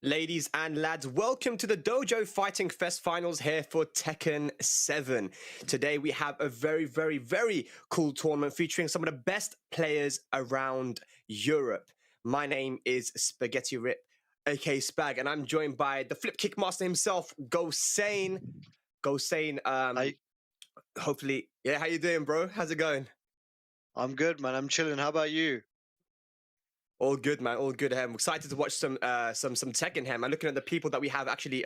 Ladies and lads, welcome to the DOJO Fighting Fest finals here for Tekken 7. Today we have a very, very, very cool tournament featuring some of the best players around Europe. My name is Spaghetti Rip, aka Spag, and I'm joined by the Flip Kick Master himself, Go Sane. Hopefully, yeah, how you doing, bro? How's it going? I'm good, man. I'm chilling. How about you? All good, man. All good. I'm excited to watch some Tekken here, man. Looking at the people that we have actually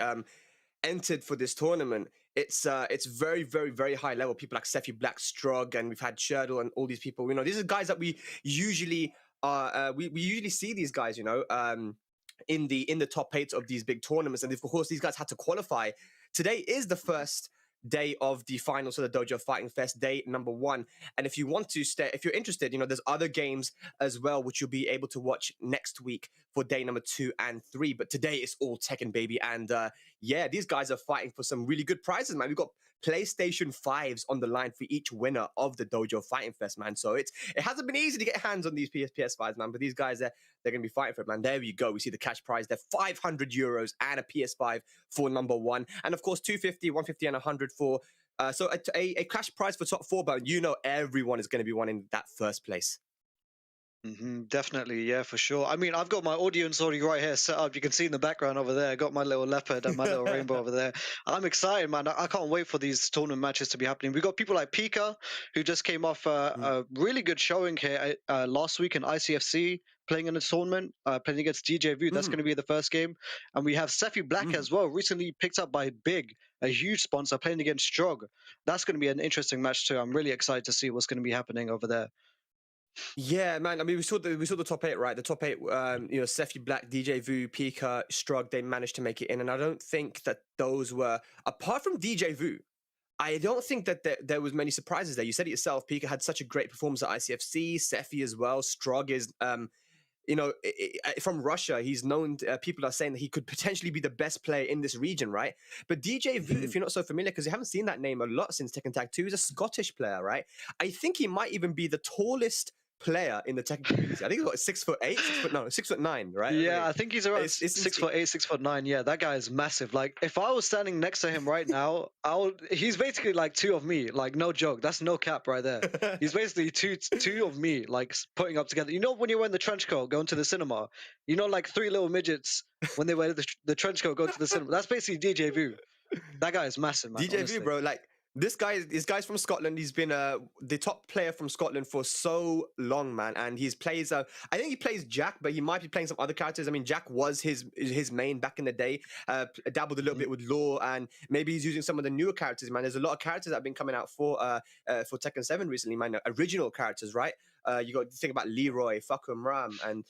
entered for this tournament, it's very, very, very high level. People like Sephi Black, Strug, and we've had Shurdle and all these people. You know, these are guys that we usually we usually see these guys, you know, in the top 8 of these big tournaments. And of course, these guys had to qualify. Today is the first day of the finals of the DOJO Fighting Fest, day number 1. And if you want to if you're interested, you know, there's other games as well, which you'll be able to watch next week for day number 2 and 3. But today it's all Tekken, baby. And yeah, these guys are fighting for some really good prizes, man. We've got PlayStation 5s on the line for each winner of the DOJO Fighting Fest, man. So it hasn't been easy to get hands on these PS5s, man. But these guys, they're going to be fighting for it, man. There you go. We see the cash prize. They're 500 euros and a PS5 for number 1. And of course, 250, 150, and 100 for... so a cash prize for top 4, but you know everyone is going to be wanting that first place. Definitely, yeah, for sure. I mean, I've got my audience already right here set up. You can see in the background over there. I got my little leopard and my little rainbow over there. I'm excited, man. I can't wait for these tournament matches to be happening. We got people like Pica, who just came off a really good showing here last week in ICFC, playing in a tournament, playing against DJV. That's going to be the first game. And we have Sephi Black as well, recently picked up by Big, a huge sponsor, playing against Strog. That's going to be an interesting match too. I'm really excited to see what's going to be happening over there. Yeah, man. I mean, we saw the top 8, right? The top 8, you know, Sephi Black, DJ Vu, Pica, Strug, they managed to make it in, and I don't think that those were, apart from DJ Vu, I don't think that there was many surprises there. You said it yourself. Pica had such a great performance at ICFC. Sephi as well. Strug is, you know, from Russia. He's known. People are saying that he could potentially be the best player in this region, right? But DJ Vu, if you're not so familiar, because you haven't seen that name a lot since Tekken Tag 2, he's a Scottish player, right? I think he might even be the tallest player in the Tekken community. I think he's what, 6'8", 6'9", right? Yeah, I think he's around 6'8", 6'9". Yeah, that guy is massive. Like, if I was standing next to him right now, he's basically like 2 of me. Like, no joke. That's no cap right there. He's basically two of me, like putting up together. You know, when you're wearing the trench coat going to the cinema, you know, like 3 little midgets when they wear the trench coat going to the cinema. That's basically DJ Vu. That guy is massive, man. DJ honestly. Vu, bro, like. This guy's from Scotland. He's been the top player from Scotland for so long, man. And I think he plays Jack, but he might be playing some other characters. I mean, Jack was his main back in the day. Dabbled a little bit with Law, and maybe he's using some of the newer characters, man. There's a lot of characters that have been coming out for Tekken 7 recently, man. Original characters, right? You got to think about Leroy, Fakum Ram, and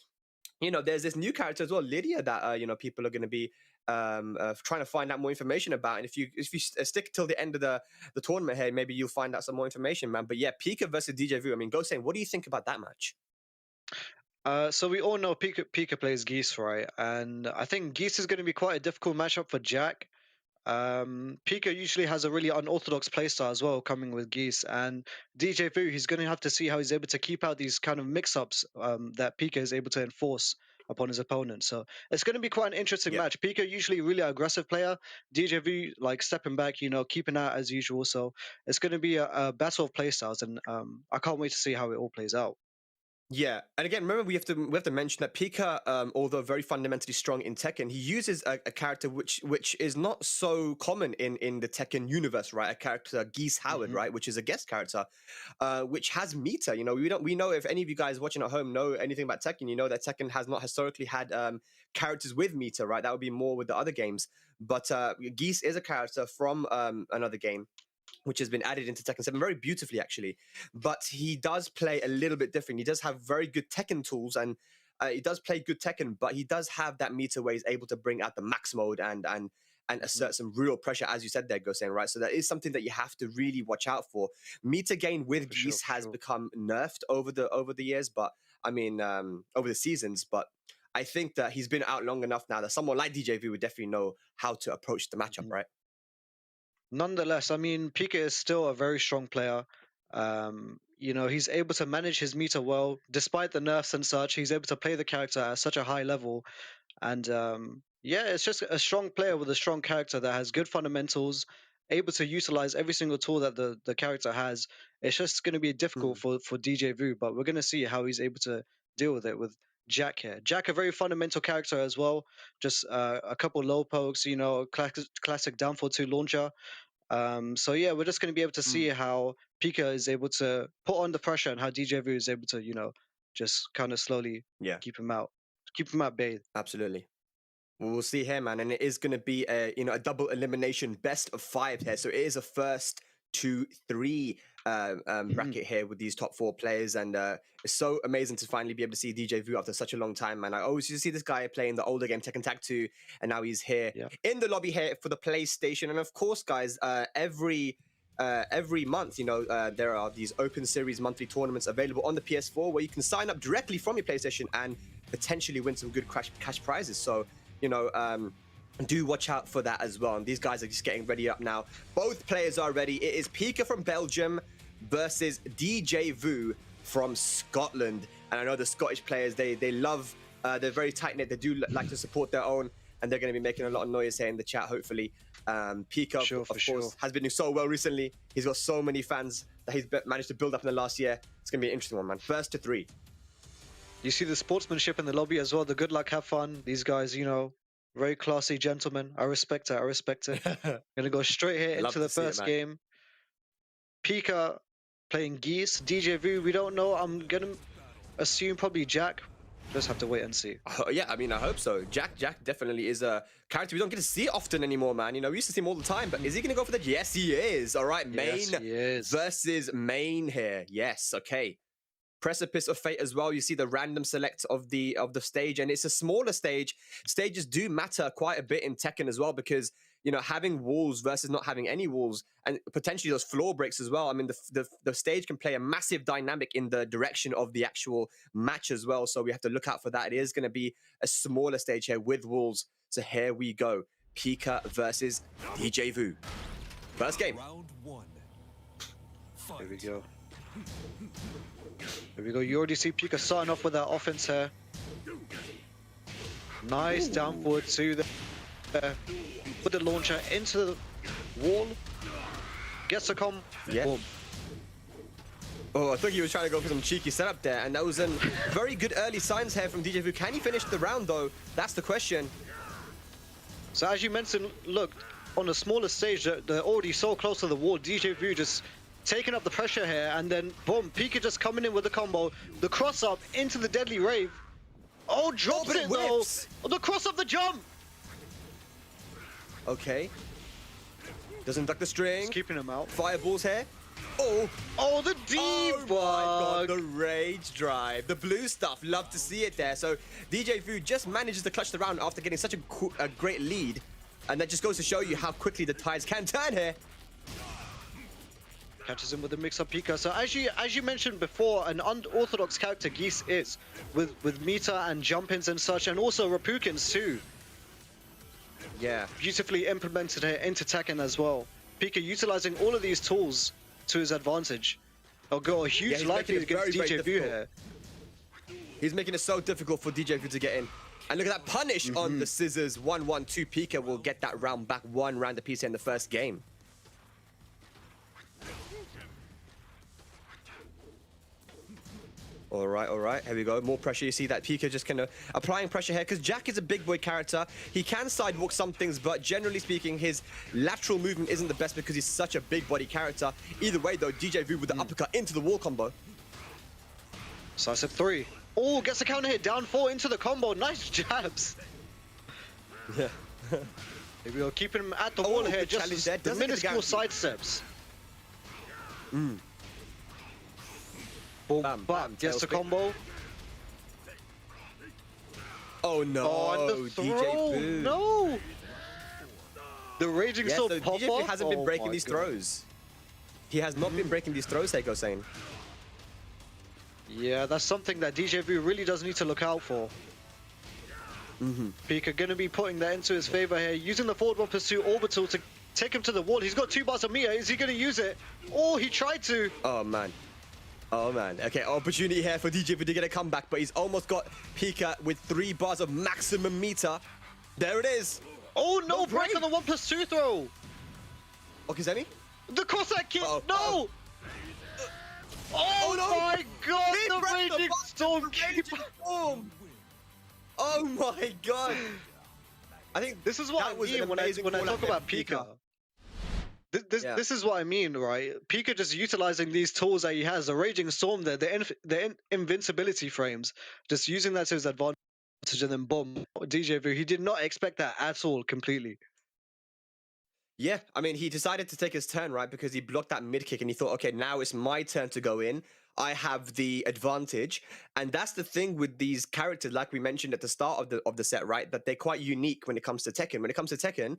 you know, there's this new character as well, Lydia, that you know, people are going to be trying to find out more information about. And if you stick till the end of the tournament here, maybe you'll find out some more information, man. But yeah, Pica versus DJ Vu. I mean, Go saying, what do you think about that match? So we all know Pica plays Geese, right? And I think Geese is going to be quite a difficult matchup for Jack. Pica usually has a really unorthodox playstyle as well, coming with Geese. And DJ Vu, he's going to have to see how he's able to keep out these kind of mix-ups that Pica is able to enforce upon his opponent. So it's going to be quite an interesting match. Pica usually really aggressive player. DJ Vu like stepping back, you know, keeping out as usual. So it's going to be a battle of playstyles, and I can't wait to see how it all plays out. Yeah, and again, remember we have to mention that Pica, although very fundamentally strong in Tekken, he uses a character which is not so common in the Tekken universe, right? A character, Geese Howard, right, which is a guest character, which has meter. You know, we know, if any of you guys watching at home know anything about Tekken, you know that Tekken has not historically had characters with meter, right? That would be more with the other games. But Geese is a character from another game, which has been added into Tekken 7 very beautifully, actually. But he does play a little bit different. He does have very good Tekken tools, and he does play good Tekken, but he does have that meter where he's able to bring out the max mode and assert some real pressure, as you said there, Gosen, right? So that is something that you have to really watch out for. Meter gain with Geese has become nerfed over the years, but I mean, over the seasons, but I think that he's been out long enough now that someone like DJV would definitely know how to approach the matchup, right? Nonetheless, I mean, Pica is still a very strong player. You know, he's able to manage his meter well, despite the nerfs and such. He's able to play the character at such a high level, and yeah, it's just a strong player with a strong character that has good fundamentals, able to utilize every single tool that the character has. It's just going to be difficult for DJ Vu, but we're going to see how he's able to deal with it with Jack here. Jack, a very fundamental character as well. Just a couple low pokes, you know, classic down for two launcher. So yeah, we're just going to be able to see how Pica is able to put on the pressure and how DJ Vu is able to, you know, just kind of slowly Yeah, keep him at bay. absolutely. We'll see here, man, and it is going to be a a double elimination best of 5 here. So it is a first 2-3 bracket here with these top 4 players, and it's so amazing to finally be able to see DJ Vu after such a long time, man. I always used to see this guy playing the older game Tekken Tag 2, and now he's here in the lobby here for the PlayStation. And of course, guys, every month, there are these open series monthly tournaments available on the PS4 where you can sign up directly from your PlayStation and potentially win some good cash prizes. So do watch out for that as well. And these guys are just getting ready up now. Both players are ready. It is Pica from Belgium versus DJ Vu from Scotland. And I know the Scottish players, they love, they're very tight-knit. They do like to support their own, and they're going to be making a lot of noise here in the chat, hopefully. Pica, of course, has been doing so well recently. He's got so many fans that he's managed to build up in the last year. It's going to be an interesting one, man. First to 3. You see the sportsmanship in the lobby as well. The good luck, have fun. These guys, you know, very classy gentlemen. I respect it. I respect it. Gonna go straight here into the first game. Pica playing Geese. DJ Vu, we don't know. I'm gonna assume probably Jack. Just have to wait and see. Yeah, I mean, I hope so. Jack definitely is a character we don't get to see often anymore, man. You know, we used to see him all the time, but is he gonna go for the? Yes, he is. All right, main versus main here. Yes, okay. Precipice of Fate as well. You see the random select of the stage, and it's a smaller stage. Stages do matter quite a bit in Tekken as well, because having walls versus not having any walls, and potentially those floor breaks as well. I mean, the stage can play a massive dynamic in the direction of the actual match as well. So we have to look out for that. It is going to be a smaller stage here with walls. So here we go. Pica versus DJ Vu. First game. Round 1. Here we go. Here we go. You already see Pica starting off with that offense here. Nice down forward to the put the launcher into the wall. Gets the combo. Yeah. Boom. Oh, I thought he was trying to go for some cheeky setup there, and that was a very good early signs here from DJ Vu. Can he finish the round though? That's the question. So as you mentioned, look, on a smaller stage, they're already so close to the wall. DJ Vu just taking up the pressure here, and then boom, Pica just coming in with the combo, the cross up into the deadly rave. Oh, drops it though. Oh, the cross up the jump. Okay. Doesn't duck the string. Just keeping him out. Fireballs here. Oh, the debug. Oh my god, the rage drive, the blue stuff. Love to see it there. So DJ Vu just manages to clutch the round after getting such a great lead, and that just goes to show you how quickly the tides can turn here. Catches him with the mix-up Pica. So as you mentioned before, an unorthodox character Geese is with meter and jump-ins and such, and also Rapukins too. Yeah. Beautifully implemented here into Tekken as well. Pica utilizing all of these tools to his advantage. He'll go a huge likelihood against DJ Vu here. He's making it so difficult for DJ Vu to get in. And look at that punish on the scissors. 1-1-2. Pica will get that round back, 1 round apiece in the first game. All right. Here we go. More pressure. You see that Pica just kind of applying pressure here, because Jack is a big boy character. He can sidewalk some things, but generally speaking, his lateral movement isn't the best because he's such a big body character. Either way, though, DJ Vu with the uppercut into the wall combo. Decisive 3. Oh, gets a counter hit. Down 4 into the combo. Nice jabs. Yeah. Here we go. Keeping him at the wall here. Just the minuscule side steps. Boom, bam, gets the combo. Oh no, oh, and the throw. DJ Vu. No! The raging sword so pop DJ Vu hasn't been breaking these throws. He has not been breaking these throws, Heiko's saying. Yeah, that's something that DJ Vu really does need to look out for. Pica gonna be putting that into his favor here, using the forward one pursuit orbital to take him to the wall. He's got 2 bars of meter. Is he gonna use it? Oh, he tried to. Oh man. Oh man. Okay, opportunity here for DJV to get a comeback, but he's almost got Pica with 3 bars of maximum meter. There it is. Oh no, break break on the 1+2 throw. Okay, Zemi? The Cossack kick. Uh-oh, No. Oh no. my god, He the pressed the Raging button, Storm the Raging keeper. Storm. Oh my god. I think This is what that I was an mean when I amazing call out talk there about from Pica. Yeah. This is what I mean, right? Pica just utilizing these tools that he has, the Raging Storm there, the invincibility frames, just using that to his advantage, and then boom, DJV, he did not expect that at all, completely. Yeah, I mean, he decided to take his turn, right? Because he blocked that mid kick and he thought, okay, now it's my turn to go in. I have the advantage. And that's the thing with these characters, like we mentioned at the start of the set, right? That they're quite unique when it comes to Tekken. When it comes to Tekken,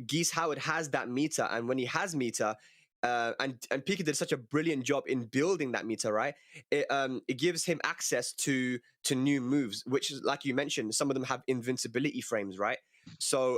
Geese Howard has that meter. And when he has meter, and Pica did such a brilliant job in building that meter, right? It gives him access to new moves, which is, like you mentioned, some of them have invincibility frames, right? So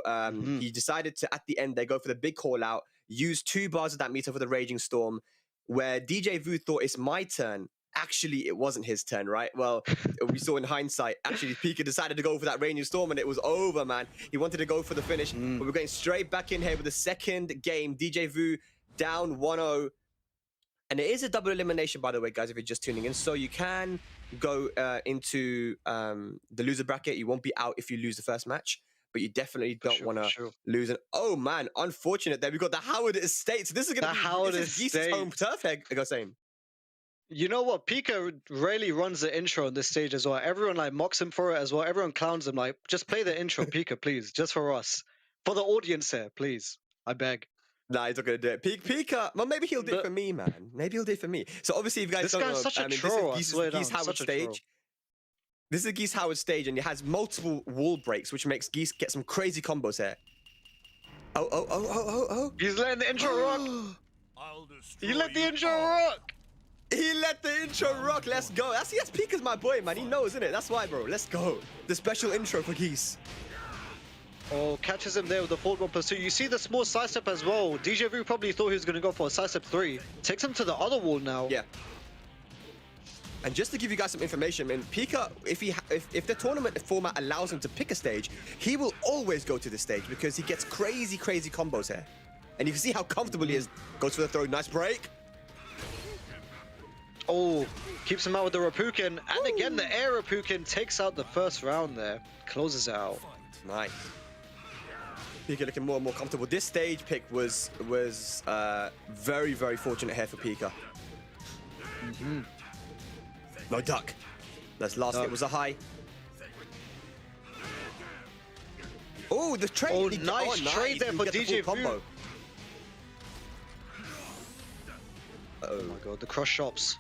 he decided to, at the end, they go for the big call out, use 2 bars of that meter for the Raging Storm, where DJ Vu thought it's my turn. Actually, it wasn't his turn, right? Well, we saw in hindsight, actually, Pica decided to go for that Raging Storm and it was over, man. He wanted to go for the finish, but we're going straight back in here with the second game. DJ Vu down 1-0. And it is a double elimination, by the way, guys, if you're just tuning in. So you can go into the loser bracket. You won't be out if you lose the first match, but you definitely don't want to lose. Oh, man, unfortunate there. We've got the Howard Estates. This is going to be Howard Geese's home turf here, I was saying. You know what? Pica rarely runs the intro on this stage as well. Everyone like mocks him for it as well. Everyone clowns him. Like, just play the intro, Pica, please. Just for us. For the audience here, please. I beg. Nah, he's not going to do it. Pica, well, maybe he'll do it for me, man. Maybe he'll do it for me. So obviously, if you guys don't know, such a troll, this is Geese Howard's stage. This is Geese Howard's stage, and it has multiple wall breaks, which makes Geese get some crazy combos here. Oh. He's letting the intro rock. He let the intro rock. He let the intro rock. Let's go. That's Pica's my boy, man. He knows, isn't it? That's why, bro. Let's go. The special intro for Geese. Oh, catches him there with the forward 1+2. You see the small side step as well. DJ Vu probably thought he was going to go for a side step 3. Takes him to the other wall now. Yeah. And just to give you guys some information, man, Pica, if the tournament format allows him to pick a stage, he will always go to the stage because he gets crazy combos here. And you can see how comfortable he is. Goes for the throw. Nice break. Oh, keeps him out with the Rapukin. And again, the air Rapukin takes out the first round there. Closes it out. Nice. Pica looking more and more comfortable. This stage pick was very fortunate here for Pica. No duck. That's last hit was a high. Oh, the trade. Oh, nice trade there for DJ Vu. Oh my god, the cross shops.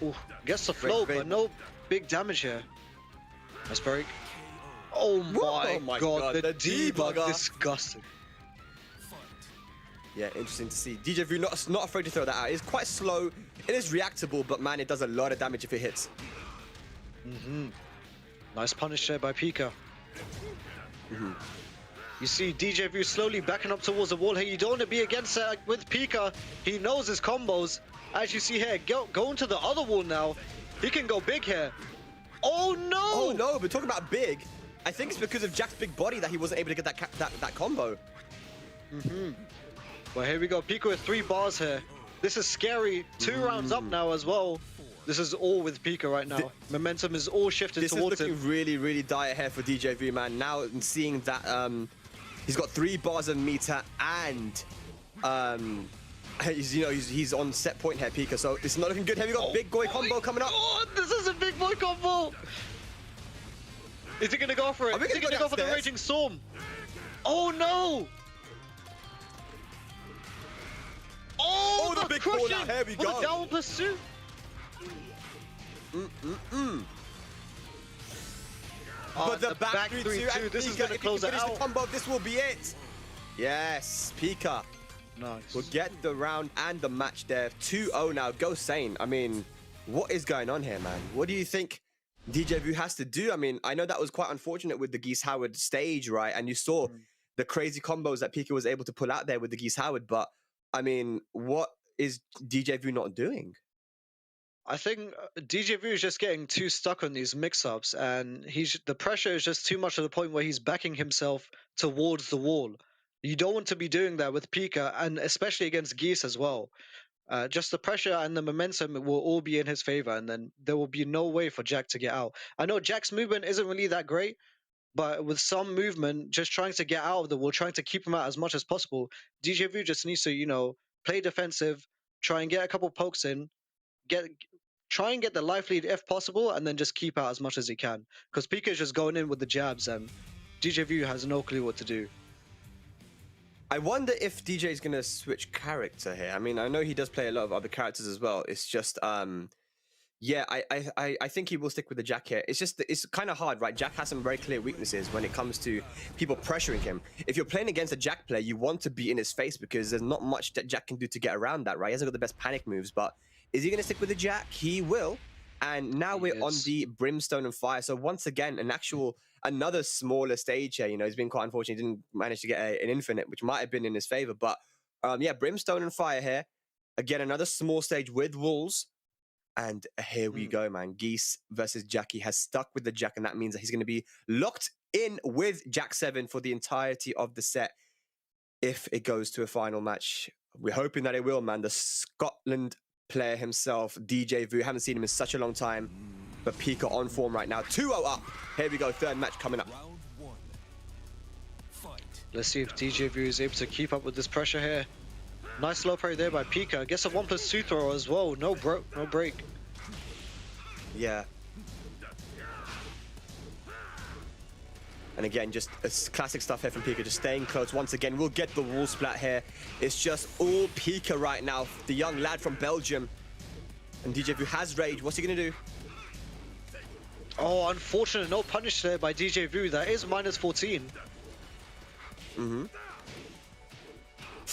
Ooh, gets the flow, but no big damage here. Nice break. Oh my god, the debug, disgusting. Yeah, interesting to see. DJ Vu not afraid to throw that out. It's quite slow. It is reactable, but man, it does a lot of damage if it hits. Nice punish there by Pica. You see DJ Vu slowly backing up towards the wall here. You don't want to be against that with Pica. He knows his combos. As you see here, going to the other wall now. He can go big here. Oh no! Oh no, but talking about big, I think it's because of Jack's big body that he wasn't able to get that combo. Well, here we go. Pica with 3 bars here. This is scary. 2 rounds up now as well. This is all with Pica right now. Momentum is all shifted towards him. This is looking really dire here for DJ Vu, man. Now seeing that he's got 3 bars of meter and he's on set point here, Pica. So it's not looking good. Here we got big boy combo coming up. Oh, this is a big boy combo. Is he gonna go for it? Is he gonna go for the Raging Storm? Oh no! Oh, the big call out. Here we go. The down pursuit. But the back 3-2. This is gonna close it out. The combo. This will be it. Yes, Pica. Nice. We'll get the round and the match there. 2-0 now. Go Sane. I mean, what is going on here, man? What do you think DJ Vu has to do. I mean, I know that was quite unfortunate with the Geese Howard stage, right? And you saw the crazy combos that Pica was able to pull out there with the Geese Howard. But I mean, what is DJ Vu not doing? I think DJ Vu is just getting too stuck on these mix-ups, and the pressure is just too much to the point where he's backing himself towards the wall. You don't want to be doing that with Pica, and especially against Geese as well. Just the pressure and the momentum will all be in his favor, and then there will be no way for Jack to get out. I know Jack's movement isn't really that great, but with some movement, just trying to get out of the wall, trying to keep him out as much as possible, DJ Vu just needs to, play defensive, try and get a couple pokes in, try and get the life lead if possible, and then just keep out as much as he can. Because Pica is just going in with the jabs, and DJ Vu has no clue what to do. I wonder if DJ is going to switch character here. I mean, I know he does play a lot of other characters as well. It's just, yeah, I think he will stick with the Jack here. It's kind of hard, right? Jack has some very clear weaknesses when it comes to people pressuring him. If you're playing against a Jack player, you want to be in his face because there's not much that Jack can do to get around that, right? He hasn't got the best panic moves, but is he going to stick with the Jack? He will. And now we're on the Brimstone and Fire. So once again, another smaller stage here. He's been quite unfortunate. He didn't manage to get an infinite, which might have been in his favor. But yeah, Brimstone and Fire here. Again, another small stage with walls. And here we go, man. Geese versus Jackie has stuck with the Jack, and that means that he's going to be locked in with Jack 7 for the entirety of the set if it goes to a final match. We're hoping that it will, man. The Scotland player himself, DJ Vu. Haven't seen him in such a long time, but Pica on form right now. 2-0 up. Here we go. Third match coming up. Let's see if DJ Vu is able to keep up with this pressure here. Nice low parry there by Pica. Gets a 1+2 throw as well. No break. Yeah. And again, just classic stuff here from Pica, just staying close. Once again, we'll get the wall splat here. It's just all Pica right now, the young lad from Belgium. And DJ Vu has rage. What's he going to do? Oh, unfortunate. No punish there by DJ Vu. That is -14.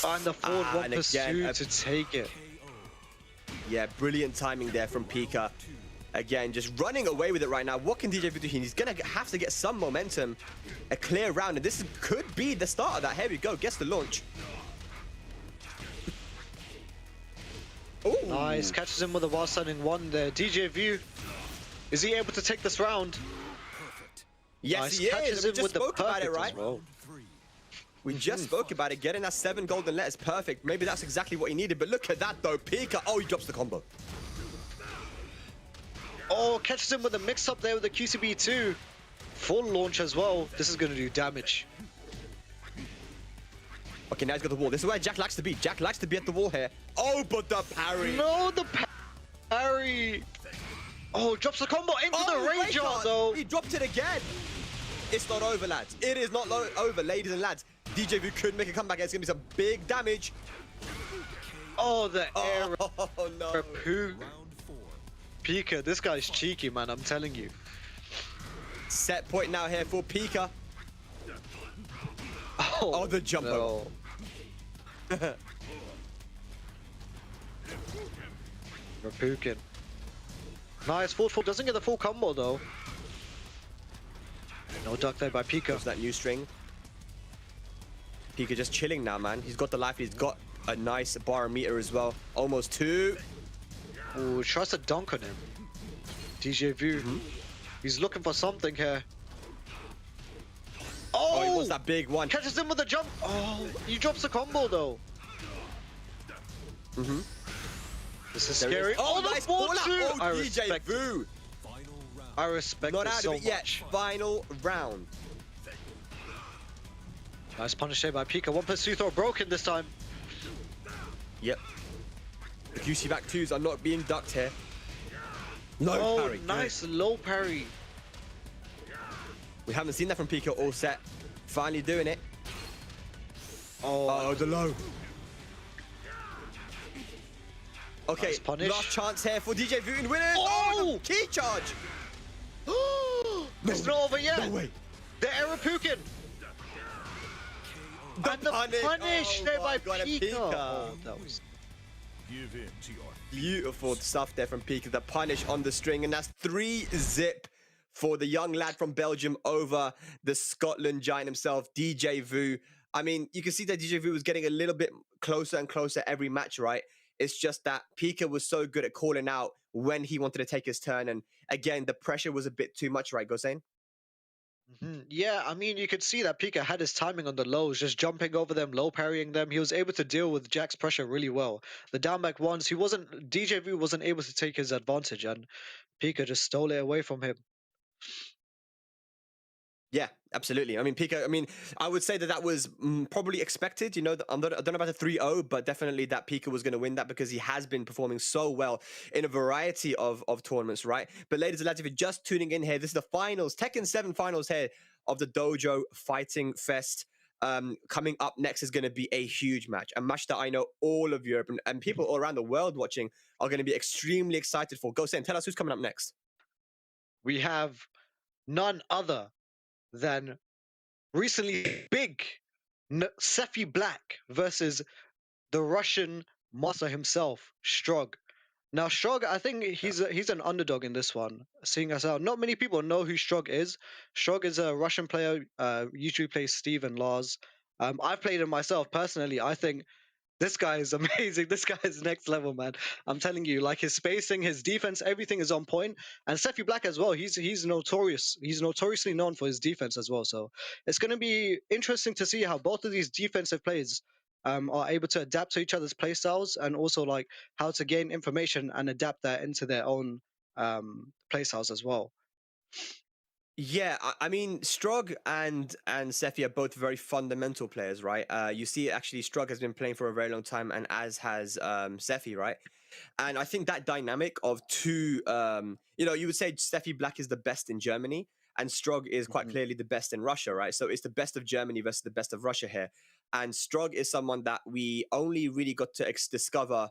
And the forward 1+2 to take it. Yeah, brilliant timing there from Pica. Again, just running away with it right now. What can DJ Vu do? He's going to have to get some momentum. A clear round, and this could be the start of that. Here we go. Gets the launch. Ooh. Nice. Catches him with a while standing 1 there. DJ Vu, is he able to take this round? Yes, nice. he is. Catches We him just with spoke the about it, perfect right? as well. We just spoke about it. Getting that 7 golden letters, perfect. Maybe that's exactly what he needed. But look at that, though. Pica. Oh, he drops the combo. Oh, catches him with a mix-up there with the QCB2. Full launch as well. This is going to do damage. Okay, now he's got the wall. This is where Jack likes to be. Jack likes to be at the wall here. Oh, but the parry. No, the parry. Oh, drops the combo into the rage art, though. He dropped it again. It's not over, lads. It is not over, ladies and lads. DJ Vu could make a comeback. It's going to be some big damage. Oh, the air. Oh, no. Pica, this guy's cheeky, man. I'm telling you. Set point now here for Pica. Oh, the jump. No. Rapukin. Nice, full. Doesn't get the full combo, though. No duck there by Pica. That new string. Pica just chilling now, man. He's got the life. He's got a nice barometer as well. Almost 2. Ooh, tries to dunk on him. DJ Vu. He's looking for something here. Oh, he wants that big one. Catches him with a jump. Oh, he drops the combo, though. This is scary. Oh, nice ball out. Oh, I DJ respect Vu. I respect Not it out so of it yet. much. Final round. Nice punish there by Pica. 1+2 throw broken this time. Yep. The QC back 2s are not being ducked here. No parry. Nice low parry. We haven't seen that from Pica all set. Finally doing it. Oh, the low. Okay, nice punish. last chance here for DJ Vu in winners. Oh! The key charge. It's not over yet. No way. The error Pukin. And the punish there by Pica. Oh, that was beautiful stuff there from Pica. The punish on the string, and that's 3-zip for the young lad from Belgium over the Scotland giant himself, DJ Vu. I mean, you can see that DJ Vu was getting a little bit closer and closer every match, right? It's just that Pica was so good at calling out when he wanted to take his turn. And again, the pressure was a bit too much, right, Gosain? Yeah, I mean, you could see that Pica had his timing on the lows, just jumping over them, low parrying them. He was able to deal with Jack's pressure really well. The down back ones, DJ wasn't able to take his advantage, and Pica just stole it away from him. Yeah, absolutely. I mean, Pica, I mean, I would say that that was probably expected. You know, I don't know about the 3-0, but definitely that Pica was going to win that because he has been performing so well in a variety of tournaments, right? But ladies and lads, if you're just tuning in here, this is the finals, Tekken 7 finals here of the DOJO Fighting Fest. Coming up next is going to be a huge match, a match that I know all of Europe and people all around the world watching are going to be extremely excited for. Go, Sam, tell us who's coming up next. We have none other than recently big Sefi Black versus the Russian master himself, Strog. Now, Strog, I think he's an underdog in this one, seeing as how not many people know who Strog is. Strog is a Russian player, usually plays Steve and Lars. I've played him myself personally. I think this guy is amazing. This guy is next level, man. I'm telling you, like his spacing, his defense, everything is on point. And Sefi Black as well. He's notorious. He's notoriously known for his defense as well. So it's going to be interesting to see how both of these defensive players are able to adapt to each other's play styles, and also like how to gain information and adapt that into their own play styles as well. Yeah, I mean, Strug and Sefi are both very fundamental players, right? You see, actually, Strug has been playing for a very long time, and as has Sefi, right? And I think that dynamic of two, you know, you would say Sefi Black is the best in Germany, and Strug is quite clearly the best in Russia, right? So it's the best of Germany versus the best of Russia here. And Strug is someone that we only really got to discover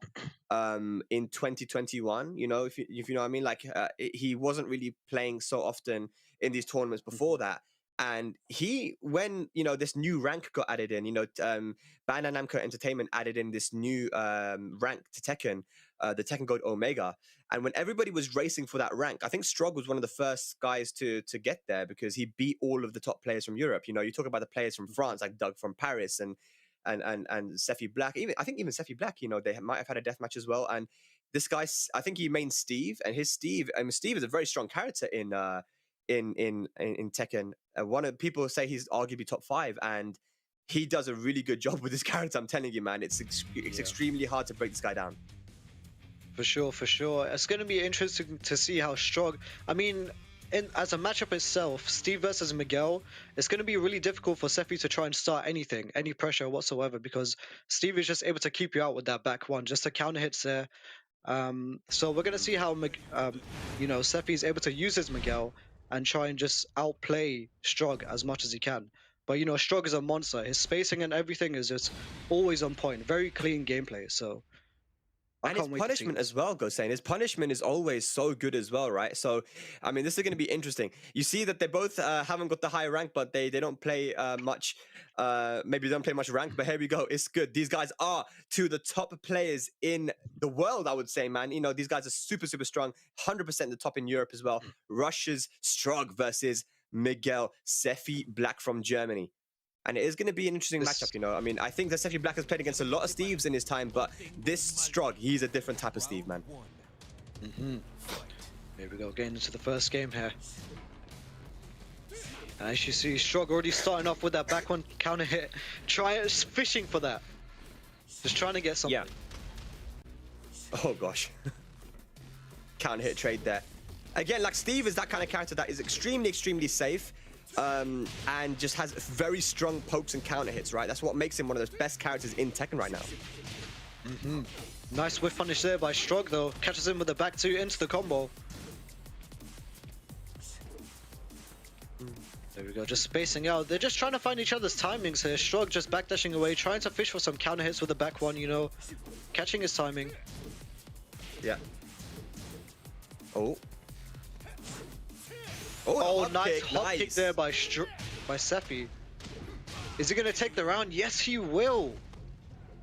in 2021. You know, if you know what I mean, like he wasn't really playing so often in these tournaments before that. And when you know this new rank got added in, you know, Bandai Namco Entertainment added in this new rank to Tekken, the Tekken Gold Omega. And when everybody was racing for that rank, I think Strog was one of the first guys to get there because he beat all of the top players from Europe. You know, you talk about the players from France, like Doug from Paris and Sefi Black. I think even Sefi Black, you know, they might have had a death match as well. And this guy, I think he main Steve, and his Steve is a very strong character in Tekken. One of people say he's arguably top 5, and he does a really good job with this character. I'm telling you, man, it's extremely hard to break this guy down. For sure, for sure. It's going to be interesting to see how strong. I mean, as a matchup itself, Steve versus Miguel, it's going to be really difficult for Sefi to try and start anything, any pressure whatsoever, because Steve is just able to keep you out with that back one, just the counter hits there. So we're going to see how you know, Sefi is able to use his Miguel and try and just outplay Strog as much as he can. But you know, Strog is a monster. His spacing and everything is just always on point. Very clean gameplay. So. And his punishment as well, Gosain. His punishment is always so good as well, right? So, I mean, this is going to be interesting. You see that they both haven't got the high rank, but they don't play much. Maybe they don't play much rank, but here we go. It's good. These guys are two of the top players in the world, I would say, man. You know, these guys are super, super strong. 100% the top in Europe as well. Russia's Strog versus Miguel Sefi Black from Germany. And it is going to be an interesting matchup, you know. I mean, I think that Sefi Black has played against a lot of Steves in his time, but this Strog, he's a different type of Steve, man. Here we go, getting into the first game here. And as you see, Strog already starting off with that back one counter hit. Fishing for that. Just trying to get something. Yeah. Oh, gosh. Counter hit trade there. Again, like Steve is that kind of character that is extremely, extremely safe. And just has very strong pokes and counter hits, right? That's what makes him one of the best characters in Tekken right now. Nice whiff punish there by Strog, though. Catches him with the back two into the combo. There we go, just spacing out. They're just trying to find each other's timings here. Strog just backdashing away, trying to fish for some counter hits with the back one, you know. Catching his timing. Yeah. Oh. Oh, nice hop kick there by Sefi. Is he going to take the round? Yes, he will.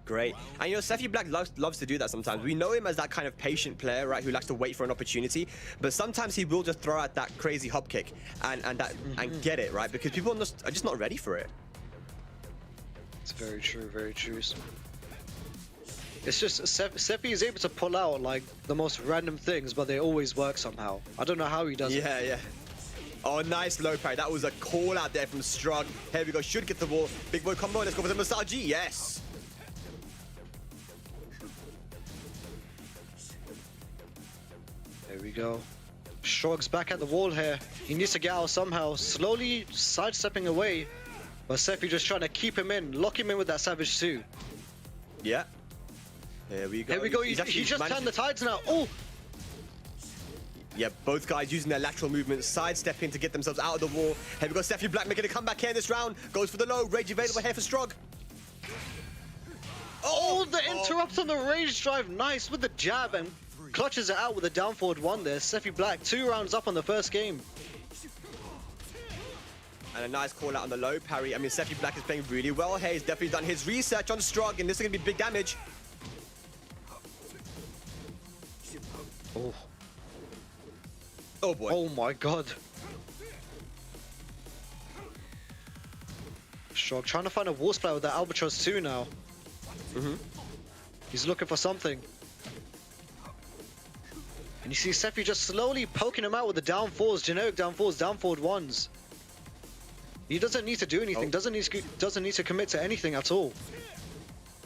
Great. And you know, Seffi Black loves to do that sometimes. We know him as that kind of patient player, right, who likes to wait for an opportunity. But sometimes he will just throw out that crazy hop kick and and get it, right? Because people are just not ready for it. It's very true, very true. It's just Seffi is able to pull out like the most random things, but they always work somehow. I don't know how he does it. Yeah. Oh, nice low parry. That was a call out there from Strug. Here we go. Should get the wall. Big boy combo. Let's go for the massage. Yes. There we go. Strug's back at the wall here. He needs to get out somehow. Slowly sidestepping away. But Seffi just trying to keep him in. Lock him in with that Savage 2. Yeah. Here we go. Here we go. He just turned the tides now. Oh! Yeah, both guys using their lateral movements, sidestepping to get themselves out of the wall. Here we go, Seffi Black making a comeback here in this round. Goes for the low, rage available here for Strug. Oh, the interrupt on the rage drive. Nice with the jab and clutches it out with a down forward 1 there. Seffi Black 2 rounds up on the first game. And a nice call out on the low parry. I mean, Seffi Black is playing really well here. He's definitely done his research on Strug, and this is going to be big damage. Oh. Oh boy. Oh my god. Strug trying to find a wall splat with that Albatross 2 now. He's looking for something. And you see Seffi just slowly poking him out with the down fours, generic down fours, down forward 1s. He doesn't need to do anything, doesn't need to commit to anything at all.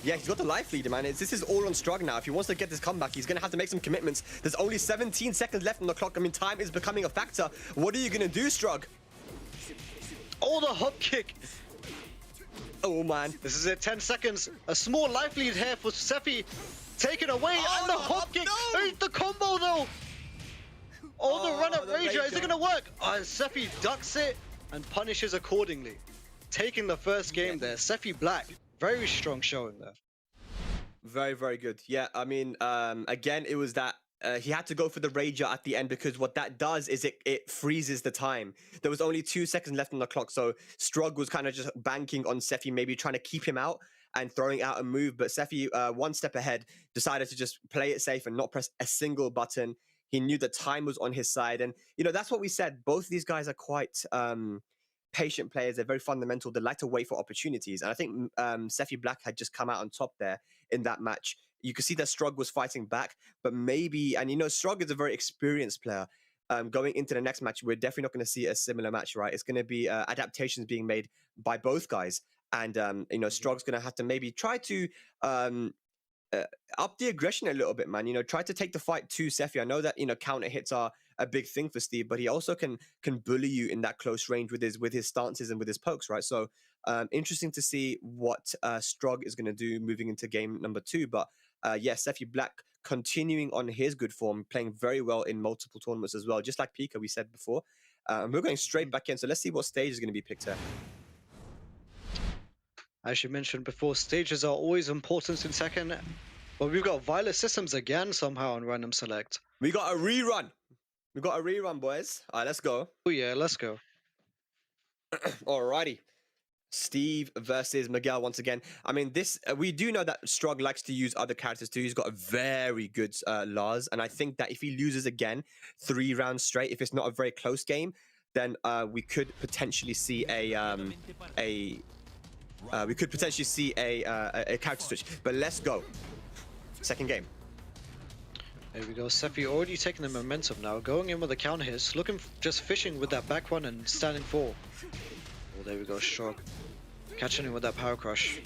Yeah, he's got the life leader, man. This is all on Strug now. If he wants to get this comeback, he's going to have to make some commitments. There's only 17 seconds left on the clock. I mean, time is becoming a factor. What are you going to do, Strug? Oh, the hop kick. Oh, man. This is it, 10 seconds. A small life lead here for Seffi. Taken away, and the hop kick. No. The combo, though. Oh, the run-up the Rager. Is it Rager. going to work? And Seffi ducks it and punishes accordingly. Taking the first game there. Seffi Black. Very strong showing there. Very, very good. Yeah, I mean, again, it was that he had to go for the Rager at the end because what that does is it freezes the time. There was only 2 seconds left on the clock, so Strug was kind of just banking on Seffi, maybe trying to keep him out and throwing out a move, but Seffi, 1 step ahead, decided to just play it safe and not press a single button. He knew the time was on his side, and, you know, that's what we said. Both of these guys are quite... patient players. They're very fundamental. They like to wait for opportunities. And I think Seffi Black had just come out on top there in that match. You could see that Strug was fighting back, but maybe, and you know, Strug is a very experienced player. Going into the next match, we're definitely not going to see a similar match, right? It's going to be adaptations being made by both guys. And, you know, Strug's going to have to maybe try to up the aggression a little bit, man. You know, try to take the fight to Seffi. I know that, you know, counter hits are a big thing for Steve, but he also can bully you in that close range with his stances and with his pokes, right? So interesting to see what Strug is going to do moving into game number 2. But yeah, Seffi Black continuing on his good form, playing very well in multiple tournaments as well, just like Pica we said before. And we're going straight back in. So let's see what stage is going to be picked here. As you mentioned before, stages are always important in Tekken, but we've got Violet Systems again somehow on Random Select. We got a rerun. We got a rerun, boys. All right, let's go. Oh yeah, let's go. Alrighty. Steve versus Miguel once again. I mean, this we do know that Strug likes to use other characters too. He's got a very good Lars, and I think that if he loses again 3 rounds straight, if it's not a very close game, then we could potentially see a character switch. But let's go. Second game. There we go. Seffi already taking the momentum now, going in with the counter hits, just fishing with that back one and standing 4. Oh, there we go. Strug catching him with that power crush.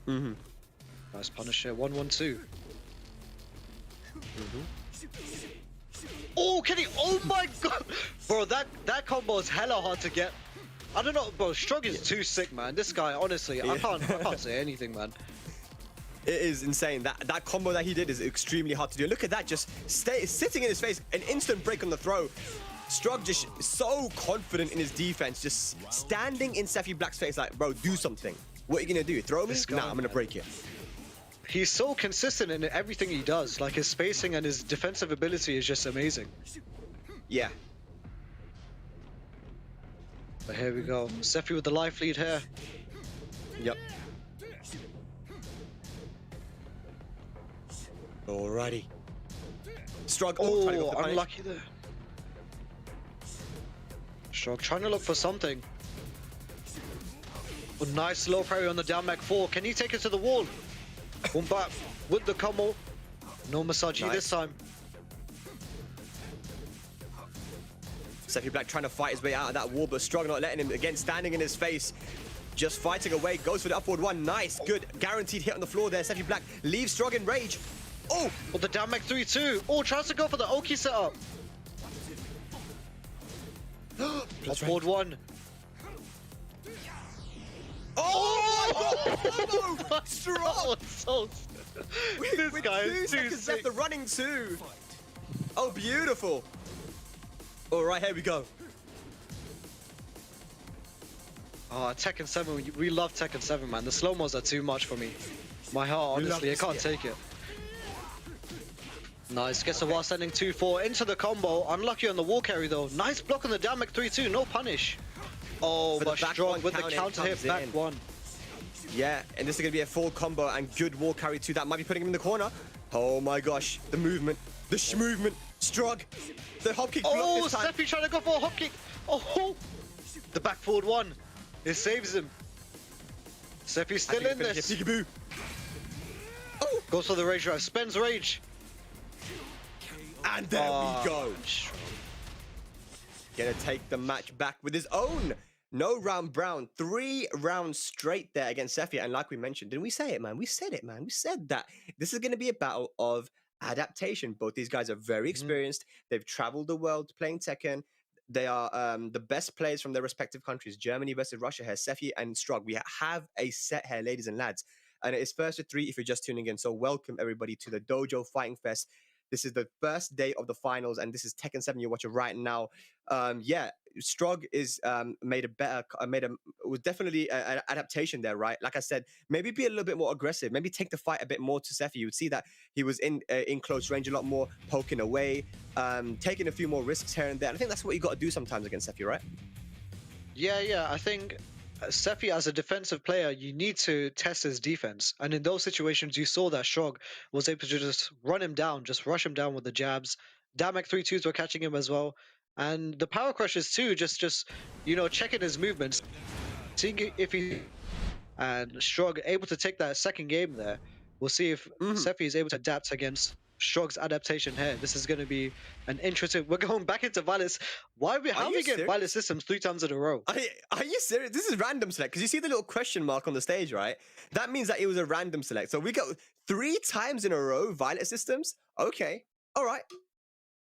Nice punish here. 1-1-2. Oh, can he? Oh my god, bro! That combo is hella hard to get. I don't know, bro. Strug is too sick, man. This guy, honestly, I can't say anything, man. It is insane. That combo that he did is extremely hard to do. Look at that, just sitting in his face, an instant break on the throw. Strug just so confident in his defense, just standing in Seffi Black's face like, bro, do something. What are you gonna do? Throw me? Nah, I'm gonna break it. He's so consistent in everything he does. Like his spacing and his defensive ability is just amazing. Yeah. But here we go. Seffi with the life lead here. Yep. Alrighty. Strug. Oh, trying to go for the punish. Unlucky there. Strug trying to look for something. Oh, nice low parry on the down back 4. Can he take it to the wall? One back with the combo. No Masaji this time. Sephi Black trying to fight his way out of that wall, but Strug not letting him. Again, standing in his face. Just fighting away. Goes for the upward one. Nice. Good. Guaranteed hit on the floor there. Sephi Black leaves Strug in rage. Oh! Oh, the down back 3 too. Oh, tries to go for the Oki setup. Upward 1. Oh! Oh! Strug! So this With guy 2 is too seconds left, sick. the running 2. Oh, beautiful. All right, here we go. Oh, Tekken 7. We love Tekken 7, man. The slow-mos are too much for me. My heart, honestly, I can't take it. Nice. Gets a while sending 2-4 into the combo. Unlucky on the wall carry, though. Nice block on the down back 3-2. No punish. Oh, but strong with the counter hit back 1. Yeah, and this is going to be a full combo and good wall carry too. That might be putting him in the corner. Oh my gosh, the movement, the movement. Strug, the hop kick block this time. Sephi trying to go for a hop kick. Oh, the back forward 1. It saves him. Sephi's still in this. Peekaboo. Oh, goes for the rage drive. Spends rage. And there we go. Gonna take the match back with his own. No round brown. 3 rounds straight there against Sephi. And like we mentioned, didn't we say it, man? We said it, man. We said that this is going to be a battle of adaptation. Both these guys are very experienced. They've traveled the world playing Tekken. They are the best players from their respective countries. Germany versus Russia here. Sephi and Strug. We have a set here, ladies and lads. And it is first to 3 if you're just tuning in. So welcome everybody to the DOJO Fighting Fest. This is the first day of the finals, and this is Tekken 7 you're watching right now. Yeah, Strug is was definitely an adaptation there, right? Like I said, maybe be a little bit more aggressive. Maybe take the fight a bit more to Sephi. You would see that he was in close range a lot more, poking away, taking a few more risks here and there. And I think that's what you got to do sometimes against Sephi, right? Yeah. I think Sephi, as a defensive player, you need to test his defense. And in those situations, you saw that Strug was able to just run him down, just rush him down with the jabs. Damek 3-2s were catching him as well. And the power crushes too, just checking his movements, seeing if he and Strug able to take that second game there. We'll see if Sephi is able to adapt against Strug's adaptation here. This is going to be an interesting. We're going back into Valis. How are we getting Valis systems 3 times in a row? Are you serious? This is random select because you see the little question mark on the stage, right? That means that it was a random select. So we got 3 times in a row Violet systems. Okay, all right,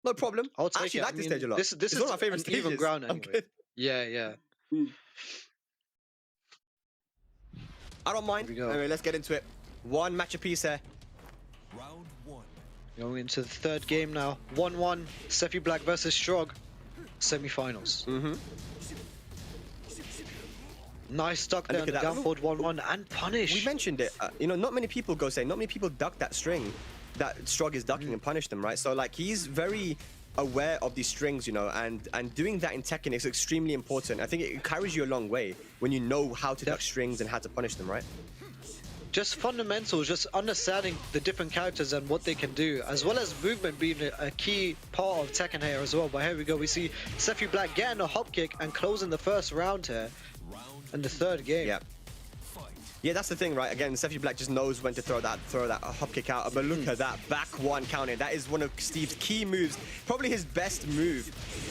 no problem. I'll take actually it. like this stage a lot. This is one of my favorite stages. Even ground anyway. Yeah. I don't mind. Anyway, let's get into it. 1 match apiece here. Round 1. Going into the 3rd game now. 1-1. Sephi Black versus Strug. Semi-finals. Nice stuck there on the down forward 1-1 and punish. We mentioned it. Not many people not many people duck that string that Strug is ducking and punish them, right? So like he's very aware of these strings, and doing that in Tekken is extremely important. I think it carries you a long way when you know how to duck strings and how to punish them, right? Just fundamentals, just understanding the different characters and what they can do, as well as movement being a key part of Tekken here as well. But here we go, we see Sephi Black getting a hop kick and closing the 1st round here in the 3rd game. Yeah, that's the thing, right? Again, Sephi Black just knows when to throw that hop kick out. But look at that back 1 counter. That is one of Steve's key moves, probably his best move,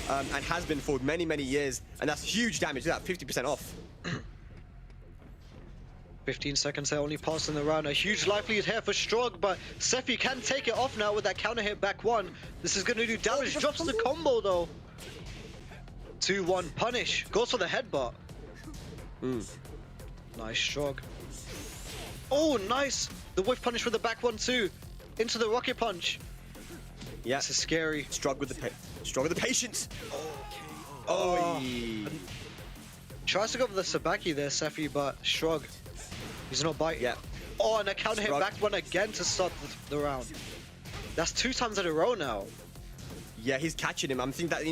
and has been for many, many years. And that's huge damage. Look at that, 50% off. 15 seconds there, only passing the round. A huge life lead here for Strug, but Sephi can take it off now with that counter hit back 1. This is going to do damage. Drops the combo though. 2-1 punish. Goes for the headbutt. Nice Strug. Oh, nice. The whiff punish with the back 1 too. Into the rocket punch. Yeah, this is scary. Strug with the patience. Tries to go for the Sabaki there, Sephi, but Strug. He's not biting. Yeah. Oh, and a counter hit back 1 again to start the round. That's 2 times in a row now. Yeah, he's catching him. I think that,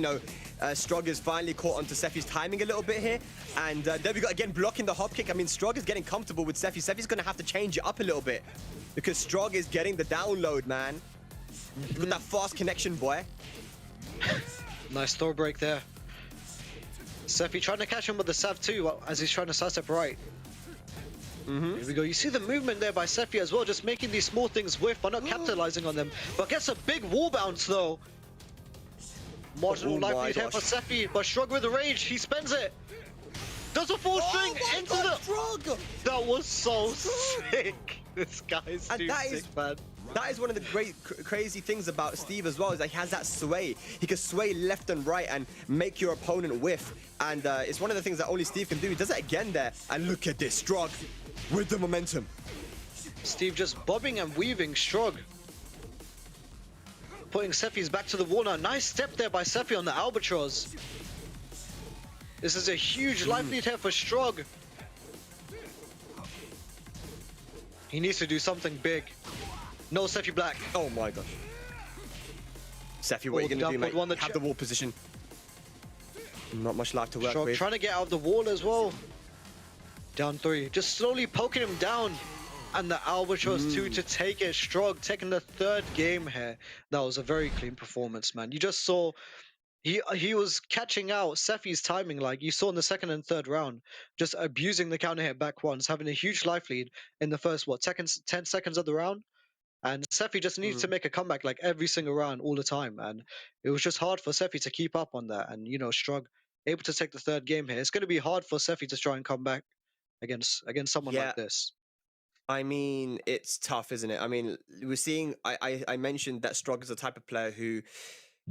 Strug is finally caught onto Sephi's timing a little bit here. And there we go, again, blocking the hop kick. I mean, Strug is getting comfortable with Sephi. Sephi's going to have to change it up a little bit because Strug is getting the download, man. With that fast connection, boy. Nice throw break there. Sephi trying to catch him with the Sav too as he's trying to sidestep right. Here we go. You see the movement there by Sephi as well, just making these small things whiff but not capitalizing on them. But gets a big wall bounce though. Marginal life lead here for Sephi, but Shrug with the rage, he spends it. Does a full string into the Shrug! That was so sick. This guy's too sick, man. That is one of the great crazy things about Steve as well, is that he has that sway. He can sway left and right and make your opponent whiff. And it's one of the things that only Steve can do. He does it again there. And look at this, Shrug with the momentum. Steve just bobbing and weaving Shrug. Putting Sephi's back to the wall now. Nice step there by Sephi on the Albatross. This is a huge life lead here for Shrug. He needs to do something big. No Sephi Black. Oh my gosh. Sephi, what are you going to do, mate? Have the wall position. Not much life to work Shrug with. trying to get out of the wall as well. Down 3. Just slowly poking him down. And the Albatross 2 to take it. Shrug taking the 3rd game here. That was a very clean performance, man. You just saw he was catching out Sephi's timing, like you saw in the 2nd and 3rd round. Just abusing the counter hit back ones, having a huge life lead in the first, 10 seconds of the round. And Sephi just needs to make a comeback like every single round, all the time. And it was just hard for Sephi to keep up on that. And, you know, Shrug able to take the 3rd game here. It's going to be hard for Sephi to try and come back against someone like this. I mean, it's tough, isn't it? I mean, we're seeing, I mentioned that Shrug is a type of player who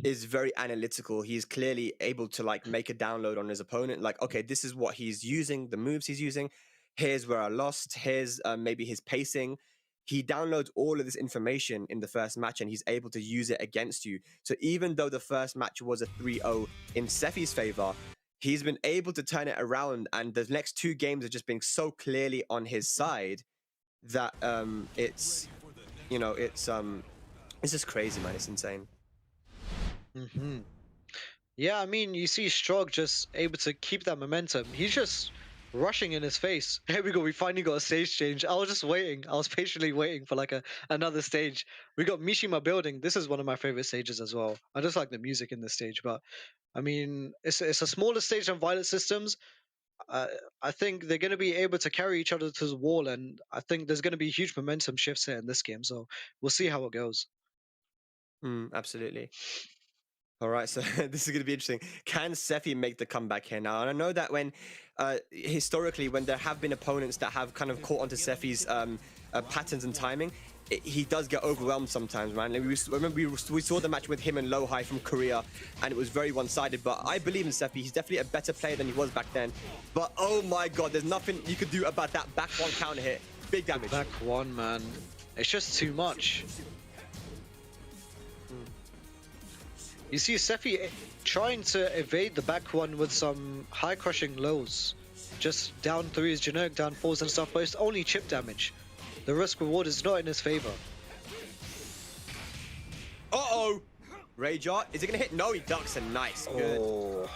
is very analytical. He's clearly able to like make a download on his opponent. Like, okay, this is what he's using, the moves he's using. Here's where I lost. Here's maybe his pacing. He downloads all of this information in the first match and he's able to use it against you. So even though the first match was a 3-0 in Sephi's favor, he's been able to turn it around, and the next 2 games are just being so clearly on his side that it's, you know, it's just crazy, man. It's insane. Yeah, I mean, you see Shrug just able to keep that momentum. He's just rushing in his face. Here we go. We finally got a stage change. I was just waiting. I was patiently waiting for like another stage. We got Mishima building. This is one of my favorite stages as well. I just like the music in this stage, but I mean, it's a smaller stage than Violet Systems. I think they're going to be able to carry each other to the wall, and I think there's going to be huge momentum shifts here in this game. So we'll see how it goes. Absolutely. All right, so this is going to be interesting. Can Sephi make the comeback here now? And I know that when, historically, when there have been opponents that have kind of caught onto Sephi's patterns and timing, he does get overwhelmed sometimes, man. Like, we saw the match with him and Lohai from Korea, and it was very one-sided. But I believe in Sephi. He's definitely a better player than he was back then. But oh my God, there's nothing you could do about that back 1 counter hit. Big damage. Back 1, man. It's just too much. You see Sephi trying to evade the back 1 with some high crushing lows. Just down 3s, generic down 4s and stuff, but it's only chip damage. The risk reward is not in his favor. Uh-oh! Rage art. Is it going to hit? No, he ducks. And nice. Good. Oh.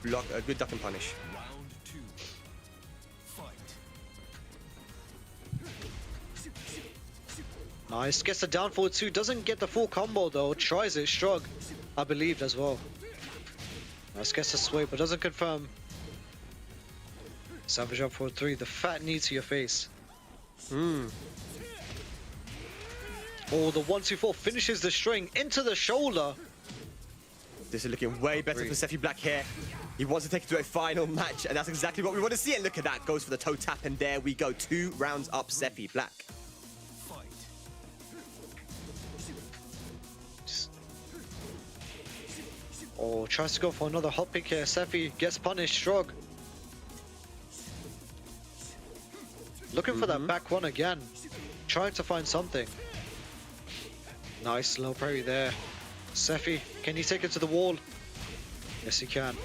Block, a good duck and punish. Round 2. Fight. Nice. Gets the down forward 2. Doesn't get the full combo though. Tries it. Shrug, I believed as well. Nice. Gets the sway, but doesn't confirm. Savage up forward 3. The fat knee to your face. Oh, the 1-2-4 finishes the string into the shoulder. This is looking way better for Sephi Black here. He wants to take it to a final match, and that's exactly what we want to see. And look at that. Goes for the toe tap, and there we go. 2 rounds up, Sephi Black. Fight. Oh, tries to go for another hot pick here. Sephi gets punished. Shrug. Looking for that back 1 again. Trying to find something. Nice low parry there. Sephi, can he take it to the wall? Yes, he can.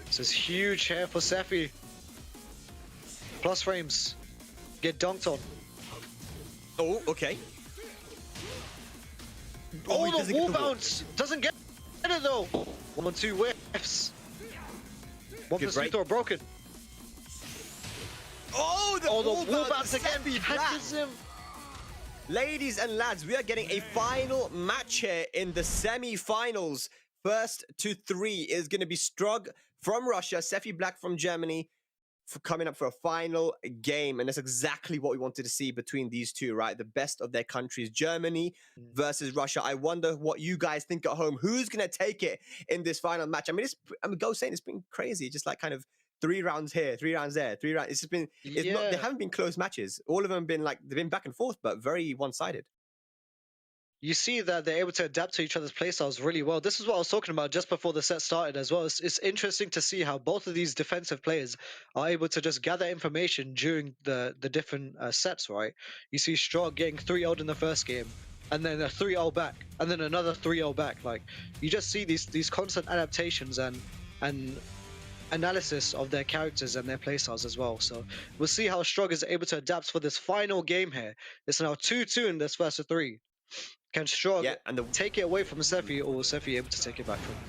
This is huge here for Sephi. Plus frames. Get dunked on. Oh, okay. Oh, the wall bounce! Doesn't get it though! 1-2 whiffs. 1+2 throw broken. Oh, the wall bounce again Sephi catches him. Ladies and lads, we are getting a final match here in the semi-finals. First to three is going to be Strug from Russia, Sefi Black from Germany, for coming up for a final game. And that's exactly what we wanted to see between these two, right? The best of their countries, Germany versus Russia. I wonder what you guys think at home. Who's going to take it in this final match? I mean, Go saying it's been crazy. Just like kind of 3 rounds here, 3 rounds there, 3 rounds. It's just been, they haven't been close matches. All of them have been like, they've been back and forth, but very one-sided. You see that they're able to adapt to each other's playstyles really well. This is what I was talking about just before the set started as well. It's interesting to see how both of these defensive players are able to just gather information during the different sets, right? You see Strog getting 3-0'd in the first game, and then a 3-0 back, and then another 3-0 back. Like, you just see these constant adaptations and analysis of their characters and their playstyles as well. So we'll see how Strog is able to adapt for this final game here. It's now 2-2 in this first of 3. Can Strog take it away from Sefi, or will Sefi able to take it back from him?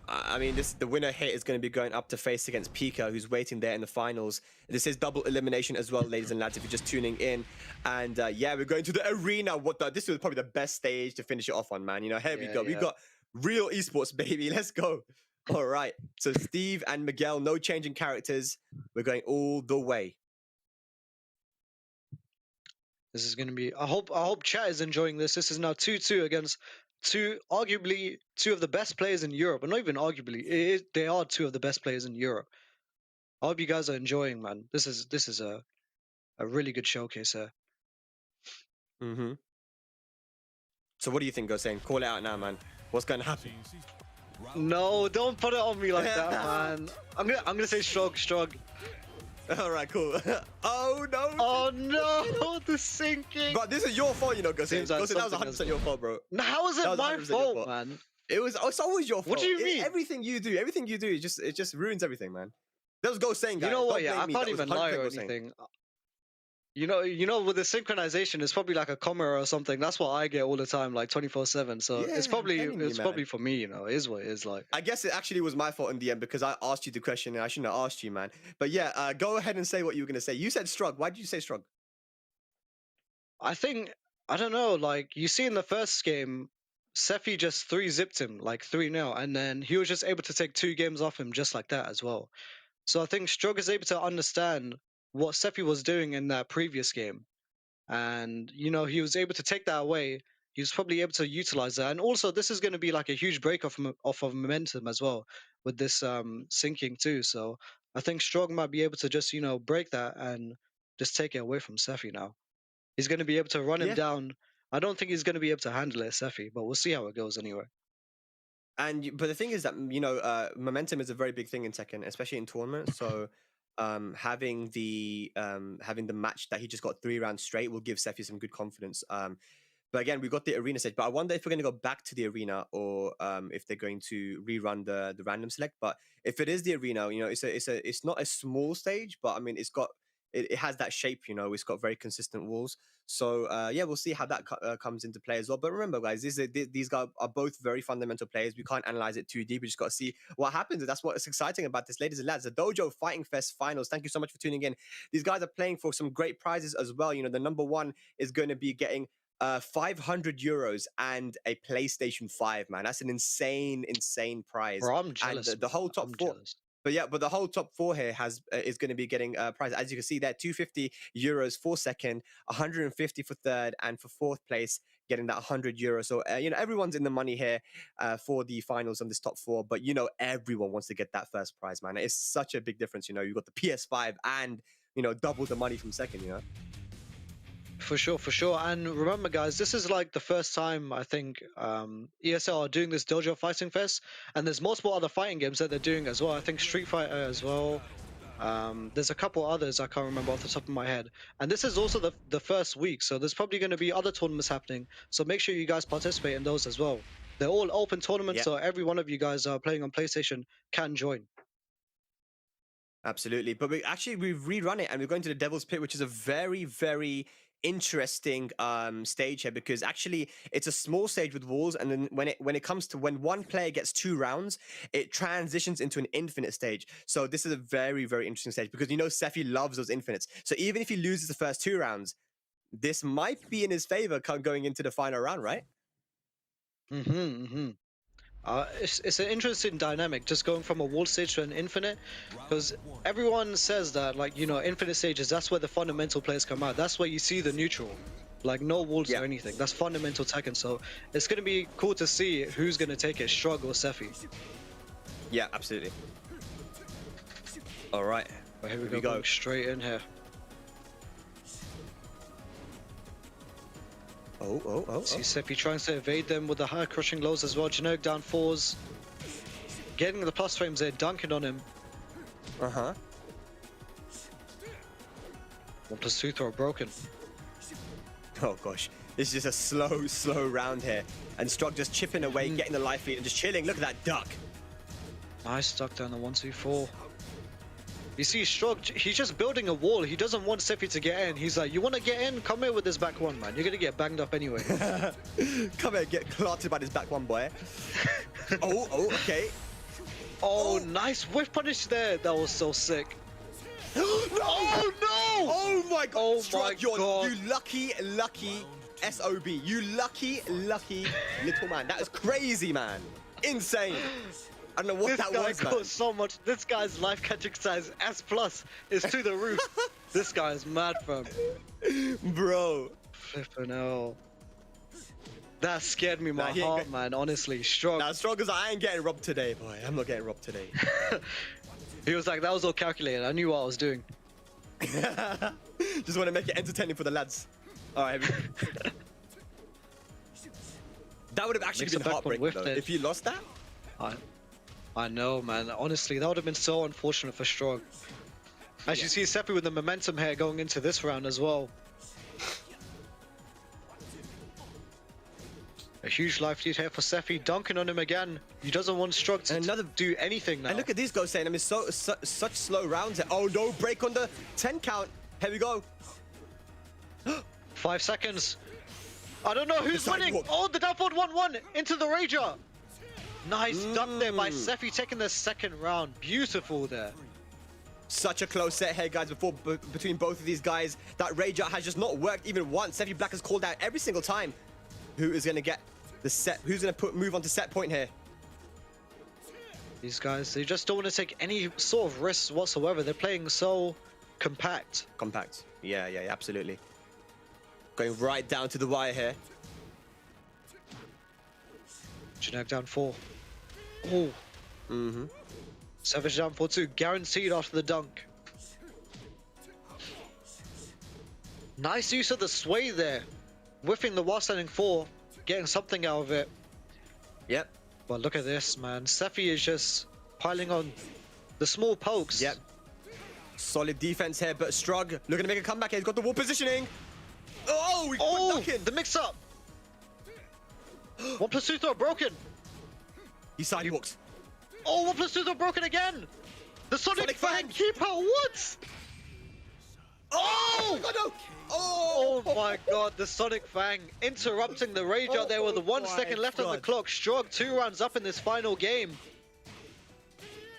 I mean, the winner here is going to be going up to face against Pica, who's waiting there in the finals. This is double elimination as well, ladies and lads, if you're just tuning in. And yeah, we're going to the arena. This was probably the best stage to finish it off on, man. You know, here we go. We got real esports, baby. Let's go. All right. So Steve and Miguel, no changing characters. We're going all the way. This is going to be. I hope chat is enjoying this. This is now 2-2 against arguably two of the best players in Europe, and not even arguably. They are two of the best players in Europe. I hope you guys are enjoying, man. This is a really good showcase here. Mm-hmm. So what do you think, Gosain? Call it out now, man. What's going to happen? No, don't put it on me like that, man. I'm gonna say Strog. All right, cool. Oh no! Oh no! The sinking. But this is your fault, you know, Gosain. That was 100% your fault, bro. No, how is it my fault, man? It's always your fault. What do you mean? Everything you do, it just ruins everything, man. That was Gosain, guys. You know what? Yeah, I can't even lie or anything. You know, with the synchronization, it's probably like a comma or something. That's what I get all the time, like 24/7. So it's probably for me, you know. It is what it is like. I guess it actually was my fault in the end because I asked you the question and I shouldn't have asked you, man. But yeah, go ahead and say what you were gonna say. You said Strug. Why did you say Strug? I don't know. Like, you see in the first game, Sefi just 3-zipped him, like 3-0, and then he was just able to take 2 games off him just like that as well. So I think Strug is able to understand what Sefi was doing in that previous game. And, you know, he was able to take that away. He was probably able to utilize that. And also, this is going to be like a huge break off of momentum as well with this sinking too. So I think Strog might be able to just, you know, break that and just take it away from Sefi now. He's going to be able to run him down. I don't think he's going to be able to handle it, Sefi, but we'll see how it goes anyway. But the thing is that, you know, momentum is a very big thing in Tekken, especially in tournaments. So having the match that he just got 3 rounds straight will give Sefi some good confidence. But again, we got the arena stage. But I wonder if we're going to go back to the arena or if they're going to rerun the random select. But if it is the arena, you know, it's not a small stage, but I mean, it has that shape, you know. It's got very consistent walls. So yeah, we'll see how that comes into play as well. But remember, guys, these guys are both very fundamental players. We can't analyze it too deep. We just got to see what happens. That's what's exciting about this, ladies and lads. The DOJO Fighting Fest finals. Thank you so much for tuning in. These guys are playing for some great prizes as well. You know, the number one is going to be getting 500 euros and a PlayStation 5, man. That's an insane prize. Bro, I'm jealous. And the whole top 4. Jealous. But yeah, the whole top 4 here is going to be getting prizes. As you can see there, 250 euros for second, 150 for third, and for fourth place, getting that 100 euros. So, you know, everyone's in the money here for the finals on this top 4. But, you know, everyone wants to get that first prize, man. It's such a big difference. You know, you've got the PS5 and, you know, double the money from second, you know. For sure. And remember, guys, this is like the first time I think ESL are doing this DOJO Fighting Fest, and there's multiple other fighting games that they're doing as well. I think Street Fighter as well. There's a couple others I can't remember off the top of my head. And this is also the first week, so there's probably going to be other tournaments happening. So make sure you guys participate in those as well. They're all open tournaments, so every one of you guys playing on PlayStation can join. Absolutely. But we've rerun it, and we're going to the Devil's Pit, which is a very, very interesting stage here, because actually it's a small stage with walls, and then when it comes to when one player gets 2 rounds, it transitions into an infinite stage. So this is a very, very interesting stage, because you know Sefi loves those infinites. So even if he loses the first 2 rounds, this might be in his favor going into the final round, right? It's an interesting dynamic, just going from a wall stage to an infinite, because everyone says that, like, you know, infinite stages, that's where the fundamental players come out. That's where you see the neutral, like no walls or anything. That's fundamental Tekken. So it's gonna be cool to see who's gonna take it, Shrug or Sephi. Yeah, absolutely. All right, Here we go. Going straight in here. See Sephi trying to evade them with the high crushing lows as well. Generic down fours. Getting the plus frames there, dunking on him. 1+2 throw broken. Oh gosh, this is just a slow round here. And Strug just chipping away, getting the life lead and just chilling. Look at that duck. Nice duck down the 1-2-4. You see, Strug, he's just building a wall. He doesn't want Sephi to get in. He's like, you want to get in? Come here with this back one, man. You're going to get banged up anyway. Come here, get clotted by this back one, boy. Okay. Oh, nice whiff punish there. That was so sick. Oh, no! Oh, my God. Oh, Strug, my God. You lucky SOB. You lucky little man. That is crazy, man. Insane. I don't know what that was, This guy got so much. This guy's life catching size S+ is to the roof. This guy is mad, fam. Bro. Flippin' hell. That scared me, my heart, man. Honestly, Strug. Nah, Strug is like, I ain't getting robbed today, boy. I'm not getting robbed today. He was like, that was all calculated. I knew what I was doing. Just want to make it entertaining for the lads. All right. That would have actually been heartbreaking though, if you lost that. I know, man. Honestly, that would have been so unfortunate for Strug. As you see, Sephi with the momentum here going into this round as well. A huge life lead here for Sephi, dunking on him again. He doesn't want Strug to do anything now. And look at these guys saying, I mean, such slow rounds here. Oh no, break on the 10 count. Here we go. 5 seconds. I don't know who's winning. Oh, the down forward 1-1 into the Rager. Nice duck there by Sephi, taking the second round. Beautiful there. Such a close set here, guys, between both of these guys. That Rager has just not worked even once. Sephi Black has called out every single time. Who is going to get the set? Who's going to move on to set point here? These guys, they just don't want to take any sort of risks whatsoever. They're playing so compact. Compact. Yeah, absolutely. Going right down to the wire here. Generic down 4. Oh. Savage down 4-2. Guaranteed after the dunk. Nice use of the sway there. Whiffing the while standing 4. Getting something out of it. Yep. But look at this, man. Sephi is just piling on the small pokes. Yep. Solid defense here, but Strug looking to make a comeback here. He's got the wall positioning. Oh, the mix-up. 1+2 throw broken. He sidewalks. Oh, 1+2 throw broken again. The Sonic Fang keeper, what? Oh! God, no. Oh my God, the Sonic Fang interrupting the rage out there with the 1 second left on the clock. Strug 2 rounds up in this final game.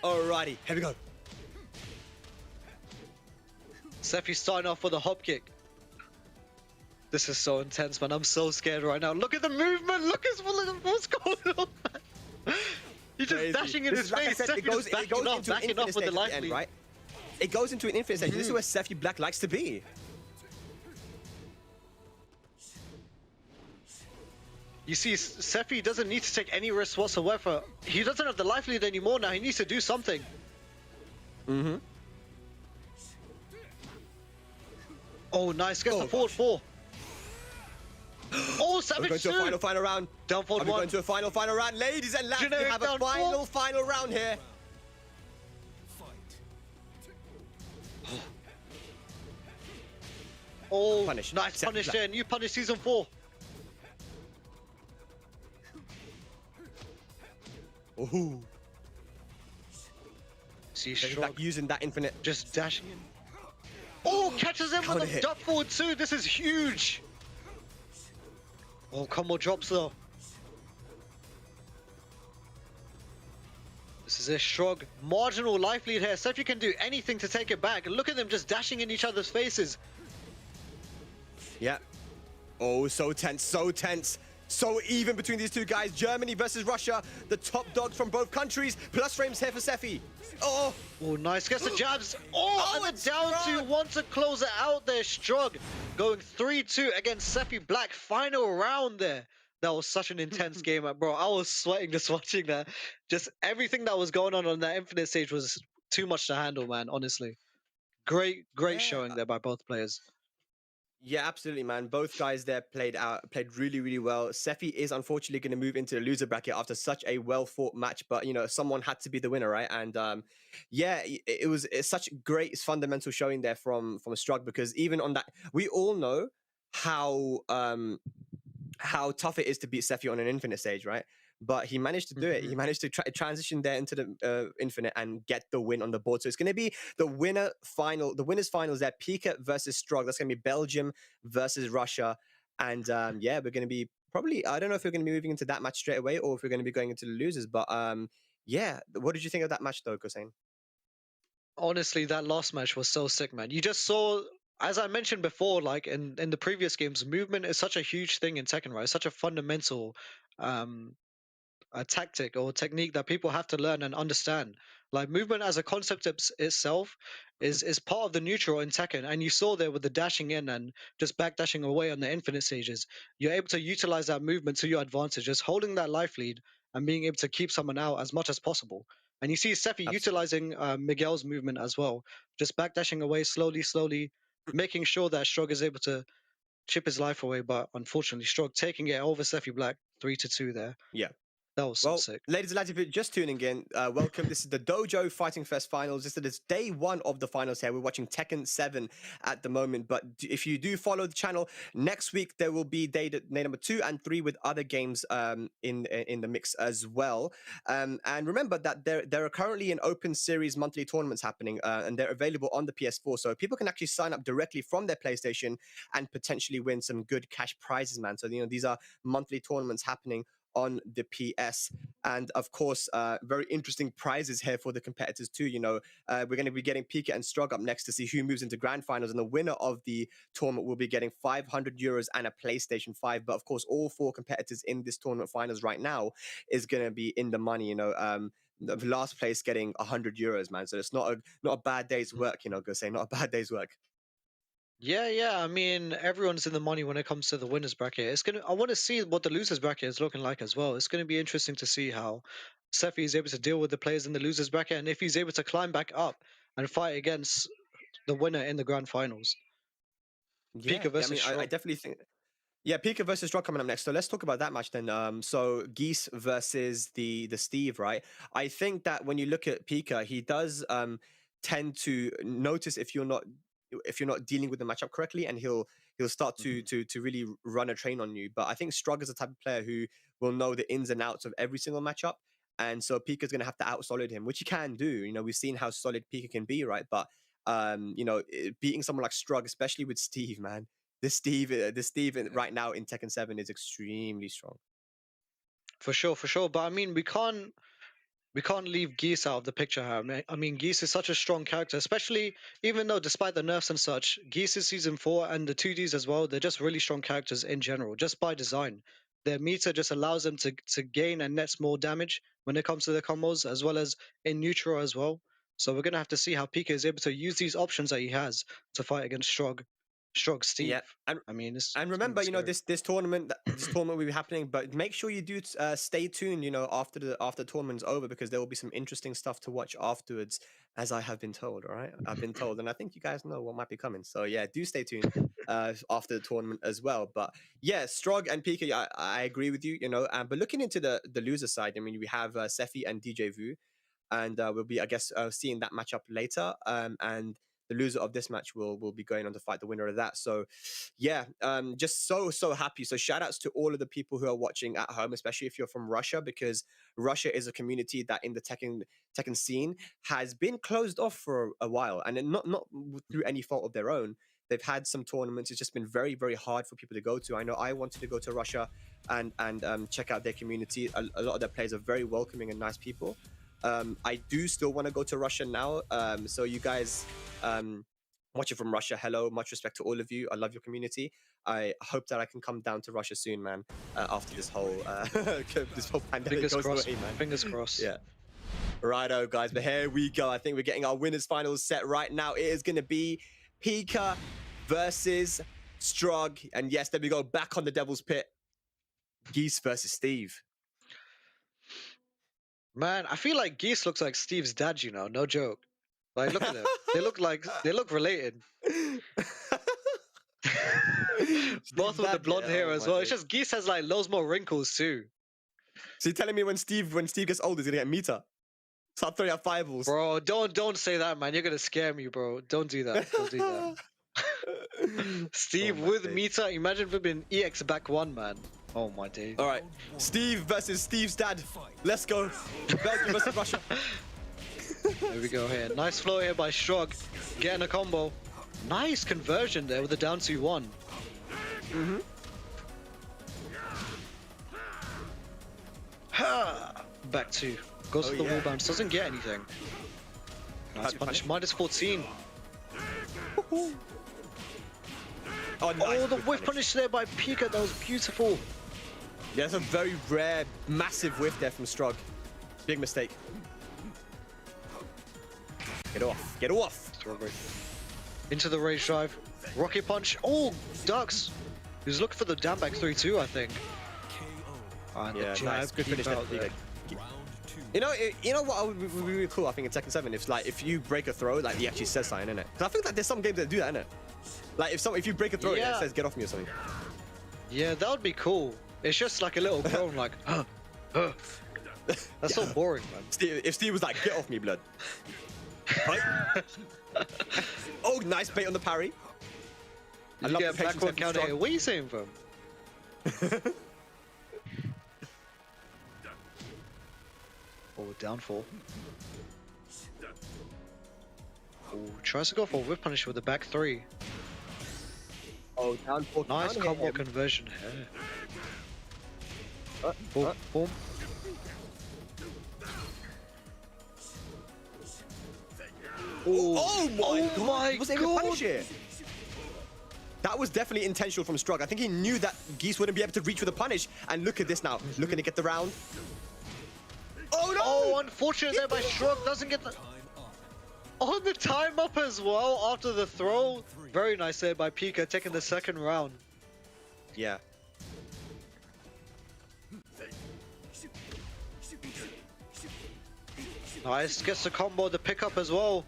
Alrighty, here we go. Sephi starting off with a hop kick. This is so intense, man. I'm so scared right now. Look at the movement. Look at what's going on, man. He's just dashing in space. It goes into an infinite stage at the end, right? It goes into an infinite stage. This is where Sephi Black likes to be. You see, Sephi doesn't need to take any risks whatsoever. He doesn't have the life lead anymore now. He needs to do something. Oh, nice. Gets the forward 4. Oh, Savage We're going to a final round. Down forward 1. We're going to a final round. Ladies and lads, we have a final round here. Oh, punish. Nice punish there. New punish season 4. Ooh. See, Strug using that infinite. Just dashing in. Oh, catches him with a duck forward 2. This is huge. Oh, combo drops though. This is a Strug. Marginal life lead here. Sephi can do anything to take it back. Look at them just dashing in each other's faces. Yeah. Oh, so tense, so tense. So even between these two guys. Germany versus Russia. The top dogs from both countries. Plus frames here for Sefi. Oh. Oh, nice. Gets the jabs. Oh, and it's the down Strug. two wants to close it out there. Strug going 3-2 against Sefi Black. Final round there. That was such an intense game, bro. I was sweating just watching that. Just everything that was going on that Infinite stage was too much to handle, man, honestly. Great Yeah. showing there by both players. Yeah, absolutely, man. Both guys there played really, really well. Sefi is unfortunately going to move into the loser bracket after such a well-fought match, but you know, someone had to be the winner, right? And yeah, it's such great fundamental showing there from Strug, because even on that, we all know how tough it is to beat Sefi on an infinite stage, right? But he managed to do it. He managed to transition there into the infinite and get the win on the board. So it's going to be the winners finals there. Pica versus Strug. That's going to be Belgium versus Russia. And yeah, we're going to be probably, I don't know if we're going to be moving into that match straight away or if we're going to be going into the losers. But yeah, what did you think of that match though, Kosain? Honestly, that last match was so sick, man. You just saw, as I mentioned before, like in the previous games, movement is such a huge thing in Tekken, right? It's such a fundamental um a tactic or technique that people have to learn and understand. Like movement as a concept itself is part of the neutral in Tekken, and you saw there with the dashing in and just backdashing away on the infinite stages, you're able to utilize that movement to your advantage, just holding that life lead and being able to keep someone out as much as possible. And you see Sefi Absolutely. utilizing Miguel's movement as well, just backdashing away slowly, making sure that Strog is able to chip his life away. But unfortunately, Strog taking it over Sefi Black 3-2 there. Yeah. That was so Well, sick. ladies and lads, if you're just tuning in, welcome. This is the DOJO Fighting Fest finals. This is day one of the finals here. We're watching Tekken 7 at the moment. But if you do follow the channel, next week there will be day number 2 and 3 with other games in the mix as well. And remember that there are currently an open series monthly tournaments happening, and they're available on the PS4. So people can actually sign up directly from their PlayStation and potentially win some good cash prizes, man. So, you know, these are monthly tournaments happening on the PS. And of course, very interesting prizes here for the competitors too. You know, we're going to be getting Pica and Strug up next to see who moves into grand finals, and the winner of the tournament will be getting 500 euros and a PlayStation 5. But of course, all 4 competitors in this tournament finals right now is going to be in the money. You know, the last place getting 100 euros, man. So it's not a bad day's work. You know, go say not a bad day's work. Yeah. I mean, everyone's in the money when it comes to the winners bracket. I want to see what the losers bracket is looking like as well. It's gonna be interesting to see how Sefi is able to deal with the players in the losers bracket and if he's able to climb back up and fight against the winner in the grand finals. Yeah, Pika I versus mean, I Strong. definitely think. Yeah, Pica versus Strug coming up next. So let's talk about that match then. So Geese versus the Steve, right? I think that when you look at Pica, he does tend to notice if you're not dealing with the matchup correctly, and he'll start to really run a train on you. But I think Strug is the type of player who will know the ins and outs of every single matchup. And so Pica's going to have to out-solid him, which he can do. You know, we've seen how solid Pica can be, right? But you know, beating someone like Strug, especially with Steve, man, this Steve right now in Tekken 7 is extremely strong. For sure. But I mean, we can't leave Geese out of the picture here. I mean, Geese is such a strong character, especially even though despite the nerfs and such, Geese is season 4 and the 2Ds as well, they're just really strong characters in general, just by design. Their meter just allows them to gain and net more damage when it comes to the combos, as well as in neutral as well. So we're gonna have to see how Pika is able to use these options that he has to fight against Strog Yeah, Steve. I mean, and it's gonna be remember, you know, scary. this tournament will be happening, but make sure you do stay tuned. You know, after the tournament's over, because there will be some interesting stuff to watch afterwards, as I have been told. All right, I've been told, and I think you guys know what might be coming. So yeah, do stay tuned after the tournament as well. But yeah, Strog and Pika, I agree with you. You know, but looking into the loser side, I mean, we have Sefi and DJ Vu, and we'll be, I guess, seeing that matchup later. And the loser of this match will be going on to fight the winner of that. So, yeah, just so happy. So, shout outs to all of the people who are watching at home, especially if you're from Russia, because Russia is a community that in the Tekken scene has been closed off for a while, and not through any fault of their own. They've had some tournaments. It's just been very hard for people to go to. I know I wanted to go to Russia and check out their community. A lot of their players are very welcoming and nice people. I do still want to go to Russia now. So you guys, watching from Russia. Hello, much respect to all of you. I love your community. I hope that I can come down to Russia soon, man. After this whole pandemic Fingers goes crossed, away, man. Fingers crossed. Yeah. Righto, guys. But here we go. I think we're getting our winners finals set right now. It is going to be Pica versus Strug. And yes, there we go. Back on the Devil's Pit. Geese versus Steve. Man, I feel like Geese looks like Steve's dad, you know, no joke. Like, look at them. They look related. Both with the blonde hair as well. It's just Geese has like loads more wrinkles too. So you're telling me when Steve gets older, he's gonna get meter? Start throwing out fireballs. Bro, don't say that, man. You're gonna scare me, bro. Don't do that. Don't do that. Steve with meter. Imagine if it been EX back one, man. Oh my days. All right, Steve versus Steve's dad. Let's go. Belgium versus Russia. There we go here. Nice flow here by Strug. Getting a combo. Nice conversion there with a down 2-1. Ha! Back 2. Goes for the wall bounce. Doesn't get anything. Nice punish. Minus 14. Oh, nice. Oh, the whiff punish there by Pica. That was beautiful. Yeah, that's a very rare, massive whiff there from Strug. Big mistake. Get off. Get off. Into the rage drive. Rocket punch. Oh, ducks. He was looking for the down back 3-2, I think. And Yeah, the jab nice. Good finish out there. there. You know what would be really cool, I think, in Tekken 7? If you break a throw, like, he actually says something, innit? Because I think like there's some games that do that, innit? Like, if you break a throw, it says get off me or something. Yeah, that would be cool. It's just like a little groan, like, That's so boring, man. If Steve was like, get off me, blood. Right? Oh, nice bait on the parry. I You love get the a patience backward from counter Strug. here. Where are you saying from? Oh, downfall. Oh, tries to go for a whip punish with the back 3. Oh, down 4. Nice combo conversion here. Boom, boom. Oh my god! my He wasn't able to punish it. That was definitely intentional from Strug. I think he knew that Geese wouldn't be able to reach with a punish. And look at this now. Looking to get the round. Oh no! Oh, unfortunate there by Strug. Doesn't get the... Oh, the time up as well after the throw. Very nice there by Pica, taking the second round. Yeah. Nice, gets the combo, the pickup as well.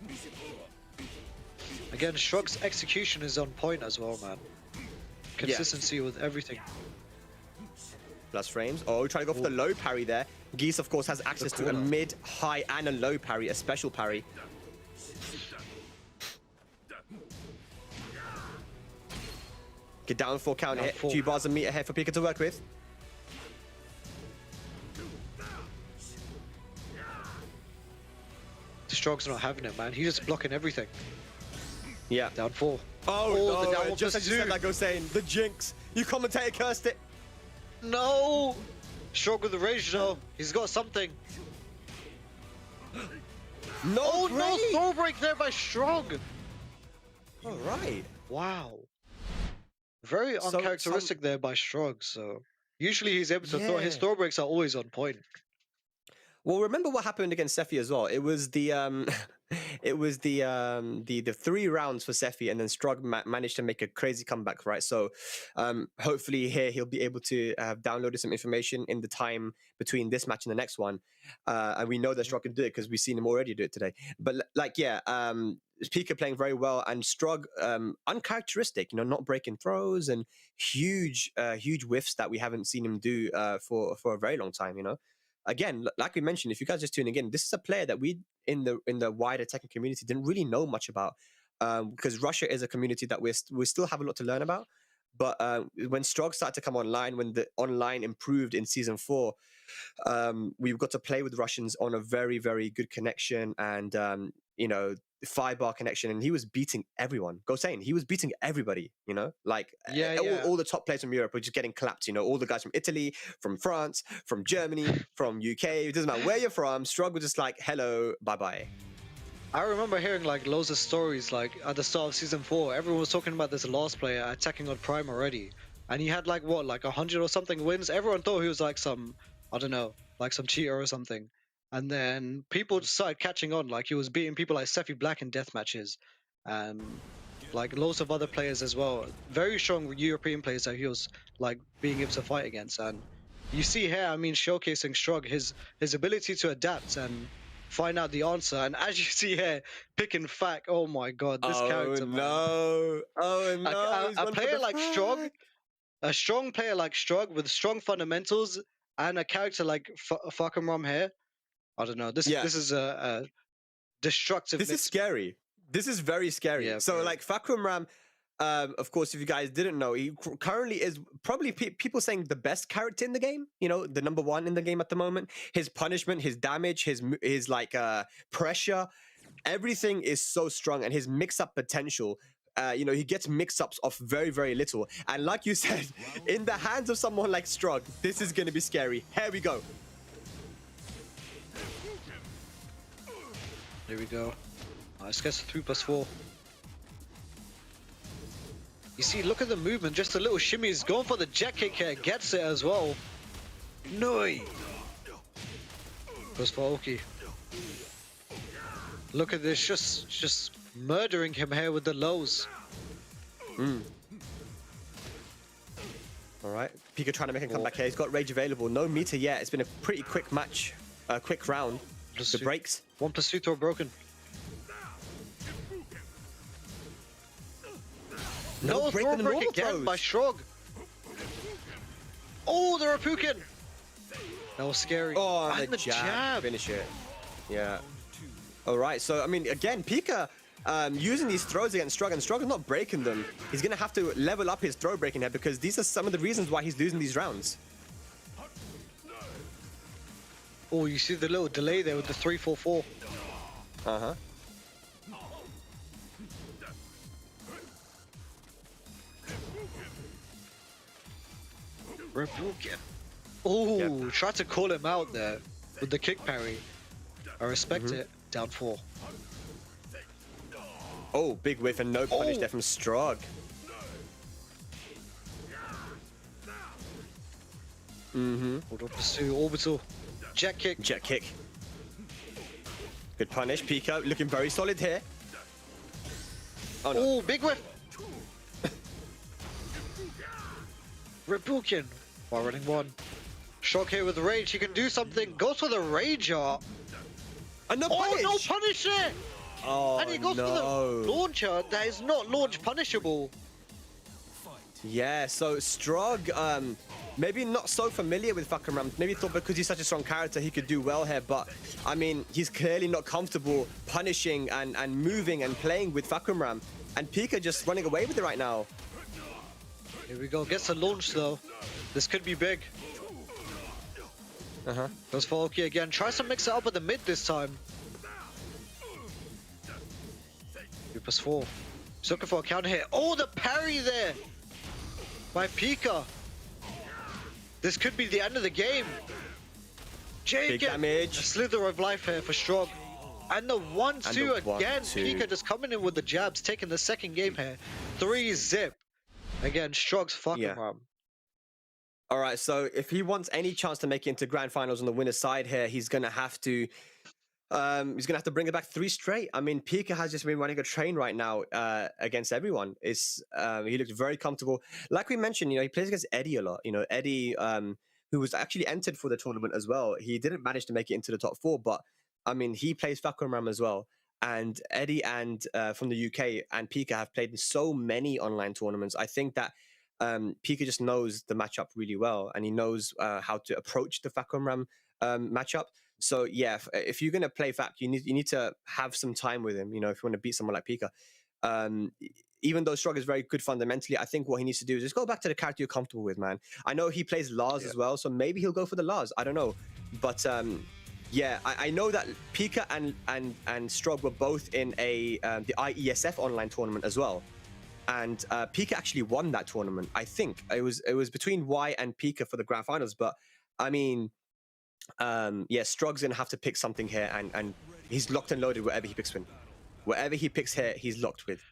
Again, Strug's execution is on point as well, man. Consistency with everything. Plus frames. Oh, trying to go for the low parry there. Geese, of course, has access to a mid, high, and a low parry, a special parry. Get down for counter hit. 2 bars of meat ahead for Pica to work with. Strug's not having it, man. He's just blocking everything. Yeah. Down 4. Oh, the down no, one just plus as you said 2. that, go saying, the jinx. You commentator cursed it. No! Strug with the rage though. He's got something. No, Oh no, great. throw break there by Strug. All right. Wow. Very So, uncharacteristic there by Strug, so usually he's able to throw his Yeah. throw breaks are always on point. Well, remember what happened against Sephi as well. It was the the 3 rounds for Sephi, and then Strug managed to make a crazy comeback, right? So hopefully here he'll be able to have downloaded some information in the time between this match and the next one, and we know that Strug can do it because we've seen him already do it today. But like, yeah, Pica playing very well, and Strug uncharacteristic, you know, not breaking throws and huge whiffs that we haven't seen him do for a very long time, you know. Again, like we mentioned, if you guys just tuning in, this is a player that we in the wider Tekken community didn't really know much about, because Russia is a community that we still have a lot to learn about. But when Strog started to come online, when the online improved in season 4, we've got to play with Russians on a very, very good connection, and you know, 5-bar connection, and he was beating everyone. Go saying he was beating everybody, you know, like all the top players from Europe were just getting clapped. You know, all the guys from Italy, from France, from Germany, from UK. It doesn't matter where you're from. Strug was just like, hello, bye bye. I remember hearing like loads of stories like at the start of season 4. Everyone was talking about this last player attacking on Prime already, and he had like what, like 100 or something wins. Everyone thought he was like some, I don't know, like some cheater or something. And then people started catching on, like he was beating people like Sephi Black in death matches, and like loads of other players as well. Very strong European players that he was like being able to fight against. And you see here, I mean, showcasing Strug, his ability to adapt and find out the answer. And as you see here, picking Fack, oh my god, this character, man. Oh no! He's A gone for player the like Strug, flag. a strong player like Strug with strong fundamentals, and a character like Fucking Rum here. I don't know. Yeah, This is a destructive this is mix. scary. This is very scary. Yeah, So very. like Fakrum Ram, of course, if you guys didn't know, he currently is probably people saying the best character in the game. You know, the #1 in the game at the moment. His punishment, his damage, his like pressure, everything is so strong, and his mix-up potential. You know, he gets mix-ups off very, very little. And like you said, in the hands of someone like Strug, this is going to be scary. Here we go. There we go. Let's get 3+4. You see, look at the movement. Just a little shimmy. He's going for the jet kick here. Gets it as well. No. Goes for Oki. Look at this. Just murdering him here with the lows. All right, Pica trying to make a comeback here. He's got rage available. No meter yet. It's been a pretty quick match, quick round. The breaks. 1+2 throw broken. No break throw in the break normal again throws. by Strog. Oh, the Rapukin. That was scary. Oh, and the jab. Finish it. Yeah. All right. So I mean, again, Pica using these throws against Strug, and Strug is not breaking them. He's gonna have to level up his throw breaking here because these are some of the reasons why he's losing these rounds. Oh, you see the little delay there with the 3-4-4. Uh-huh. Rapukin. Oh, Yep. tried to call him out there with the kick parry. I respect it. Down 4. Oh, big whiff and no punish there from Strug. Hold on, pursue orbital. Jet kick. Jet kick. Good punish. Pica looking very solid here. Oh, no. Oh, big whiff. Rapukin. While running 1. Shock here with rage. He can do something. Goes for the rager. And no Oh, punish. no punish there. Oh, And he goes no. for the launcher that is not launch punishable. Yeah, so Strug, maybe not so familiar with Fucking Ram. Maybe thought because he's such a strong character he could do well here, but I mean, he's clearly not comfortable punishing and moving and playing with Fucking Ram. And Pica just running away with it right now. Here we go. Gets a launch though. This could be big. Uh-huh. Goes for Oki again. Tries to mix it up at the mid this time. 3+4. He's looking for a counter hit. Oh, the parry there by Pica. This could be the end of the game. Big damage. A slither of life here for Strog. And the 1-2 And the again. 1-2. Pica just coming in with the jabs, taking the second game here. 3-zip. Again, Strog's fucking ram. All right, so if he wants any chance to make it into grand finals on the winner's side here, he's gonna have to bring it back 3 straight. I mean, Pica has just been running a train right now against everyone. He looks very comfortable. Like we mentioned, you know, he plays against Eddie a lot. You know, Eddie, who was actually entered for the tournament as well. He didn't manage to make it into the top 4, but I mean, he plays Fakram Ram as well. And Eddie and from the UK and Pica have played in so many online tournaments. I think that Pica just knows the matchup really well, and he knows how to approach the Fakram Ram matchup. So yeah, if you're gonna play Fak, you need to have some time with him. You know, if you want to beat someone like Pica. Even though Strug is very good fundamentally, I think what he needs to do is just go back to the character you're comfortable with, man. I know he plays Lars as well, so maybe he'll go for the Lars. I don't know, but yeah, I know that Pica and Strug were both in the IESF online tournament as well, and Pica actually won that tournament. I think it was between Y and Pica for the grand finals, but I mean, yeah, Strug's gonna have to pick something here, and he's locked and loaded whatever he picks win. Whatever he picks here, he's locked with.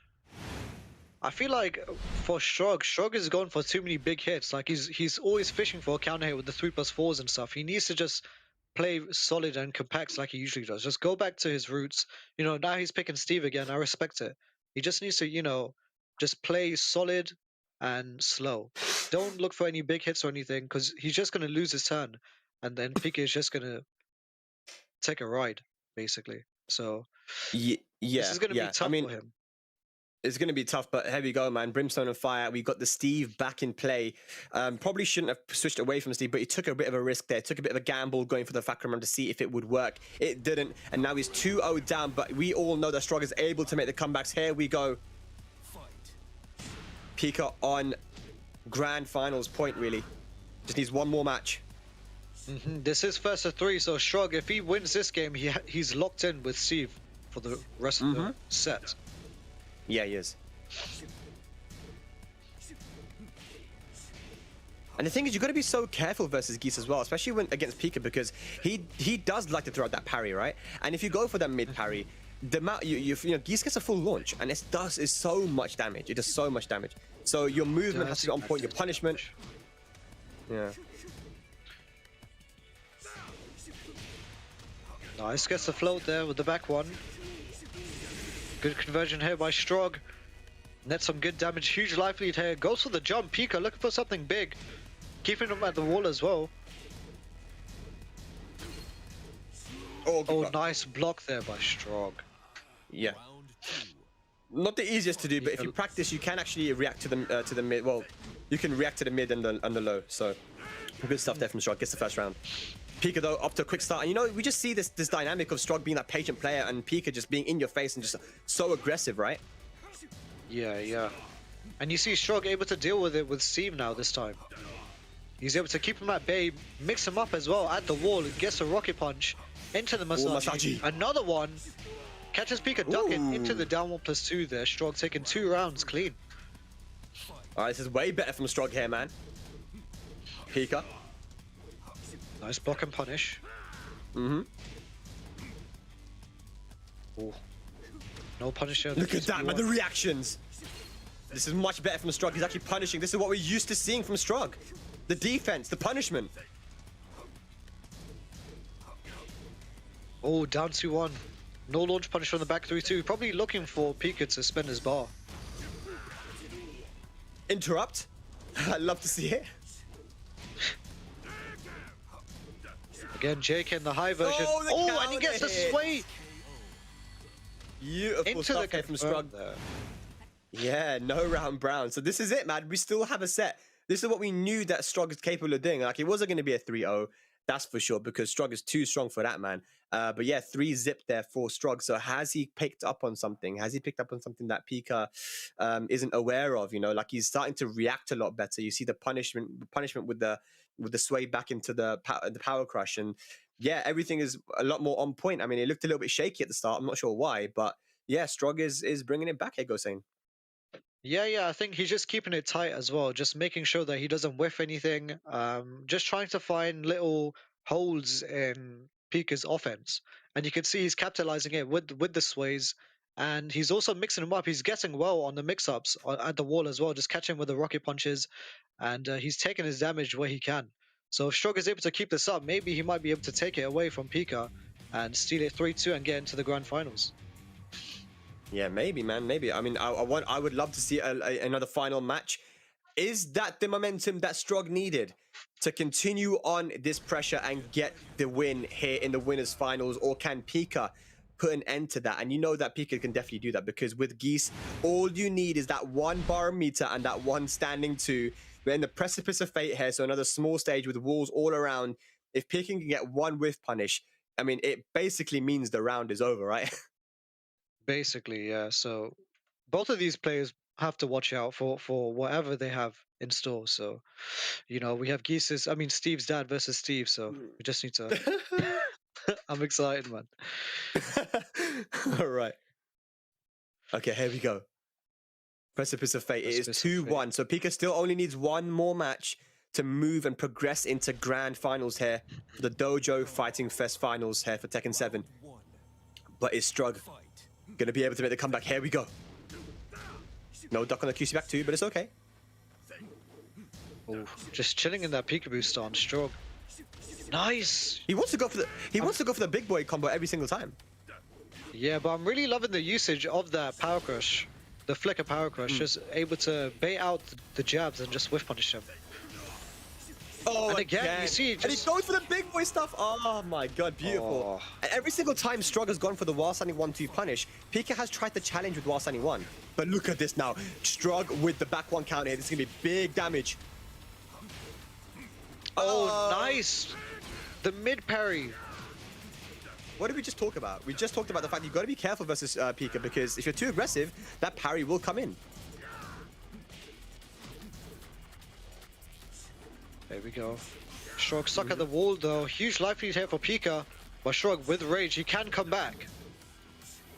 I feel like for Strog is going for too many big hits. Like he's always fishing for a counter hit with the 3+4s and stuff. He needs to just play solid and compact like he usually does. Just go back to his roots. You know, now he's picking Steve again. I respect it. He just needs to, you know, just play solid and slow. Don't look for any big hits or anything because he's just gonna lose his turn, and then Pica is just gonna take a ride basically. So this is gonna be tough for him. It's going to be tough, but here we go, man. Brimstone and Fire. We got the Steve back in play. Probably shouldn't have switched away from Steve, but he took a bit of a risk there. Took a bit of a gamble going for the Fakram to see if it would work. It didn't, and now he's 2-0 down, but we all know that Strog is able to make the comebacks. Here we go. Pica on grand finals point, really. Just needs one more match. This is first of 3, so Strog, if he wins this game, he's locked in with Steve for the rest of the set. Yeah, he is. And the thing is, you've got to be so careful versus Geese as well, especially when against Pica, because he does like to throw out that parry, right? And if you go for that mid parry, the amount you know, Geese gets a full launch, and it is so much damage. It does so much damage. So your movement has to be on point. Your punishment, yeah. Nice, gets the float there with the back one. Good conversion here by Strog. Nets some good damage. Huge life lead here. Goes for the jump. Pica looking for something big. Keeping him at the wall as well. Oh, nice block there by Strog. Yeah. Not the easiest to do, but if you practice, you can actually react to the mid. Well, you can react to the mid and the low. So good stuff there from Strog. Gets the first round. Pica though up to a quick start, and you know, we just see this dynamic of Strog being that patient player and Pica just being in your face and just so aggressive, right? Yeah. And you see Strog able to deal with it with Steve now this time. He's able to keep him at bay, mix him up as well at the wall, gets a rocket punch into the Masaji. Another one. Catches Pica ducking into the down 1+2 there. Strog taking 2 rounds clean. Alright, this is way better from Strog here, man. Pica. Nice block and punish. Ooh. No punish here. Look at that, man, the reactions. This is much better from Strog. He's actually punishing. This is what we're used to seeing from Strog. The defense, the punishment. Oh, down 2-1. No launch punish from the back 3-2. Probably looking for Pica to spend his bar. Interrupt. I'd love to see it. Again, Jake in the high version. Oh, and he gets the sway. Beautiful into stuff the here from Strog there. Yeah, no round brown. So this is it, man. We still have a set. This is what we knew that Strog is capable of doing. Like, it wasn't going to be a 3-0. That's for sure, because Strog is too strong for that, man. But yeah, 3-zip there for Strog. So has he picked up on something? Has he picked up on something that Pica isn't aware of? You know, like, he's starting to react a lot better. You see the punishment with the sway back into the power crush, and yeah, everything is a lot more on point. I mean, it looked a little bit shaky at the start. I'm not sure why, but yeah, Strog is bringing it back. Ego saying. Yeah, I think he's just keeping it tight as well, just making sure that he doesn't whiff anything, just trying to find little holes in Pica's offense. And you can see he's capitalizing it with the sways, and he's also mixing them up. He's getting well on the mix-ups at the wall as well, just catching with the rocket punches, and he's taking his damage where he can. So if Strog is able to keep this up, maybe he might be able to take it away from Pica and steal it 3-2 and get into the grand finals. Yeah, maybe, man, maybe. I mean, I would love to see another final match. Is that the momentum that Strog needed to continue on this pressure and get the win here in the winners finals, or can Pica put an end to that? And you know that Pica can definitely do that, because with Geese, all you need is that one barometer and that one standing 2. We're in the precipice of fate here, so another small stage with walls all around. If Pica can get one whiff punish, I mean, it basically means the round is over, right? Basically, yeah. So both of these players have to watch out for whatever they have in store. So, you know, we have Steve's dad versus Steve. So we just need to. I'm excited, man. All right. Okay, here we go. Precipice of fate. It is 2-1. So Pica still only needs one more match to move and progress into grand finals here for the Dojo Fighting Fest finals here for Tekken 7. But is Strog Gonna be able to make the comeback. Here we go. No duck on the QC back too, but it's okay. Ooh, just chilling in that peekaboo stance, strong. Nice. He wants to go for the big boy combo every single time. Yeah, but I'm really loving the usage of that power crush, the flicker power crush, just able to bait out the jabs and just whiff punish him. Oh, And again, you see, and he just- goes for the big boy stuff. Oh my god, beautiful. Oh. And every single time Strug has gone for the while standing 1-2 punish, Pica has tried to challenge with while standing 1. But look at this now. Strug with the back 1 counter here. This is gonna be big damage. Oh, nice. The mid parry. What did we just talk about? We just talked about the fact you've got to be careful versus Pica, because if you're too aggressive, that parry will come in. There we go. Shrug stuck at the wall though. Huge life lead here for Pica. But Shrug with rage, he can come back.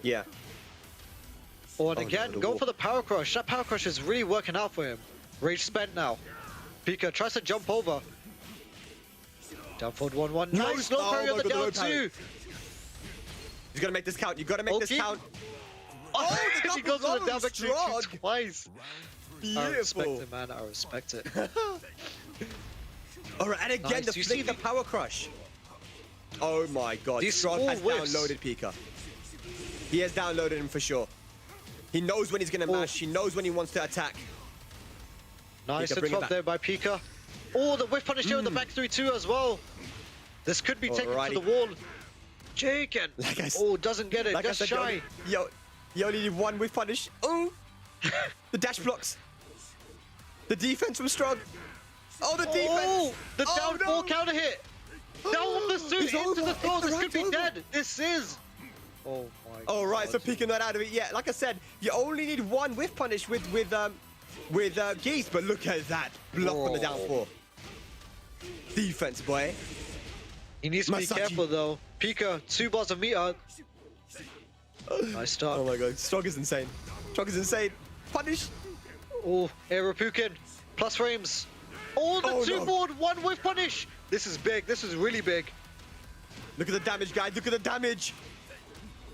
Yeah. Oh, and Oh, again, no, the go wall. for the power crush. That power crush is really working out for him. Rage spent now. Pica tries to jump over. Down forward 1-1. No, Nice slow oh parry on my the God, the down low parry. 2. You gotta make this count. You gotta make this Okay. count. Oh, the he goes for the double down back two Strug. twice. I respect Beautiful. it, man. I respect it. All right, and again, Nice. the You flick, see the power crush. Oh my god, These Strug small has whiffs. downloaded Pica. He has downloaded him for sure. He knows when he's gonna mash. He knows when he wants to attack. Nice Pica, bring it interrupt back. there by Pica. Oh, the whiff punish here on the back 3-2 as well. This could be taken to Alrighty. the wall. Jaken. Like I s- Oh, doesn't get it. Like I Just said, shy. you only need one with punish. Oh, the dash blocks. The defense from Strug. Oh, the defense. Oh, the Oh, down no. 4 counter hit. Down with the suit It's into over. the throw. It's This could be over. dead. This is. Oh my. All right, so God. Pica not out of it yet. Like I said, you only need one whiff punish with Geese, but look at that block on the down Oh. 4. Defense, boy. He needs to be Masaji. careful though. Pica, 2 bars of meter. Nice start. Oh my god, Strug is insane. Strug is insane. Punish. Oh, Aeropukin. Plus frames. Oh, the Oh, 2 no. forward, 1 whiff punish. This is big. This is really big. Look at the damage, guys. Look at the damage.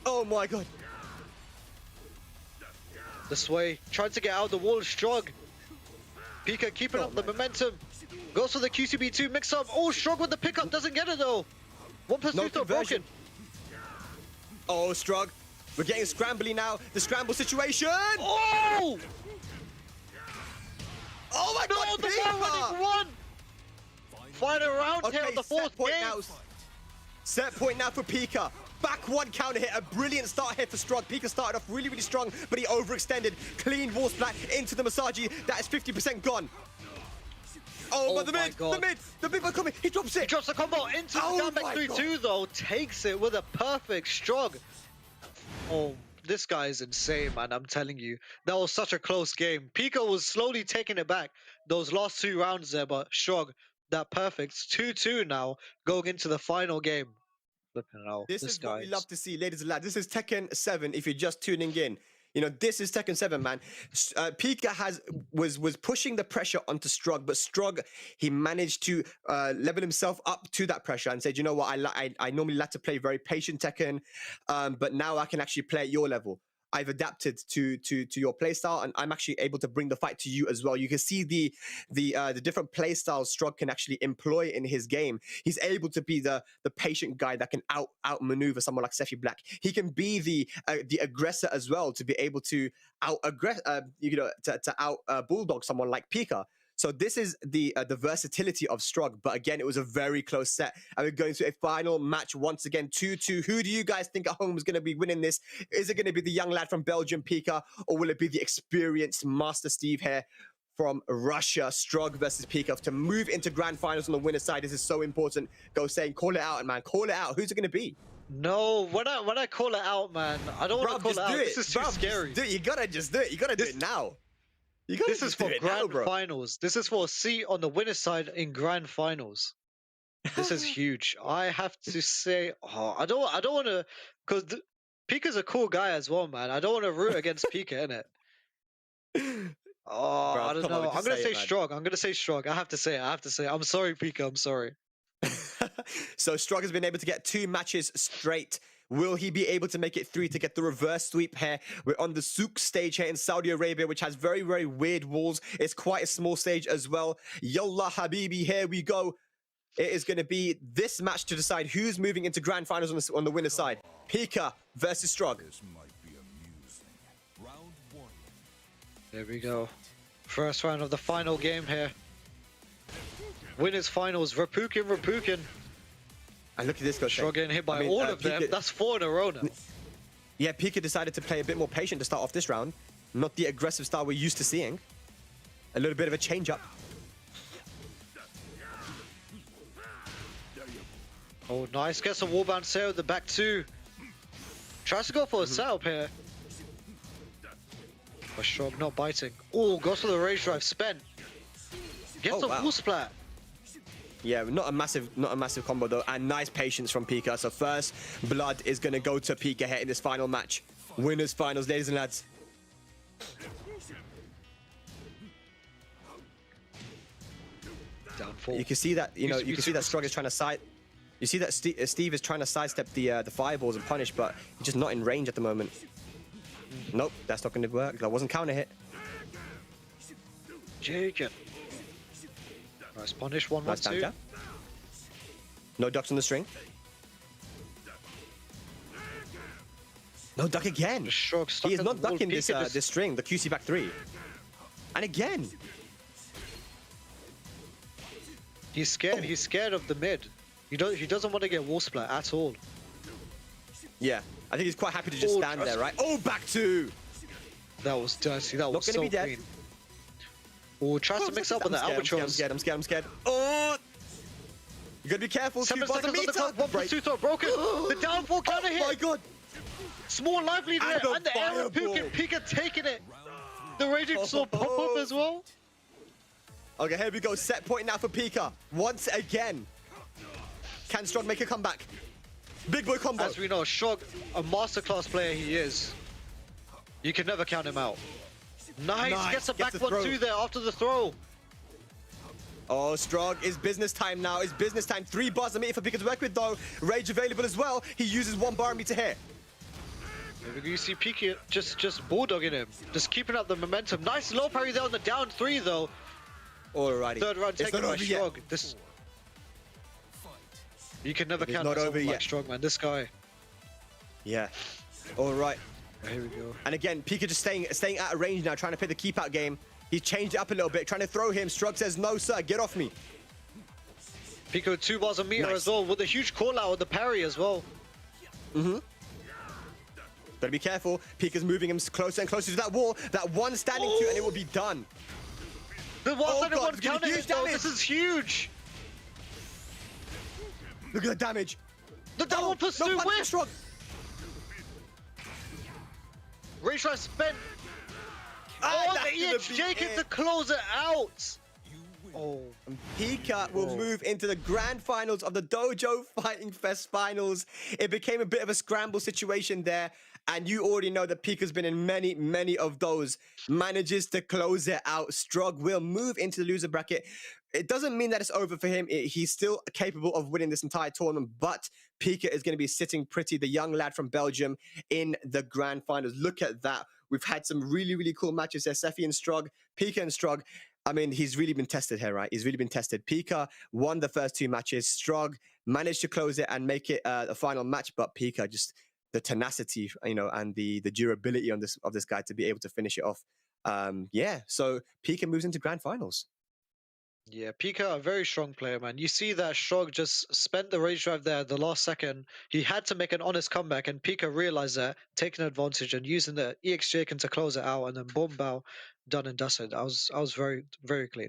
Oh my god. This way, trying to get out of the wall, Strug. Pica keeping Oh up the my- momentum. Goes for the QCB2 mix up. Oh, Strug with the pickup, doesn't get it though. 1 plus No 2 throw conversion. broken. Oh, Strug. We're getting scrambly now. The scramble situation. Oh! Oh my No, god, the Pica! one run! Final round here on the 4th set point game. now. Set point now for Pica. Back 1 counter hit. A brilliant start here for Strug. Pica started off really, really strong, but he overextended. Clean wall splat into the Masaji. That is 50% gone. Oh, but the my mid, God. the big one coming. He drops He it. drops the combo into the Oh down back my 3-2 though. Takes it with a perfect Strug. Oh, this guy is insane, man. I'm telling you. That was such a close game. Pica was slowly taking it back those last 2 rounds there, but Strug, that perfect. 2-2 now, going into the final game. Flipping out. This This is what we guy love to see, ladies and lads. This is Tekken 7. If you're just tuning in, you know this is Tekken 7, man. Pica was pushing the pressure onto Strug, but Strug, he managed to level himself up to that pressure and said, you know what, I normally like to play very patient Tekken, but now I can actually play at your level. I've adapted to your playstyle, and I'm actually able to bring the fight to you as well. You can see the different playstyles Strug can actually employ in his game. He's able to be the patient guy that can outmaneuver someone like Sephi Black. He can be the aggressor as well, to be able to bulldog someone like Pica. So this is the versatility of Strug. But again, it was a very close set. And we're going to a final match once again, 2-2. Who do you guys think at home is going to be winning this? Is it going to be the young lad from Belgium, Pica, or will it be the experienced Master Steve here from Russia, Strug versus Pica, to move into grand finals on the winner's side? This is so important. Go saying, call it out, man. Call it out. Who's it going to be? No, when I call it out, man, I don't want to call it out. This is too scary. You gotta just do it. You gotta do it now. You gotta This is just do for it now, grand bro. finals. This is for a seat on the winner's side in grand finals. This is huge. I have to say, I don't want to, because Pica's a cool guy as well, man. I don't want to root against Pica, innit? Oh, Bro, I don't come on, know. just I'm gonna say say it, man. Strug. I'm gonna say Strug. I have to say it. I'm sorry, Pica. I'm sorry. So Strug has been able to get 2 matches straight Will he be able to make it through to get the reverse sweep here? We're on the Souk stage here in Saudi Arabia, which has very, very weird walls. It's quite a small stage as well. Yallah Habibi, here we go. It is going to be this match to decide who's moving into grand finals on the winner's side. Pica versus Strug. This might be amusing. Round 1. There we go. First round of the final game here. Winners finals, Rapukin. And look at this guy. Strug getting hit by all of them. That's 4 in a row now. Yeah, Pica decided to play a bit more patient to start off this round. Not the aggressive style we're used to seeing. A little bit of a change up. Oh, nice. Gets a wallbound sail at the back 2. Tries to go for a setup here. But Strug not biting. Oh, goes for the rage drive. Spent. Gets a wall splat. Yeah, not a massive combo though, and nice patience from Pica. So first blood is gonna go to Pica here in this final match. Winners finals, ladies and lads. Down 4. You can see that, you can see that Strug is trying to side. You see that Steve is trying to sidestep the fireballs and punish, but he's just not in range at the moment. Nope, that's not going to work. That wasn't counter hit. Jacob. Nice punish, 1-1-2. Nice down jab. No ducks on the string. No duck again. Strug stuck He is at not the wall. ducking this Pica this string, the QC back 3. And again. He's scared. He's scared of the mid. He doesn't want to get wall splat at all. Yeah, I think he's quite happy to just stand there, right? Oh, back 2. That was dirty. That was Not gonna so be dead. clean. Oh, tries to mix up with the albatross. I'm scared. Oh! You gotta be careful. 7 2 bars a seconds on the meter. clock. 1 2 throw broken. The downfall counter hit. Oh my god. Small lively there. And And the air of fireball. Pica taking it. The raging saw pop up as well. Okay, here we go. Set point now for Pica. Once again. Can Strug make a comeback? Big boy combo. As we know, Strug, a masterclass player he is. You can never count him out. Nice. Gets a back 1-2 there after the throw. Oh, Strug is business time now. It's business time. 3 bars a meter for Pica to work with though. Rage available as well. He uses 1 bar a meter here. You see Pica just bulldogging him. Just keeping up the momentum. Nice low parry there on the down 3 though. Alrighty. Third round taken by Strug. This you can never count out someone like Strug, man. This guy. Yeah. Alright. Here we go. And again, Pica just staying out of range now, trying to play the keep out game. He's changed it up a little bit, trying to throw him. Strug says, no, sir, get off me. Pica with 2 bars a meter as well, with a huge call out with the parry as well. Gotta be careful. Pica's moving him closer and closer to that wall. That 1 standing 2, and it will be done. The 1-1 God, counter huge hit though. damage. This is huge. Look at the damage. The double pursuit no, win. Strug. Rage drive spent. Ah, Oh, that's the gonna EXJ be gets it. to close it out. Oh. Pica will move into the grand finals of the DOJO Fighting Fest finals. It became a bit of a scramble situation there, and you already know that Pica's been in many of those. Manages to close it out. Strug will move into the loser bracket. It doesn't mean that it's over for him. He's still capable of winning this entire tournament, but Pica is going to be sitting pretty, the young lad from Belgium, in the grand finals. Look at that. We've had some really cool matches there. Sefi and Strug, Pica and Strug. I mean, he's really been tested here, right? He's really been tested. Pica won the first 2 matches. Strug managed to close it and make it a final match, but Pica just the tenacity, and the durability on this guy to be able to finish it off. Yeah, so Pica moves into grand finals. Yeah, Pica, a very strong player, man. You see that Strug just spent the rage drive there at the last second. He had to make an honest comeback, and Pica realized that, taking advantage and using the EXJ to close it out, and then boom, bow, done and dusted. I was very clean.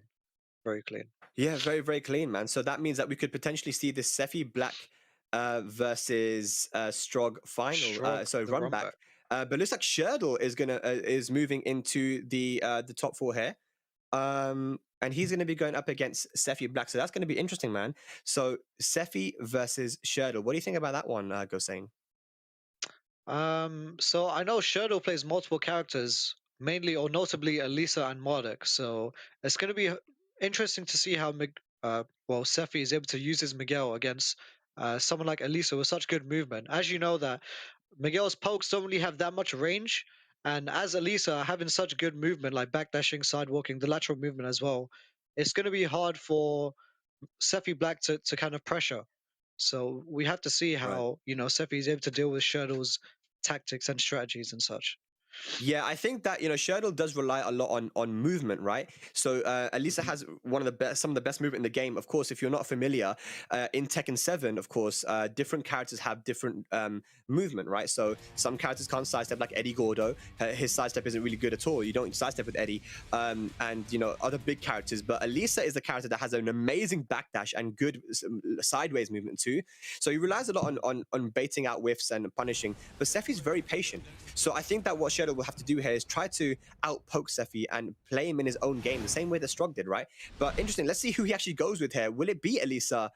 Very clean. Yeah, very clean, man. So that means that we could potentially see this Sefi Black versus Strog final. So run back. But looks like Sherdle is moving into the top 4 here. And he's going to be going up against Sefi Black. So that's going to be interesting, man. So Sefi versus Sherdle. What do you think about that one, Gosain? So I know Sherdle plays multiple characters, mainly or notably Elisa and Marduk. So it's going to be interesting to see how Sefi is able to use his Miguel against someone like Elisa with such good movement. As you know that Miguel's pokes don't really have that much range, and as Elisa having such good movement like backdashing, sidewalking, the lateral movement as well, it's going to be hard for Sephi Black to kind of pressure. So we have to see Right. how Sephi is able to deal with Shurdle's tactics and strategies and such. Yeah, I think that Shurdle does rely a lot on movement, right? So Elisa has some of the best movement in the game. Of course, if you're not familiar, in Tekken 7, of course, different characters have different movement, right? So some characters can't sidestep, like Eddie Gordo. His sidestep isn't really good at all. You don't sidestep with Eddie, and other big characters. But Elisa is the character that has an amazing backdash and good sideways movement too. So he relies a lot on baiting out whiffs and punishing. But Sephi's very patient. So I think that what Shurdle will have to do here is try to outpoke Sephi and play him in his own game, the same way that Strog did, right? But interesting, let's see who he actually goes with here. Will it be Elisa?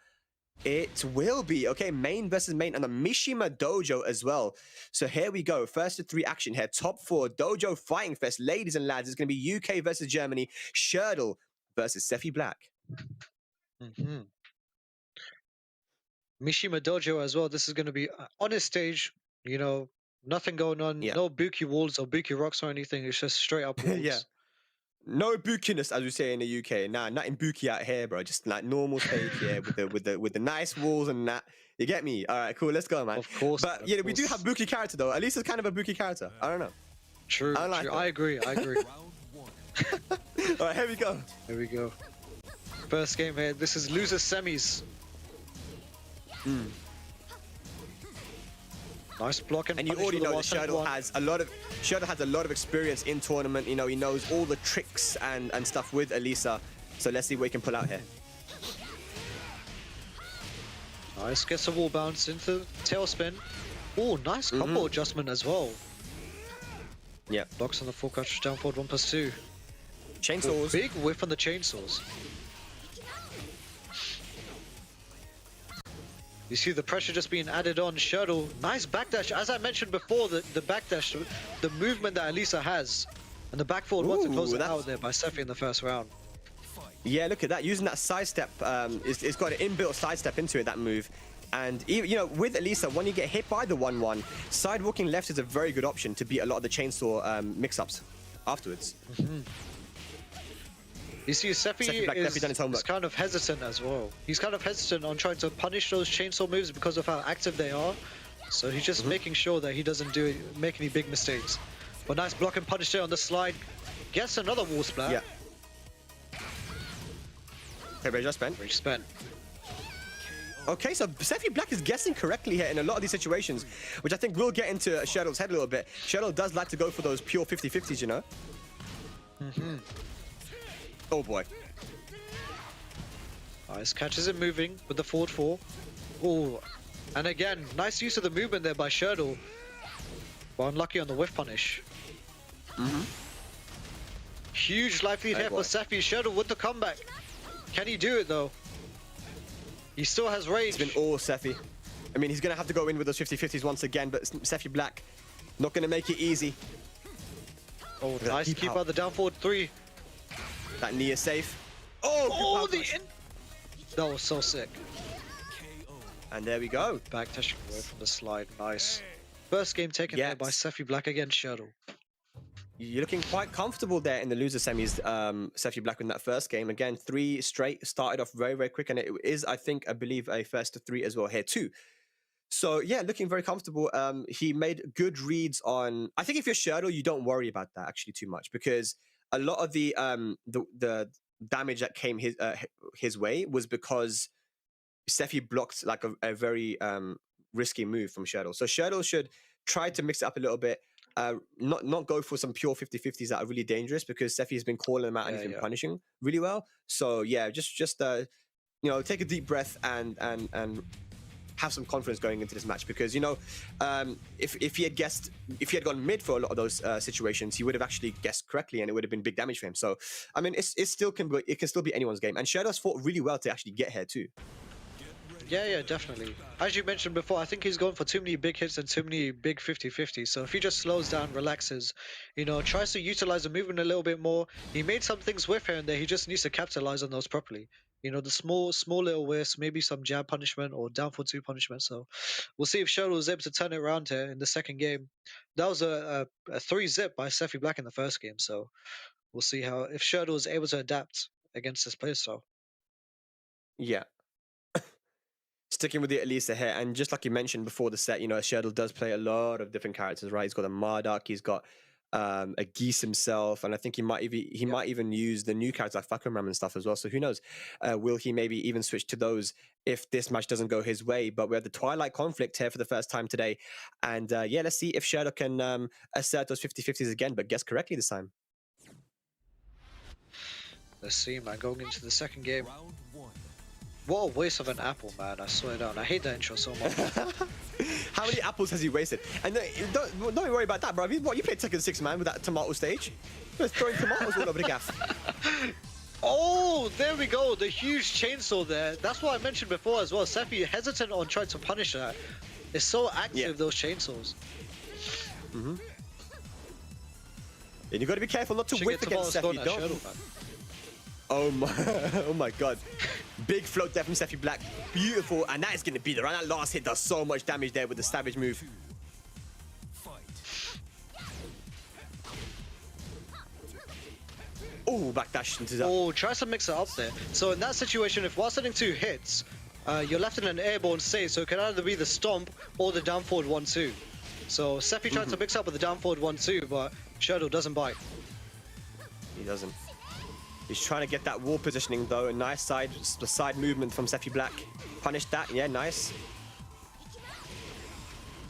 It will be. Okay, main versus main, and the Mishima Dojo as well. So here we go. First to 3 action here. Top 4 Dojo Fighting Fest. Ladies and lads, it's going to be UK versus Germany. Shurdle versus Sephi Black. Mishima Dojo as well. This is going to be on his stage, nothing going on, no Buki walls or Buki rocks or anything. It's just straight up walls. Yeah. No bookiness, as we say in the UK. Nah, nothing booky out here, bro. Just like normal stage here with the nice walls and that. You get me? All right, cool. Let's go, man. Of course. But yeah, we do have Buki character though. At least it's kind of a Buki character. I don't know. True. I like true. it. I agree. All right, here we go. Here we go. First game here. This is loser semis. Nice block and you already know that Shurdle has a lot of experience in tournament. He knows all the tricks and stuff with Elisa. So let's see what he can pull out here. Nice, gets a wall bounce into tailspin. Oh, nice combo adjustment as well. Yeah. Blocks on the full crouch down forward 1+2. Chainsaws. Big whiff on the chainsaws. You see the pressure just being added on. Shurdle, nice backdash. As I mentioned before, the backdash, the movement that Elisa has, and the back forward once to close it out there by Sephi in the first round. Yeah, look at that. Using that sidestep, it's got an inbuilt sidestep into it, that move. And even, with Elisa, when you get hit by the 1-1, sidewalking left is a very good option to beat a lot of the chainsaw mix-ups afterwards. You see, Sephi is kind of hesitant as well. He's kind of hesitant on trying to punish those chainsaw moves because of how active they are. So he's just making sure that he doesn't make any big mistakes. But nice block and punish there on the slide. Gets another wall splat. Yeah. Okay, Rage spent. Rage spent. Okay, so Sephi Black is guessing correctly here in a lot of these situations, which I think will get into Shurdle's head a little bit. Shurdle does like to go for those pure 50-50s, you know? Oh boy. Nice, catches it moving with the forward 4. Oh, and again, nice use of the movement there by Shurdle. But unlucky on the whiff punish. Huge life lead here for Sephi. Shurdle with the comeback. Can he do it though? He still has rage. It's been all Sephi. I mean, he's going to have to go in with those 50-50s once again, but Sephi Black not going to make it easy. Oh, nice keep out the down forward 3. That knee is safe. Oh, that was so sick. And there we go. Back touching away from the slide. Nice. First game taken there by Sephi Black against Shurdle. You're looking quite comfortable there in the loser semis, Sephi Black, in that first game. Again, 3 straight, started off very, very quick, and it is, I believe, a first to 3 as well here too. So yeah, looking very comfortable. He made good reads on. I think if you're Shurdle, you don't worry about that actually too much, because a lot of the damage that came his way was because Sephi blocked like a very risky move from Shurdle. So Shurdle should try to mix it up a little bit. Not go for some pure 50-50s that are really dangerous, because Sephi has been calling them out and he's been punishing really well. So yeah, just take a deep breath and have some confidence going into this match, because if he had gone mid for a lot of those situations, he would have actually guessed correctly and it would have been big damage for him. So I mean, it can still be anyone's game, and Shurdle's fought really well to actually get here too. Yeah, definitely. As you mentioned before, I think he's going for too many big hits and too many big 50-50s. So if he just slows down, relaxes, tries to utilize the movement a little bit more. He made some things with here and there. He just needs to capitalize on those properly. You know, the small little whiffs, maybe some jab punishment or down for 2 punishment. So we'll see if Shadow was able to turn it around here in the second game. That was a 3-zip by Sephi Black in the first game. So we'll see how if Shadow was able to adapt against this playstyle. Yeah. Sticking with the Elisa here, and just like you mentioned before the set, you know, Sherdle does play a lot of different characters, right? He's got a Marduk, he's got a Geese himself, and I think he might even use the new characters like Fakumram and stuff as well. So who knows? Will he maybe even switch to those if this match doesn't go his way? But we have the Twilight conflict here for the first time today, and yeah, let's see if Sherdle can assert those 50-50s again, but guess correctly this time. Let's see, man, going into the second game. Round 1. What a waste of an apple, man. I swear down. I hate that intro so much. How many apples has he wasted? And don't worry about that, bro. What, you played Tekken 6, man, with that tomato stage? You're throwing tomatoes all over the gaff. Oh, there we go. The huge chainsaw there. That's what I mentioned before as well. Sephi hesitant on trying to punish that. It's so active, those chainsaws. And you got to be careful not to Should whip get against tomatoes Sephi. thrown at Don't. Shadow, man. Oh my, oh my god. Big float there from Sephi Black. Beautiful. And that is going to be the run. That last hit does so much damage there with the Savage move. Oh, backdash into that. Oh, tries to mix it up there. So in that situation, if while sending 2 hits, you're left in an airborne state, so it can either be the stomp or the down forward 1-2. So Sephi tries to mix up with the down forward 1-2, but Shadow doesn't bite. He doesn't. He's trying to get that wall positioning though. A nice side movement from Sephi Black. Punish that. Yeah, nice.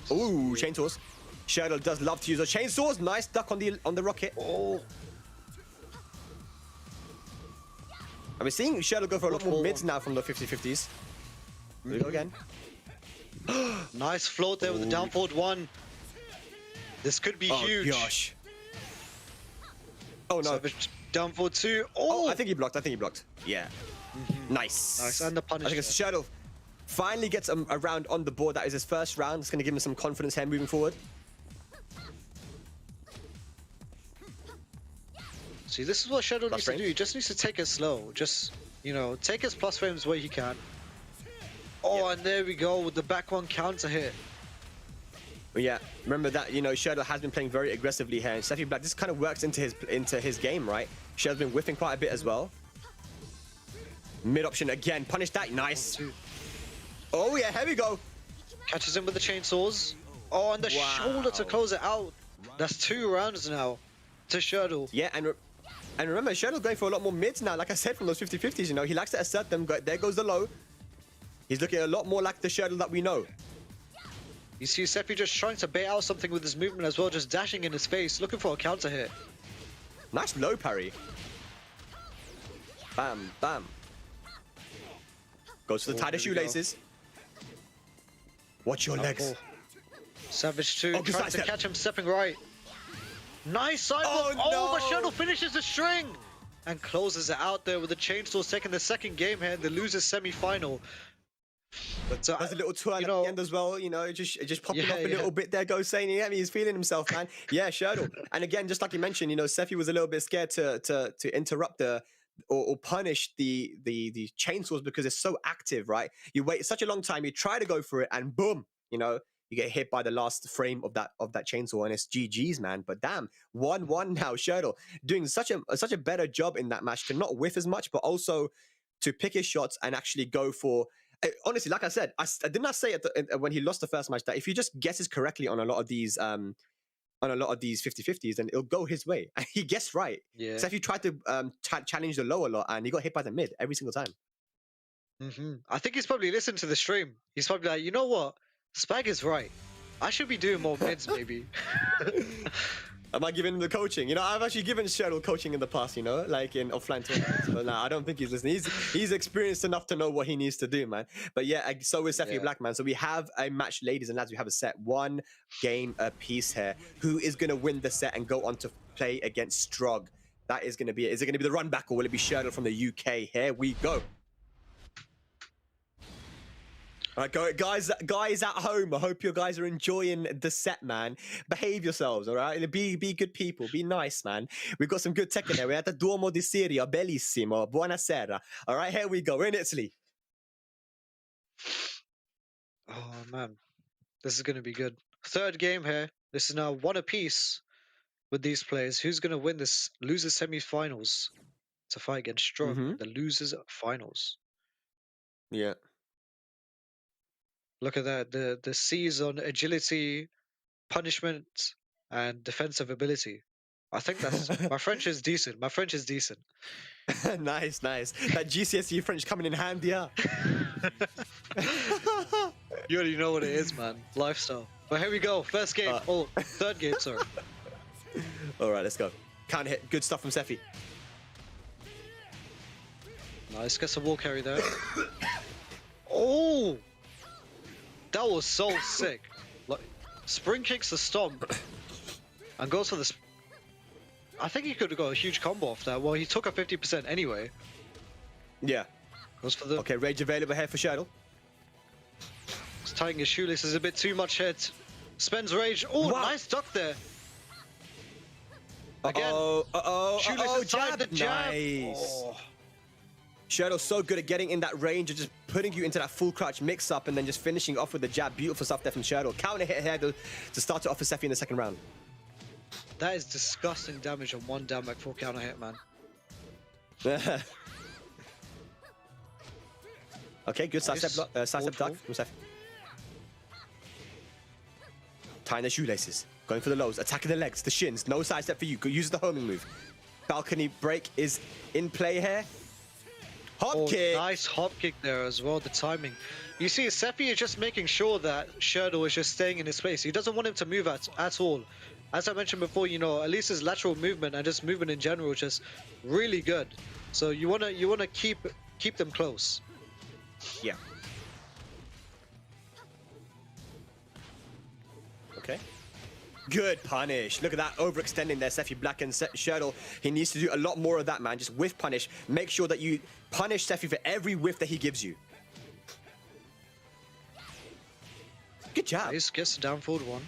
Ooh, chainsaws. Shadow does love to use those chainsaws. Nice duck on the rocket. Oh. And we're seeing Shadow go for a lot more mids now from the 50-50s. Here we go again. Nice float there with the down forward 1. This could be huge. Oh gosh. Oh no. Savage down forward 2. Oh, I think he blocked. Yeah. Nice. Nice. And the punish. I think it's Shadow finally gets a round on the board. That is his first round. It's going to give him some confidence here moving forward. See, this is what Shadow Plus needs frames. to do. He just needs to take it slow. Just, you know, take his plus frames where he can. Oh, and there we go with the back 1 counter hit. But yeah, remember that, you know, Shadow has been playing very aggressively here. And Sephi Black, this kind of works into his game, right? Shadow's been whiffing quite a bit as well. Mid option again. Punish that. Nice. 1-2. Oh yeah, here we go. Catches him with the chainsaws. Oh, and the shoulder to close it out. That's 2 rounds now to Shadow. Yeah, and remember, Shadow's going for a lot more mids now. Like I said, from those 50-50s, you know, he likes to assert them. There goes the low. He's looking a lot more like the Shadow that we know. You see Sephi just trying to bait out something with his movement as well, just dashing in his face, looking for a counter hit. Nice low parry. Bam, bam. Goes for the tighter shoelaces. Watch your legs. Savage 2 good trying side to step. catch him stepping right. Nice sidewalk. Oh, But no. Shadow finishes the string and closes it out there with the chainsaws, taking the second game here in the losers semi-final. So, There's a little twirl you at know, the end as well, you know, just popping Yeah, off a yeah. little bit there, goes saying, yeah, he's feeling himself, man. Yeah, Shadow. And again, just like you mentioned, you know, Sephi was a little bit scared to interrupt or punish the chainsaws because it's so active, right? You wait such a long time, you try to go for it, and boom, you know, you get hit by the last frame of that chainsaw, and it's GG's, man. But damn, 1-1 now. Shadow doing such a better job in that match to not whiff as much, but also to pick his shots and actually go for. Honestly, like I said, I did not say when he lost the first match that if he just guesses correctly on a lot of these 50-50s, then it'll go his way. And he guessed right. Yeah. So if he tried to challenge the low a lot, and he got hit by the mid every single time. I think he's probably listened to the stream. He's probably like, you know what? Spag is right. I should be doing more mids, maybe. Am I giving him the coaching? You know, I've actually given Cheryl coaching in the past, you know, like in offline tournaments. But nah, I don't think he's listening. He's experienced enough to know what he needs to do, man. But yeah, so is Sephi Black, man. So we have a match, ladies and lads. We have a set, 1 game apiece here. Who is going to win the set and go on to play against Strog? That is going to be it. Is it going to be the run back, or will it be Cheryl from the UK? Here we go. All right, guys at home, I hope you guys are enjoying the set, man. Behave yourselves, all right? Be good people. Be nice, man. We've got some good Tekken here. We're at the Duomo di Siria. Bellissimo. Buonasera. All right, here we go. We're in Italy. Oh, man. This is going to be good. Third game here. This is now 1 apiece with these players. Who's going to win this losers semi-finals to fight against Strug in the losers finals? Yeah. Look at that. The C's on agility, punishment, and defensive ability. I think that's... My French is decent. My French is decent. Nice. That GCSE French coming in handy, yeah. You already know what it is, man. Lifestyle. But here we go. First game. Third game, sorry. All right, let's go. Counter hit. Good stuff from Sephi. Nice. Gets a wall carry there. Oh! That was so sick. Like, spring kicks the stomp and goes for the... I think he could have got a huge combo off that. Well, he took a 50% anyway. Yeah. Goes for the... Okay, rage available here for Shadow. He's tying his shoelaces a bit too much here. Spends rage. Oh, wow. Nice duck there. Again. Shoelaces tied the jab. Nice. Oh. Shadow's so good at getting in that range of just putting you into that full crouch mix-up and then just finishing off with the jab. Beautiful stuff there from Shadow. Counter hit here to start it off for Sephi in the second round. That is disgusting damage on one down back 4 counter hit, man. Okay, good Nice. sidestep duck from Sephi. Tying the shoelaces. Going for the lows. Attacking the legs, the shins. No sidestep for you. Use the homing move. Balcony break is in play here. Hop kick. Nice hop kick there as well, the timing. You see, Sephi is just making sure that Shadow is just staying in his place. He doesn't want him to move at all. As I mentioned before, you know, at least his lateral movement and just movement in general is just really good. So you wanna keep them close. Yeah. Okay. Good punish. Look at that overextending there, Sephi Black and Sherdle. He needs to do a lot more of that, man. Just whiff punish. Make sure that you punish Sephi for every whiff that he gives you. Good job. Nice, gets down forward 1.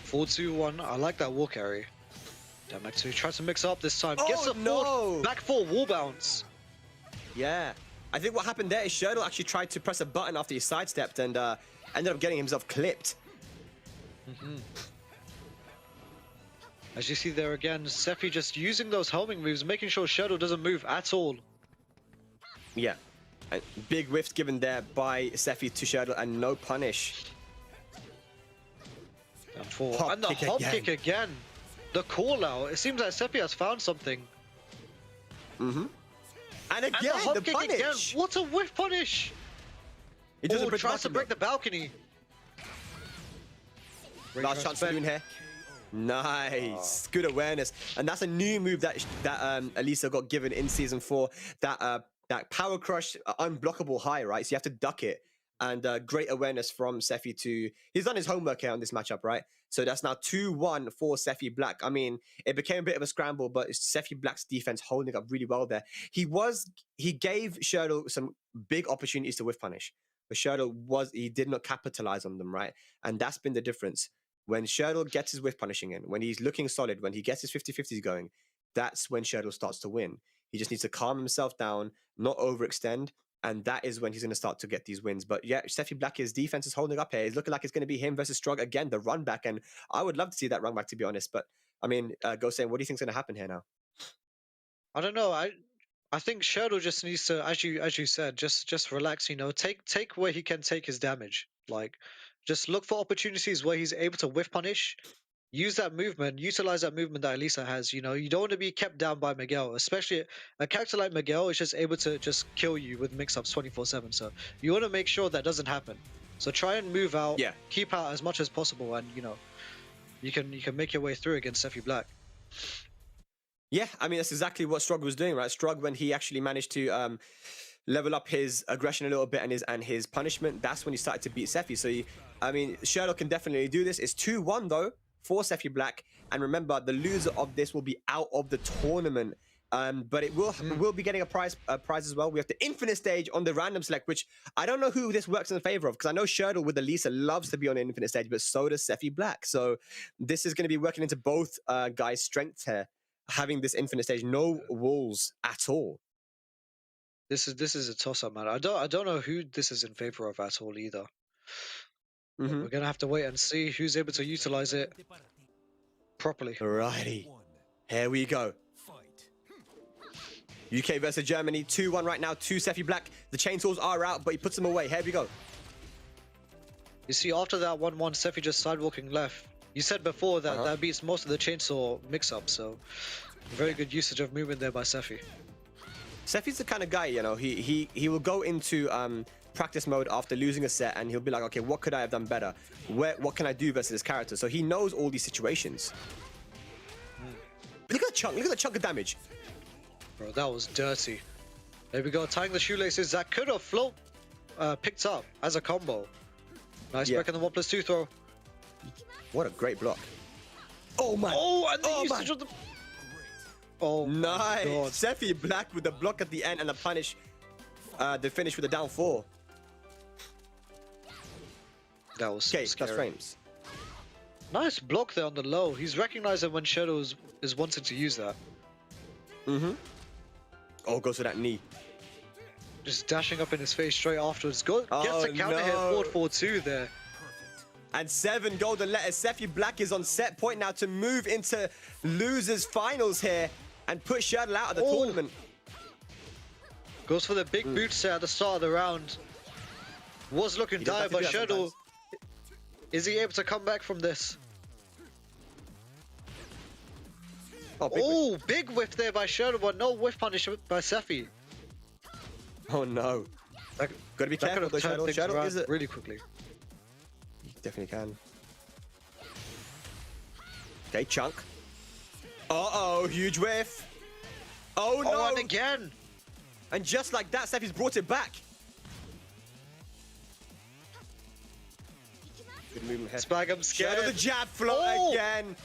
4-2-1. I like that wall carry. Down back 2. Tries to mix up this time. Gets a forward, back 4 wall bounce. Yeah. I think what happened there is Sherdle actually tried to press a button after he sidestepped and ended up getting himself clipped. As you see there again, Sephi just using those homing moves, making sure Shadow doesn't move at all. Yeah. And big whiffs given there by Sephi to Shadow and no punish. Down 4. And the hop kick again. The call out. It seems like Sephi has found something. And again, and the hop kick punish. Again. What a whiff punish. He doesn't tries to break the balcony. Last chance saloon here. Nice, good awareness, and that's a new move that Elisa got given in season 4. That power crush, unblockable high, right? So you have to duck it, and great awareness from Sephi to. He's done his homework here on this matchup, right? So that's now 2-1 for Sephi Black. I mean, it became a bit of a scramble, but Sephi Black's defense holding up really well there. He gave Sherdle some big opportunities to whiff punish, but Sherdle he did not capitalize on them, right? And that's been the difference. When Sherdle gets his whiff punishing in, when he's looking solid, when he gets his 50-50s going, that's when Sherdle starts to win. He just needs to calm himself down, not overextend, and that is when he's going to start to get these wins. But yeah, Sephi Black, his defense is holding up here. It's looking like it's going to be him versus Strug again, the run back, and I would love to see that run back, to be honest. But I mean, go saying, what do you think is going to happen here now? I don't know. I think Sherdle just needs to, as you said, just relax. You know, take where he can take his damage. Like, just look for opportunities where he's able to whiff punish, use that movement, utilize that movement that Elisa has. You know, you don't want to be kept down by Miguel, especially a character like Miguel is just able to just kill you with mix-ups 24/7. So you want to make sure that doesn't happen. So try and move out, keep out as much as possible, and you know, you can make your way through against Sephi Black. Yeah, I mean, that's exactly what Strug was doing, right? Strug, when he actually managed to level up his aggression a little bit and his punishment, that's when he started to beat Sephi. So, I mean, Sherlock can definitely do this. It's 2-1, though, for Sephi Black. And remember, the loser of this will be out of the tournament But it will be getting a prize as well. We have the infinite stage on the random select, which I don't know who this works in favor of, because I know Shurdle with Elisa loves to be on the infinite stage, but so does Sephi Black. So this is going to be working into both guys' strengths here, having this infinite stage, no walls at all. This is a toss-up, man. I don't know who this is in favor of at all either. We're gonna have to wait and see who's able to utilize it properly. Alrighty, here we go. UK versus Germany, 2-1 right now to Sephi Black. The chainsaws are out, but he puts them away. Here we go. You see, after that 1-1, Sephi just sidewalking left. You said before that that beats most of the chainsaw mix-up, so very good usage of movement there by Sephi. Sephi's the kind of guy, you know, he will go into practice mode after losing a set, and he'll be like, okay, what could I have done better? What can I do versus this character? So he knows all these situations. Look at the chunk. Look at the chunk of damage. Bro, that was dirty. There we go, tying the shoelaces. That could have picked up as a combo. Nice back in the 1+2 throw. What a great block. Oh my. Oh, and the usage of the... Oh, nice. Sephi Black with the block at the end and the punish. The finish with the down 4. That was okay. scary. Plus frames. Nice block there on the low. He's recognizing when Shadow is wanting to use that. Oh, goes for that knee. Just dashing up in his face straight afterwards. Gets a counter hit forward 4-2 there. And 7 golden letters. Sephi Black is on set point now to move into losers finals here and put Shadow out of the tournament. Goes for the big boots there at the start of the round. Was looking dire, but Shadow, is he able to come back from this? Oh, big whiff there by Shadow, but no whiff punish by Sephi. Oh no. Gotta be careful though, Shadow. Shadow is it really quickly. You definitely can. Okay, chunk. Uh-oh, huge whiff. Oh no! Oh, and again! And just like that, Sephi's brought it back. Good movement here. Spag, I'm scared. Shadow the jab float again.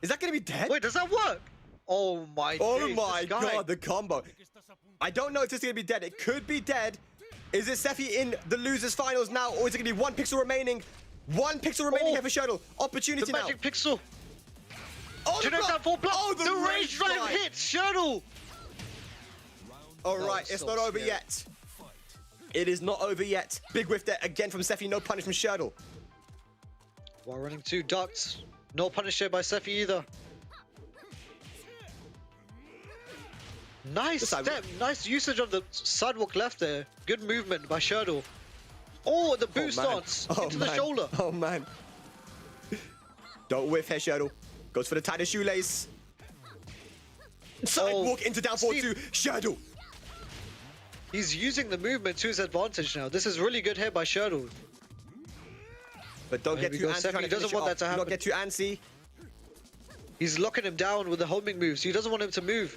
Is that gonna be dead? Wait, does that work? Oh my god, the combo. I don't know if this is gonna be dead. It could be dead. Is it Sephi in the losers finals now, or is it gonna be 1 pixel remaining? 1 pixel remaining here for Shadow. Opportunity now. The magic pixel. Oh, do you know that full block? Oh, the rage drive hits Shadow. All right, it's not over yet. It is not over yet. Big whiff there again from Sephi. No punish from Shadow. While running 2 ducks. No punish there by Sephi either. Nice step, nice usage of the sidewalk left there. Good movement by Shadow. Oh, the boost dance into the shoulder. Oh man. Don't whiff here, Shadow. Goes for the tighter shoelace. Sidewalk into down 4-2. Shadow. He's using the movement to his advantage now. This is really good here by Shadow. But don't get too antsy. He doesn't want that to happen. Don't get too antsy. He's locking him down with the homing moves. He doesn't want him to move.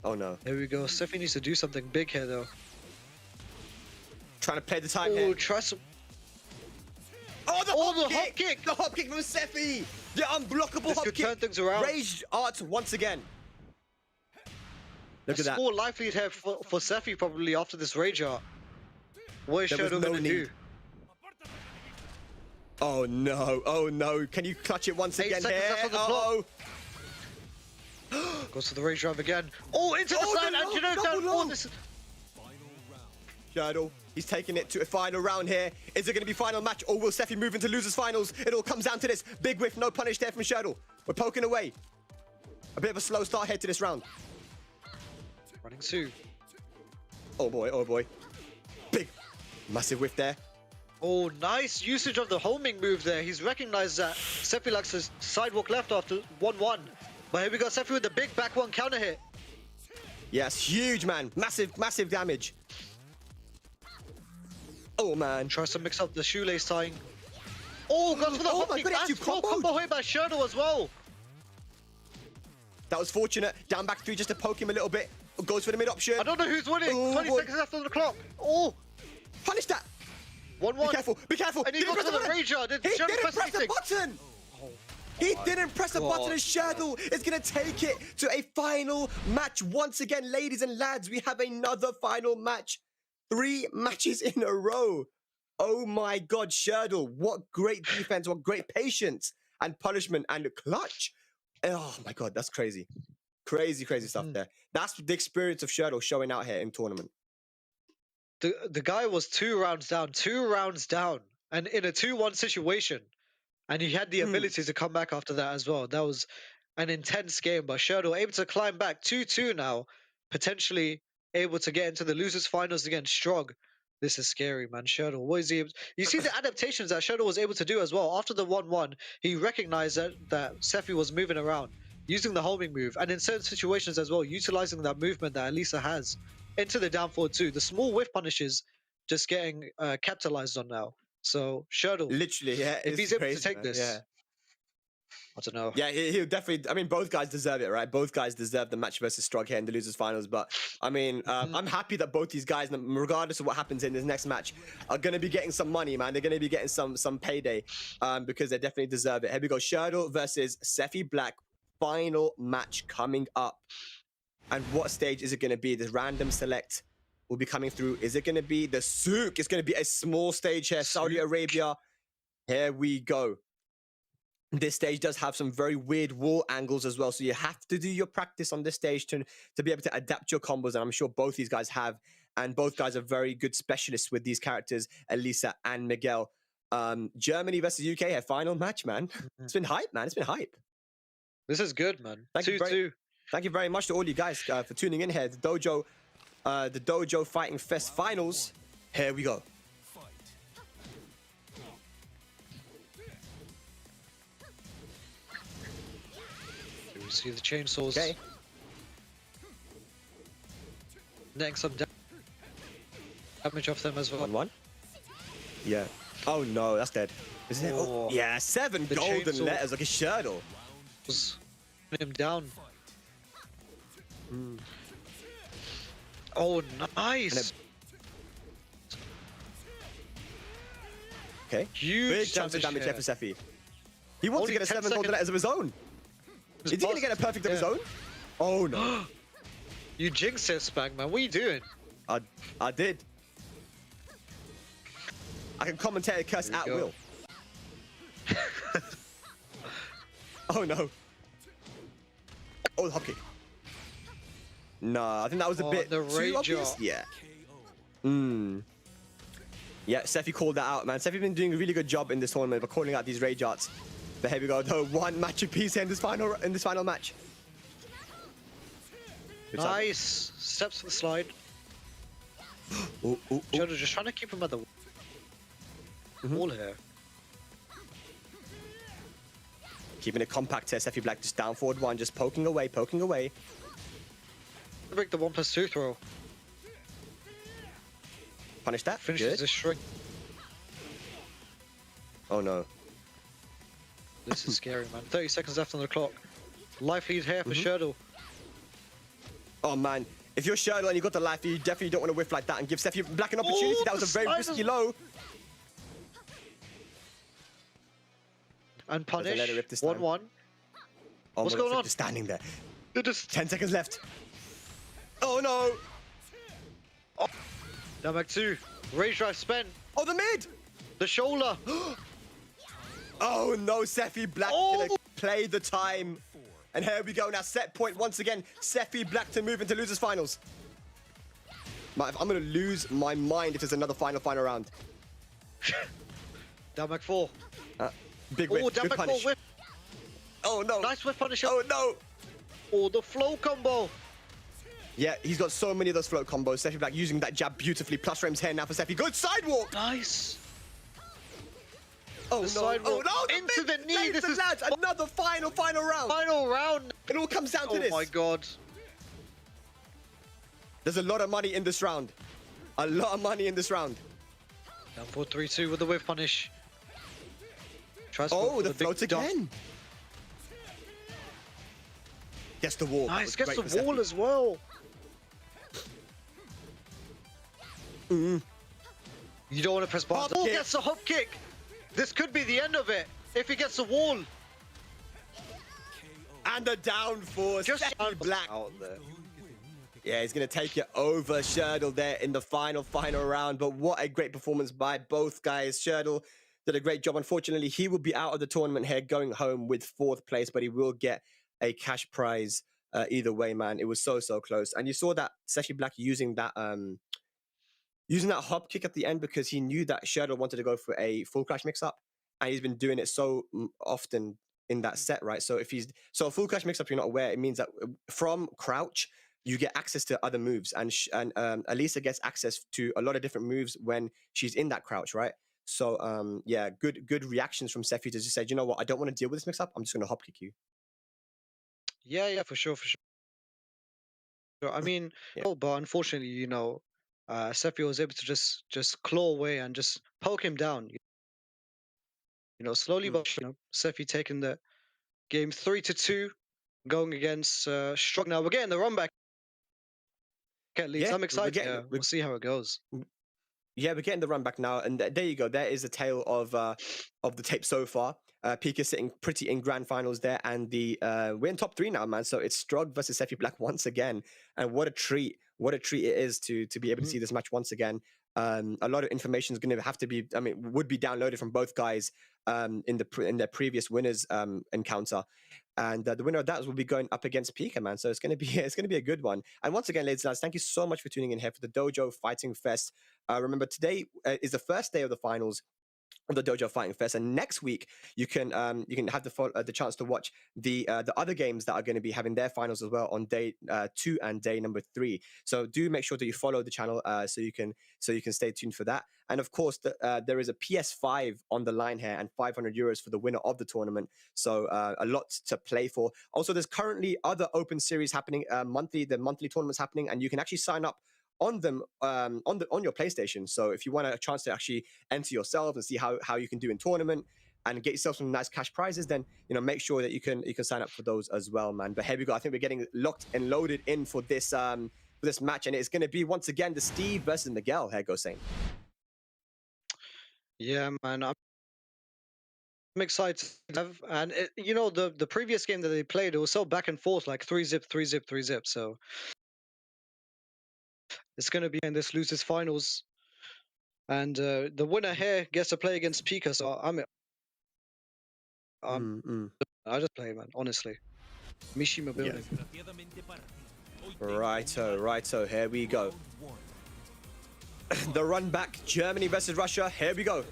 Oh no. There we go. Sephi needs to do something big here though. Trying to play the time here. Try some... Oh, the hop kick! The hop kick from Sephi! The unblockable hop kick! Turn things around. Rage art once again. Look at that. Score life lead here for Sephi probably after this rage art. What is Shadow gonna do? Oh no, oh no. Can you clutch it once again here? Uh-oh. Goes to the rage drive again. Oh, into the side, and you know that. Shadow, he's taking it to a final round here. Is it going to be final match, or will Sephi move into losers finals? It all comes down to this. Big whiff, no punish there from Shadow. We're poking away. A bit of a slow start here to this round. Running 2. Oh boy. Big, massive whiff there. Oh, nice usage of the homing move there. He's recognized that Sephi likes his sidewalk left after 1-1. But here we go, Sephi with the big back 1 counter hit. Yes, huge, man. Massive damage. Oh, man. Tries to mix up the shoelace tying. Oh, goes for the hop kick. That's combo hit by Shadow as well. That was fortunate. Down back 3 just to poke him a little bit. Goes for the mid option. I don't know who's winning. 20 seconds left on the clock. Oh. Punish that. 1-1. Be careful. And he got to the rage art. He didn't press the button. He didn't press a button, God. and Sherdle is going to take it to a final match. Once again, ladies and lads, we have another final match. 3 matches in a row. Oh my God, Sherdle, what great defense, what great patience and punishment and clutch. Oh my God, that's crazy. Crazy, crazy stuff there. That's the experience of Sherdle showing out here in tournament. The guy was 2 rounds down, and in a 2-1 situation, and he had the ability to come back after that as well. That was an intense game, but Sherdle able to climb back 2-2 now, potentially able to get into the losers finals against Strog. This is scary, man. Sherdle, what is he? You see the adaptations that Sherdle was able to do as well. After the 1-1, he recognized that Sephi was moving around, using the homing move, and in certain situations as well, utilizing that movement that Elisa has into the down forward too. The small whiff punishes just getting capitalized on now. So Sherdle, Literally, yeah. if he's able crazy, to take man. this, Yeah. I don't know. Yeah, he'll definitely. I mean, both guys deserve it, right? Both guys deserve the match versus Strog here in the losers finals. But I mean, I'm happy that both these guys, regardless of what happens in this next match, are going to be getting some money, man. They're going to be getting some payday, because they definitely deserve it. Here we go, Sherdle versus Sephi Black, final match coming up. And what stage is it going to be? The random select will be coming through. Is it going to be the Souk? It's going to be a small stage here, Saudi Arabia. Here we go. This stage does have some very weird wall angles as well, so you have to do your practice on this stage to be able to adapt your combos, and I'm sure both these guys have, and both guys are very good specialists with these characters, Elisa and Miguel. Germany versus UK here, final match, man. It's been hype, man. It's been hype. This is good, man. Thank you very much to all you guys for tuning in here. The DOJO Fighting Fest finals. Here we go. You see the chainsaws. Okay. Next some damage off them as well. 1-1. Yeah. Oh no, that's dead. Is it? Oh. Yeah, 7 The golden chainsaw. letters like a Sherdle. Was him down. Oh, nice. Okay. Huge Big chance of damage here for Sephi. He wants Only to get a 10 7 golden seconds. letters of his own. Is he going to get a perfect of his own? Oh no. You jinxed it, Spag, man. What are you doing? I did. I can commentate a curse at will. Oh no. Oh, the hop kick. No, I think that was a bit the too obvious. Rager. Yeah. Yeah, Sephi called that out, man. Sephi's been doing a really good job in this tournament by calling out these rage arts. But here we go, the one match apiece in this final match. Nice. Steps for the slide. Jodo just trying to keep him at the wall here. Keeping it compact here, Sephi Black just down forward 1, just poking away. Break the 1+2 throw. Punish that. Finishes Good. the shrink. Oh no. This is scary, man. 30 seconds left on the clock. Life lead here for Sherdle. Oh man, if you're Sherdle and you got the life, you definitely don't want to whiff like that and give Sephi Black an opportunity. That was a very risky low. And punish. Let it rip this time. 1-1. Oh, What's my God, going on? just standing there. They're just 10 seconds left. Oh no. down back 2. Rage drive spent. Oh, the mid. The shoulder. Oh no, Sephi Black gonna play the time. And here we go now, set point once again. Sephi Black to move into losers finals. I'm gonna lose my mind if there's another final round. Down back 4. Big whiff, Oh, down good back 4 punish. whip. Oh no. Nice whip punish. Oh no. Oh, the flow combo. Yeah, he's got so many of those float combos. Sephi Black using that jab beautifully. Plus frames here now for Sephi. Good sidewalk. Nice. Oh no. sidewalk Oh no. into the knee. Ladies This and is lads, another final round. Final round. It all comes down to Oh this. my god. There's a lot of money in this round. A lot of money in this round. Down 4-3-2 with the whip punish. Tries Oh, for the big float dump. again. Gets the wall. Nice, gets Great for the wall Sephi. as well. You don't want to press buttons. Hop Oh, kick. gets the hop kick. This could be the end of it if he gets the wall. And the down for Just Seffi Black. out there. Yeah, he's going to take it over Sherdle there in the final round. But what a great performance by both guys. Sherdle did a great job. Unfortunately, he will be out of the tournament here, going home with 4th place, but he will get a cash prize either way, man. It was so close. And you saw that Seffi Black using that hop kick at the end because he knew that Sherdle wanted to go for a full crash mix-up. And he's been doing it so often in that set, right? So if a full crash mix-up, you're not aware, it means that from crouch, you get access to other moves, and Elisa gets access to a lot of different moves when she's in that crouch, right? So yeah, good reactions from Seffi to just say, you know what, I don't want to deal with this mix-up. I'm just going to hop kick you. Yeah, for sure. I mean, Yeah. but unfortunately, Seffi was able to just claw away and just poke him down. Slowly but Seffi taking the game 3-2, going against Strug. Now we're getting the run back. At least Yeah, I'm excited. We'll see how it goes. Yeah, we're getting the run back now, and there you go. There is a tale of the tape so far. Pica sitting pretty in grand finals there, and we're in top 3 now, man. So it's Strug versus Seffi Black once again, and what a treat! What a treat it is to be able to see this match once again. A lot of information is going to have to be, would be downloaded from both guys in their previous winners encounter. And the winner of that will be going up against Pica, man. So it's going to be a good one. And once again, ladies and lads, thank you so much for tuning in here for the DOJO Fighting Fest. Remember, today is the first day of the finals of the DOJO Fighting Fest, and next week you can have the chance to watch the other games that are going to be having their finals as well on day 2 and day number 3. So do make sure that you follow the channel so you can stay tuned for that. And of course, there is a PS5 on the line here and €500 for the winner of the tournament. So a lot to play for. Also, there's currently other open series happening monthly. The monthly tournaments happening, and you can actually sign up on them on your PlayStation. So if you want a chance to actually enter yourself and see how you can do in tournament and get yourself some nice cash prizes, then make sure that you can sign up for those as well, man. But here we go. I think we're getting locked and loaded in for this match, and it's going to be once again the Steve versus Miguel. Here goes Saint. Yeah, man. I'm excited to have, and the previous game that they played, it was so back and forth, like 3-zip, 3-zip, 3-zip. So it's going to be in this losers finals, and the winner here gets to play against Pica. So I just play, man. Honestly, Mishima building. Righto. Here we go. The run back, Germany versus Russia. Here we go.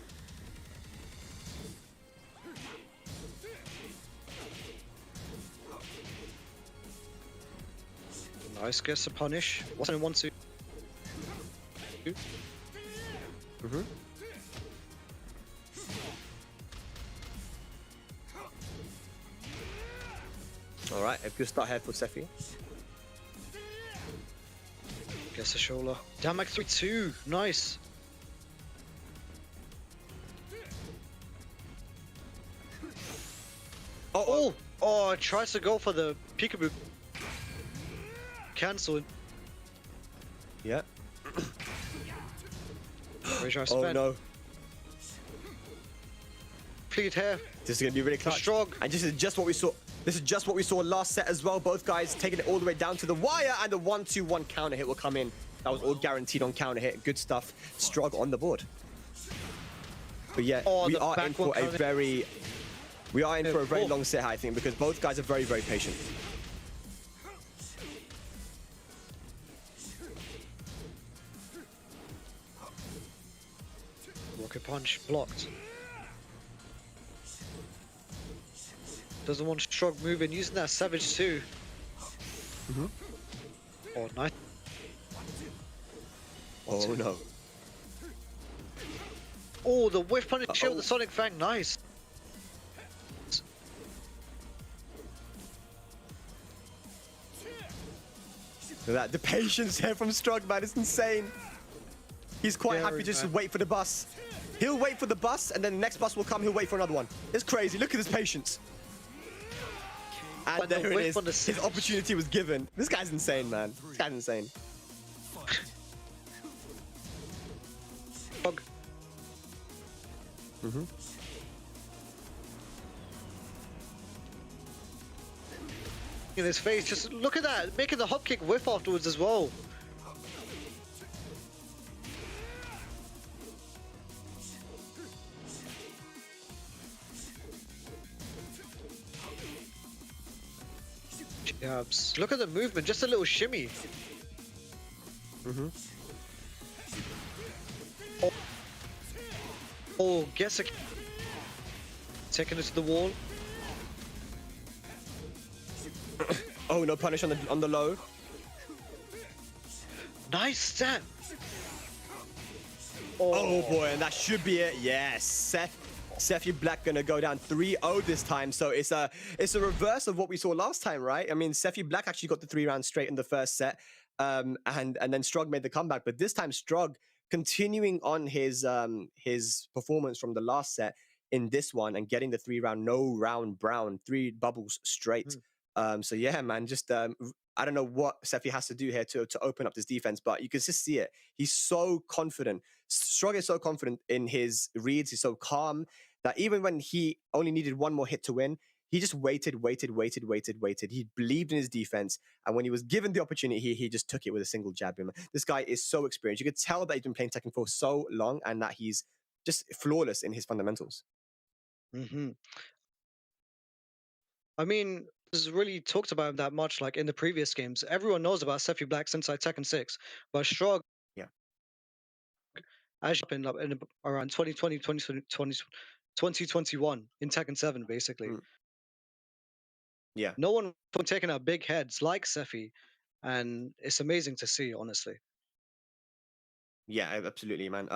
Nice, gets a punish. Wasn't 1-2. All right, a good start here for Seffi. Gets a shoulder. Damn, like 3-2. Nice. Oh, tries to go for the peekaboo. Cancel. Yeah. Oh no. Plead here. This is going to be really clutch. Strong. And this is just what we saw. This is just what we saw last set as well. Both guys taking it all the way down to the wire, and the 1-2-1 counter hit will come in. That was all guaranteed on counter hit. Good stuff. Strog on the board. But yeah, we are in for a very long set, I think, because both guys are very, very patient. Rocket punch blocked. Doesn't want Strog moving, using that Savage too. Oh, nice. Oh no. Oh, the whiff punish with the Sonic Fang, nice. Look at that. The patience here from Strug, man, it's insane. He's quite happy just to wait for the bus. He'll wait for the bus, and then the next bus will come, he'll wait for another one. It's crazy. Look at his patience. And there it is. His opportunity was given. This guy's insane, man. This guy's insane. in his face. Just look at that, making the hop kick whiff afterwards as well. Jabs. Look at the movement, just a little shimmy. Oh, gets a taking it to the wall. Oh, no punish on the low. Nice step. Oh boy, and that should be it. Yes, Sephi Black gonna go down 3-0 this time. So it's a reverse of what we saw last time, right? I mean, Sephi Black actually got the 3 rounds straight in the first set, and then Strug made the comeback. But this time, Strug continuing on his performance from the last set in this one and getting the 3-round no round brown 3 bubbles straight. So yeah, man, just I don't know what Sephi has to do here to open up this defense, but you can just see it. He's so confident. Strug is so confident in his reads. He's so calm that even when he only needed 1 more hit to win, he just waited. He believed in his defense, and when he was given the opportunity, he just took it with a single jab. This guy is so experienced. You could tell that he's been playing Tekken for so long, and that he's just flawless in his fundamentals. I mean, this is really talked about him that much, like in the previous games. Everyone knows about Sephi Black since like Tekken 6, but Strug, as in around 2020, 2021 in Tekken 7, basically. Yeah. No one from taking out big heads like Sephi, and it's amazing to see, honestly. Yeah, absolutely, man.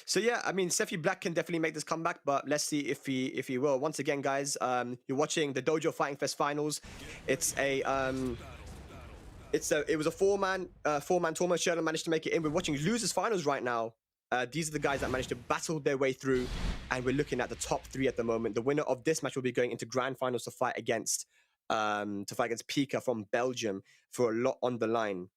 So yeah, I mean, Sephi Black can definitely make this comeback, but let's see if he will. Once again, guys, you're watching the DOJO Fighting Fest finals. It was a 4-man tournament. Sherlock managed to make it in. We're watching losers finals right now. These are the guys that managed to battle their way through, and we're looking at the top 3 at the moment. The winner of this match will be going into grand finals to fight against Pica from Belgium for a lot on the line.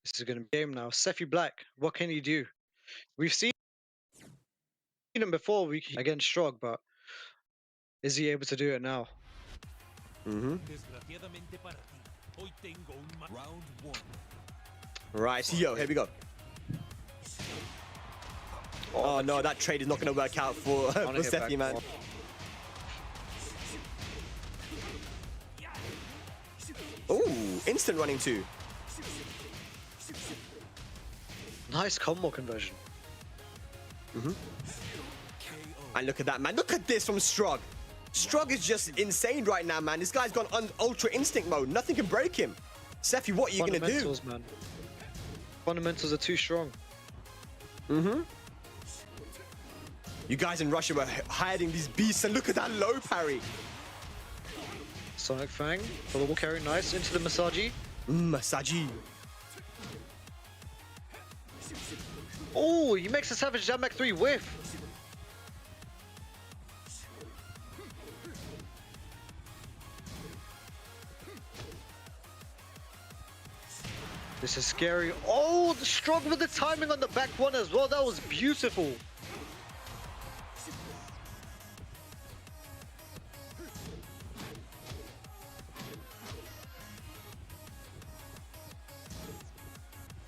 This is going to be a game now. Sephi Black, what can he do? We've seen him before against Strug, but is he able to do it now? Round 1. Right, so yo, here we go. Oh no, that trade is not going to work out for Sephi, man. Ooh, instant running too. Nice combo conversion. And look at that, man. Look at this from Strug. Strug is just insane right now, man. This guy's gone on ultra instinct mode. Nothing can break him. Sephi, what are you going to do? Fundamentals, man. Fundamentals are too strong. You guys in Russia were hiding these beasts, and look at that low parry. Sonic Fang, the wall carry, nice, into the Masaji. Masaji. Oh, he makes a Savage Jam 3 whiff. This is scary. Oh, the struggle with the timing on the back one as well. That was beautiful.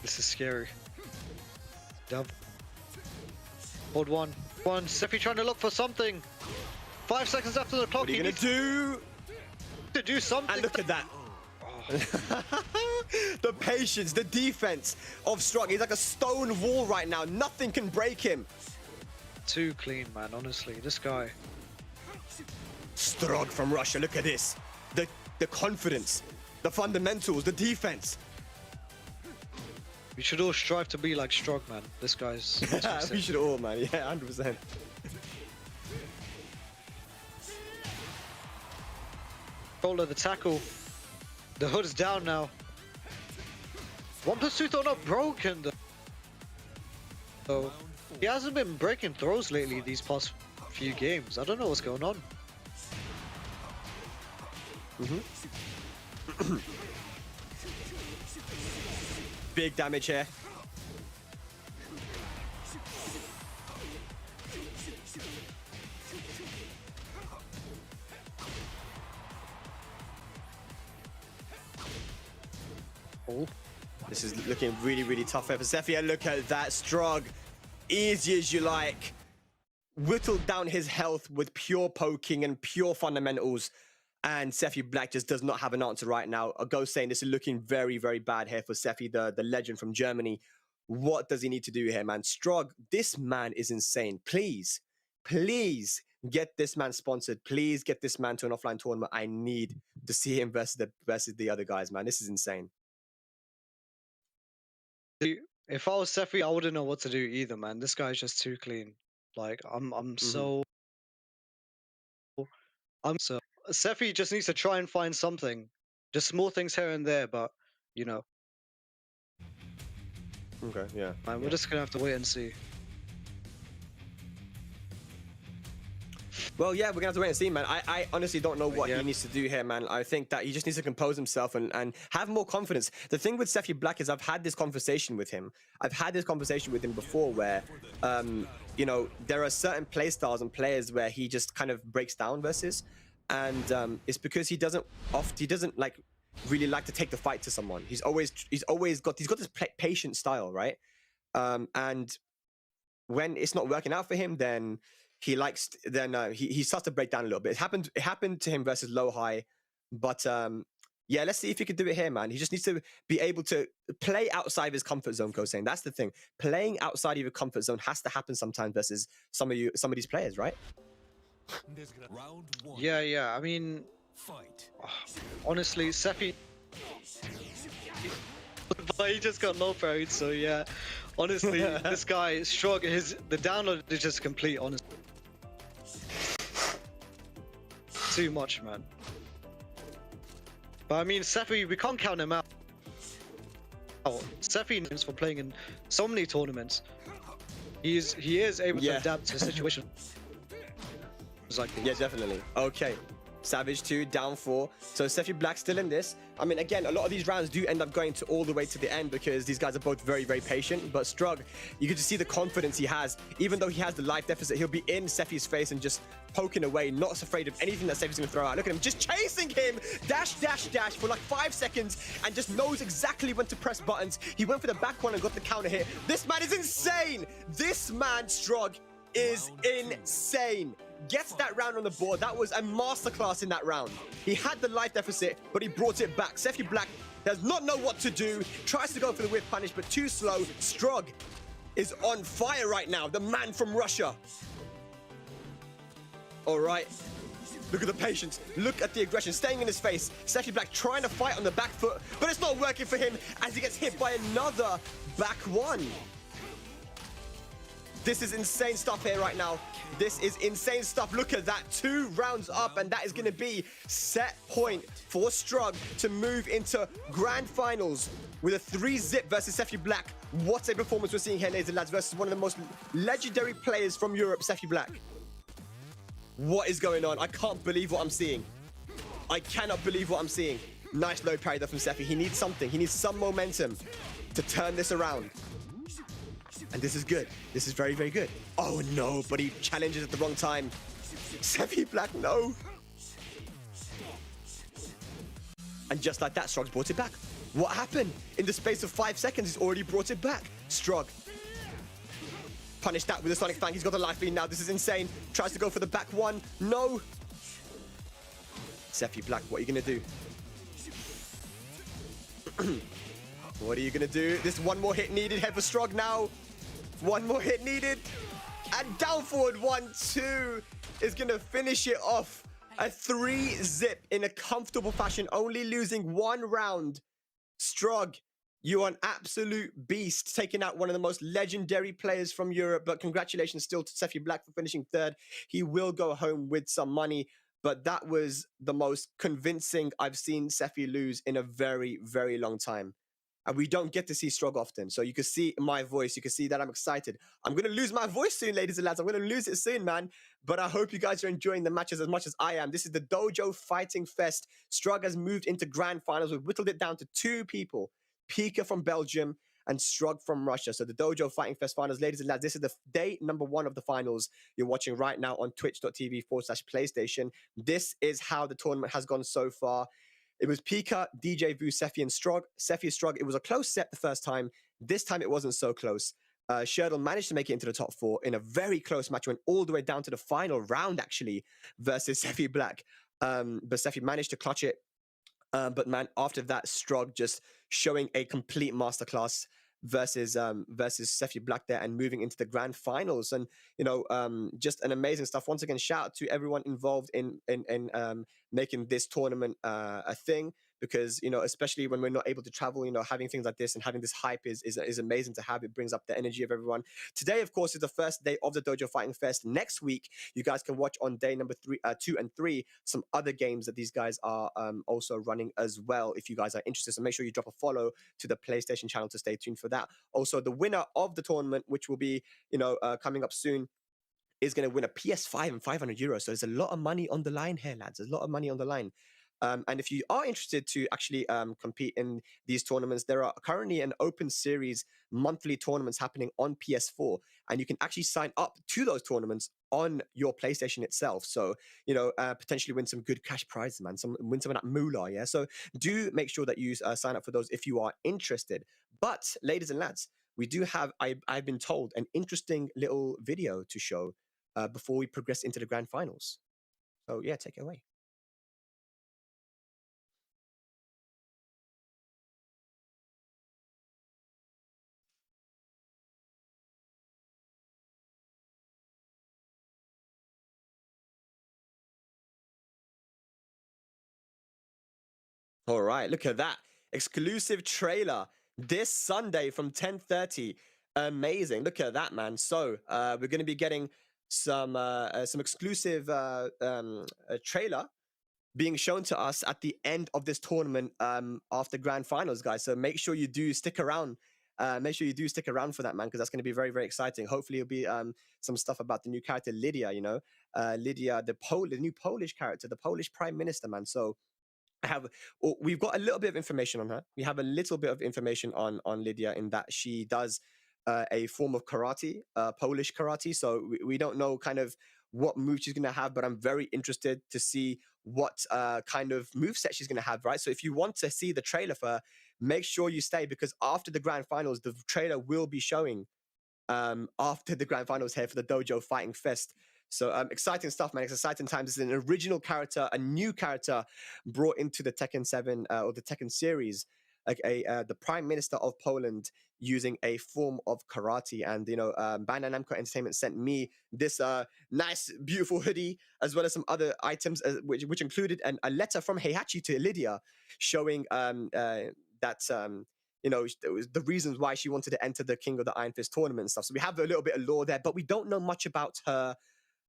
This is scary. Dub. Hold one. Sephi trying to look for something. 5 seconds after the clock. What are you going to do? To do something. And look at that. The patience, the defense of Strug. He's like a stone wall right now. Nothing can break him. Too clean, man. Honestly, this guy. Strug from Russia. Look at this. The confidence, the fundamentals, the defense. We should all strive to be like Strug, man. This guy's. We should all, man. Yeah, 100%. Control the tackle. The hood's down now. 1+2 throw not broken though. So he hasn't been breaking throws lately these past few games. I don't know what's going on. Big damage here. Oh, This is looking really, really tough here for Sephi. And look at that, Strug. Easy as you like. Whittled down his health with pure poking and pure fundamentals. And Sephi Black just does not have an answer right now. A ghost saying this is looking very, very bad here for Sephi, the legend from Germany. What does he need to do here, man? Strug, this man is insane. Please, please get this man sponsored. Please get this man to an offline tournament. I need to see him versus the other guys, man. This is insane. if I was Sephi, I wouldn't know what to do either, man. This guy's just too clean. Like I'm so Sephi just needs to try and find something. Just small things here and there, but you know, Okay, yeah. man, we're just gonna have to wait and see. Well, yeah, we're gonna have to wait and see, man. I honestly don't know what Yeah. he needs to do here, man. I think that he just needs to compose himself and have more confidence. The thing with Sephi Black is I've had this conversation with him. I've had this conversation with him before where, you know, there are certain play styles and players where he just kind of breaks down versus, and it's because he doesn't like really like to take the fight to someone. He's always got this patient style, right? And when it's not working out for him, then he starts to break down a little bit. It happened to him versus Low High, but yeah, let's see if he can do it here, man. He just needs to be able to play outside of his comfort zone, saying that's the thing. Playing outside of your comfort zone has to happen sometimes versus some of these players, right? Round 1. Yeah. I mean, Fight. honestly, Sephi, but he just got low parried. So yeah, honestly, this guy Strug, the download is just complete. Honestly, too much, man. But I mean, Sephi, we can't count him out. Sephi knows for playing in so many tournaments. He is able to Yeah. adapt to situations like these. Yeah, definitely. Okay. Savage 2, down 4. So Sephi Black still in this. I mean, again, a lot of these rounds do end up going to all the way to the end because these guys are both very, very patient. But Strug, you can just see the confidence he has. Even though he has the life deficit, he'll be in Sephi's face and just poking away, not afraid of anything that Sephi's going to throw out. Look at him, just chasing him. Dash, dash, dash for like 5 seconds and just knows exactly when to press buttons. He went for the back one and got the counter hit. This man is insane. This man, Strug, is insane. Gets that round on the board. That was a masterclass in that round. He had the life deficit, but he brought it back. Sephi Black does not know what to do. Tries to go for the whip punish, but too slow. Strug is on fire right now. The man from Russia. All right. Look at the patience. Look at the aggression staying in his face. Sephi Black trying to fight on the back foot, but it's not working for him as he gets hit by another back one. This is insane stuff here right now. This is insane stuff. Look at that. 2 rounds up, and that is going to be set point for Strug to move into grand finals with a 3-zip versus Sephi Black. What a performance we're seeing here, ladies and lads, versus one of the most legendary players from Europe, Sephi Black. What is going on? I can't believe what I'm seeing. I cannot believe what I'm seeing. Nice low parry though from Sephi. He needs something. He needs some momentum to turn this around. And this is good. This is very, very good. Oh no, but he challenges at the wrong time. Sephi Black, no. And just like that, Strug's brought it back. What happened? In the space of 5 seconds, he's already brought it back. Strug. Punish that with a Sonic Fang. He's got the life lead now. This is insane. Tries to go for the back one. No. Sephi Black, what are you going to do? What are you going to do? There's one more hit needed here for Strug now. One more hit needed. And down forward 1-2 is going to finish it off. A 3-zip in a comfortable fashion, only losing 1 round. Strug, you are an absolute beast, taking out one of the most legendary players from Europe. But congratulations still to Sephi Black for finishing 3rd. He will go home with some money. But that was the most convincing I've seen Sephi lose in a very, very long time. And we don't get to see Strug often. So you can see my voice. You can see that I'm excited. I'm going to lose my voice soon, ladies and lads. I'm going to lose it soon, man. But I hope you guys are enjoying the matches as much as I am. This is the DOJO Fighting Fest. Strug has moved into grand finals. We've whittled it down to 2 people. Pica from Belgium and Strug from Russia. So the DOJO Fighting Fest finals, ladies and lads, this is the day number 1 of the finals you're watching right now on twitch.tv/PlayStation. This is how the tournament has gone so far. It was Pica, DJ Vu, Sefi, and Strog. Sefi and Strog, it was a close set the first time. This time it wasn't so close. Sherdle managed to make it into the top 4 in a very close match, went all the way down to the final round, actually, versus Sefi Black. But Sefi managed to clutch it. But man, after that, Strog just showing a complete masterclass versus Sefi Black there and moving into the grand finals. And just an amazing stuff. Once again, shout out to everyone involved in making this tournament a thing, because especially when we're not able to travel, having things like this and having this hype is amazing to have. It brings up the energy of everyone. Today, of course, is the first day of the Dojo Fighting Fest. Next week, you guys can watch on day number 2 and 3 some other games that these guys are also running as well, if you guys are interested. So make sure you drop a follow to the PlayStation channel to stay tuned for that. Also, the winner of the tournament, which will be coming up soon, is going to win a PS5 and 500 euros. So there's a lot of money on the line here, lads. There's a lot of money on the line. And if you are interested to actually compete in these tournaments, there are currently an open series monthly tournaments happening on PS4, and you can actually sign up to those tournaments on your PlayStation itself. So, potentially win some good cash prizes, man. Win some of that moolah, yeah? So do make sure that you sign up for those if you are interested. But, ladies and lads, we do have, I've been told, an interesting little video to show before we progress into the grand finals. So, yeah, take it away. All right, look at that. Exclusive trailer this Sunday from 10:30. Amazing. Look at that, man. So we're going to be getting some exclusive trailer being shown to us at the end of this tournament after grand finals, guys. So make sure you do stick around. Make sure you do stick around for that, man, because that's going to be very, very exciting. Hopefully it'll be some stuff about the new character, Lydia, Lydia, the new Polish character, the Polish prime minister, man. So we've got a little bit of information on her. We have a little bit of information on Lydia, in that she does a form of karate, Polish karate. So we don't know kind of what move she's going to have, but I'm very interested to see what kind of moveset she's going to have, right? So if you want to see the trailer for her, make sure you stay, because after the grand finals, the trailer will be showing after the grand finals here for the Dojo Fighting Fest. So exciting stuff, man. It's exciting times. It's an original character, a new character brought into the Tekken 7 or the Tekken series, like the Prime Minister of Poland using a form of karate. And, Bandai Namco Entertainment sent me this nice, beautiful hoodie, as well as some other items, which included a letter from Heihachi to Lydia showing that the reasons why she wanted to enter the King of the Iron Fist tournament and stuff. So we have a little bit of lore there, but we don't know much about her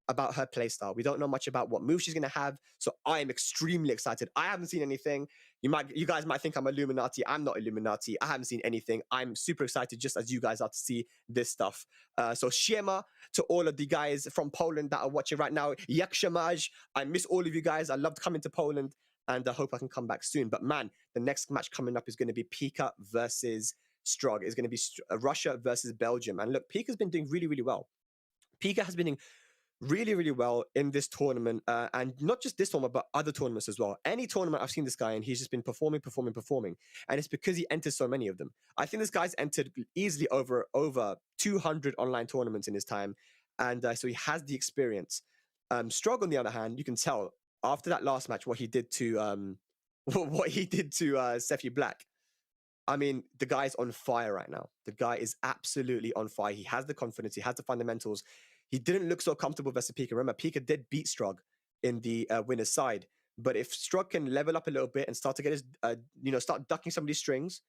playstyle. We don't know much about what move she's going to have. So I am extremely excited. I haven't seen anything. You guys might think I'm Illuminati. I'm not Illuminati. I haven't seen anything. I'm super excited, just as you guys are, to see this stuff. So Siema to all of the guys from Poland that are watching right now. Jak się masz? I miss all of you guys. I loved coming to Poland, and I hope I can come back soon. But man, the next match coming up is going to be Pica versus Strog. It's going to be Russia versus Belgium. And look, Pica's been doing really, really well. Pica has been doing really, really well in this tournament, and not just this tournament, but other tournaments as well. Any tournament I've seen this guy in, he's just been performing, and it's because he enters so many of them. I think this guy's entered easily over 200 online tournaments in his time, and so he has the experience. Strog, on the other hand, you can tell after that last match what he did to Sefi Black. I mean, the guy's on fire right now. The guy is absolutely on fire. He has the confidence. He has the fundamentals. He didn't look so comfortable versus Pica. Remember, Pica did beat Strog in the winner's side. But if Strog can level up a little bit and start to get his, start ducking some of these strings,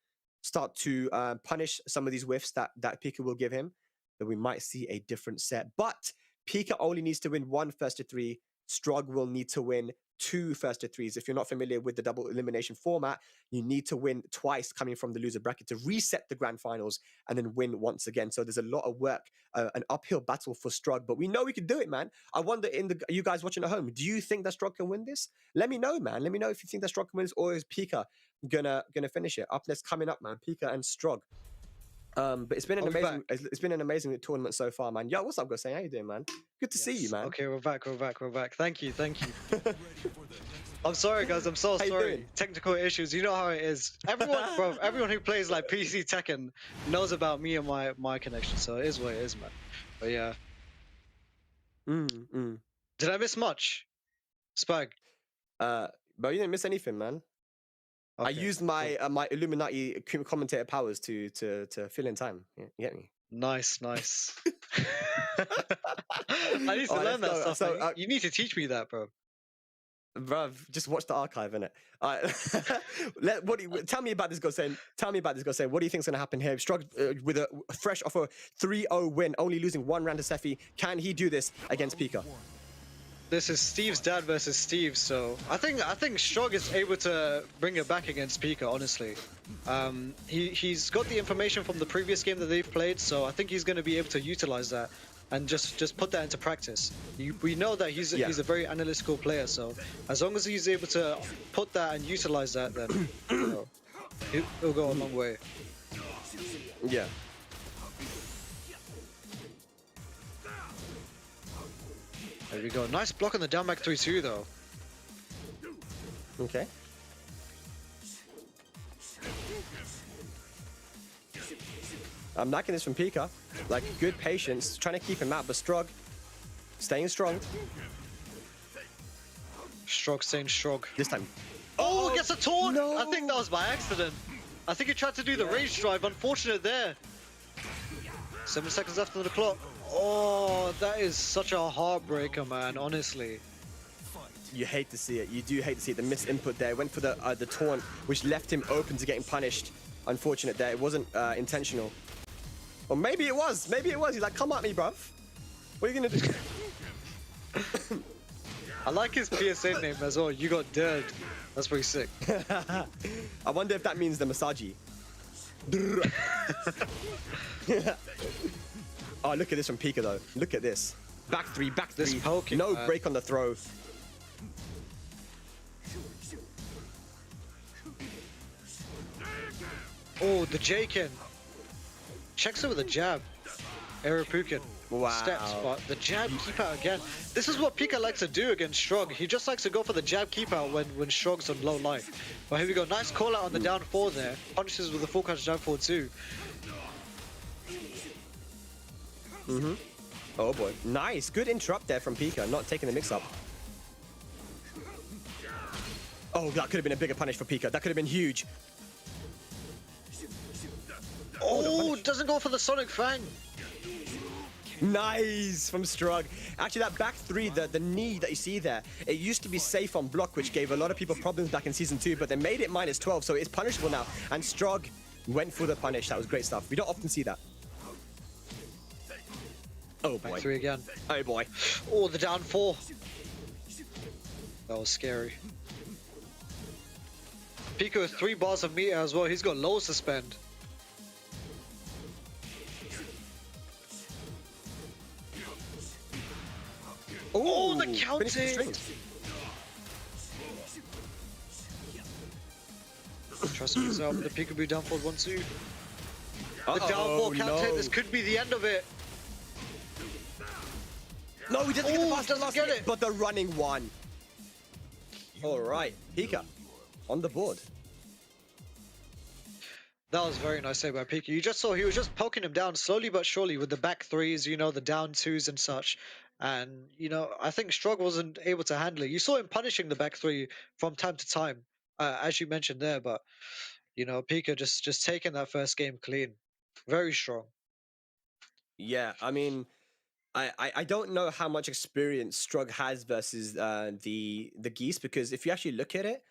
start to punish some of these whiffs that Pica will give him, then we might see a different set. But Pica only needs to win 1 first to 3. Strog will need to win 2 first to 3s. If you're not familiar with the double elimination format, you need to win twice coming from the loser bracket to reset the grand finals and then win once again. So there's a lot of work, an uphill battle for Strog, but we know we can do it, man. I wonder, you guys watching at home, do you think that Strog can win this? Let me know, man. Let me know if you think that Strog can win this, or is Pica gonna finish it? Up next, coming up, man, Pica and Strog. But it's been an amazing tournament so far, man. Yo, what's up, Gosei? How you doing, man? Good to see you, man. Okay, we're back. Thank you. I'm sorry, guys. I'm so How you sorry. doing? Technical issues. You know how it is. Everyone, bro. Everyone who plays like PC Tekken knows about me and my connection. So it is what it is, man. But yeah, Mm. did I miss much? Spag. But you didn't miss anything, man. I Okay, used cool. my my Illuminati commentator powers to fill in time. You get me? Nice. I need to Alright, learn let's that go. stuff. So, Man. You need to teach me that, bro. bruv, just watch the archive, innit? Tell me about this Gosen. Tell me about this Gosen. What do you think's gonna happen here? Strugg with a fresh off a 3-0 win, only losing one round to Sephi. Can he do this against Pica? This is Steve's dad versus Steve, so I think Strog is able to bring it back against Pica. Honestly, he's got the information from the previous game that they've played, so I think he's going to be able to utilize that and just put that into practice. We know that he's a very analytical player, so as long as he's able to put that and utilize that, then you know, he'll go a long way. Yeah. There we go. Nice block on the down back 3-2 though. Okay. I'm liking this from Pica. Like, good patience, trying to keep him out, but Strug staying strong. Strog staying Strog. This time. Oh, gets a taunt! no. I think that was by accident. I think he tried to do the rage drive. Unfortunate there. 7 seconds left on the clock. Oh, that is such a heartbreaker, man, honestly. You hate to see it. You do hate to see it. The missed input there. Went for the taunt, which left him open to getting punished. Unfortunate there. It wasn't intentional. Or maybe it was. Maybe it was. He's like, come at me, bruv. What are you going to do? I like his PSA name as well. You got dirt. That's pretty sick. I wonder if that means the Masaji. Oh, look at this from Pica, though. Look at this. Back three, back This three. poking, no man. break on the throw. Oh, the Jaken. Checks it with a jab. Erapukin. Wow. Steps, but the jab keep out again. This is what Pica likes to do against Strog. He just likes to go for the jab keep out when Strog's on low life. But here we go. Nice call out on the down 4 there. Punishes with the full catch down 4 too. Oh boy. Nice. Good interrupt there from Pica. Not taking the mix up. Oh, that could have been a bigger punish for Pica. That could have been huge. Oh, doesn't go for the Sonic Fang. Nice from Strug. Actually, that back three, the knee that you see there, it used to be safe on block, which gave a lot of people problems back in Season 2, but they made it -12, so it's punishable now. And Strug went for the punish. That was great stuff. We don't often see that. Oh boy. Back 3 again. Oh boy. Oh, the down 4. That was scary. Pico with 3 bars of meter as well. He's got low suspend. Oh, the Finish the counting! strings. Trust me, out with the peekaboo down forward 1-2. The Uh-oh, down 4 count hit. no. This could be the end of it. No, he doesn't get the Oh, pass, doesn't get it. but the running one. All right, Pica on the board. That was very nice say by Pica. You just saw he was just poking him down slowly but surely with the back 3s, you know, the down 2s and such. And, you know, I think Strog wasn't able to handle it. You saw him punishing the back 3 from time to time, as you mentioned there. But, you know, Pica just taking that first game clean. Very strong. Yeah, I mean, I don't know how much experience Strug has versus the Geese, because if you actually look at it,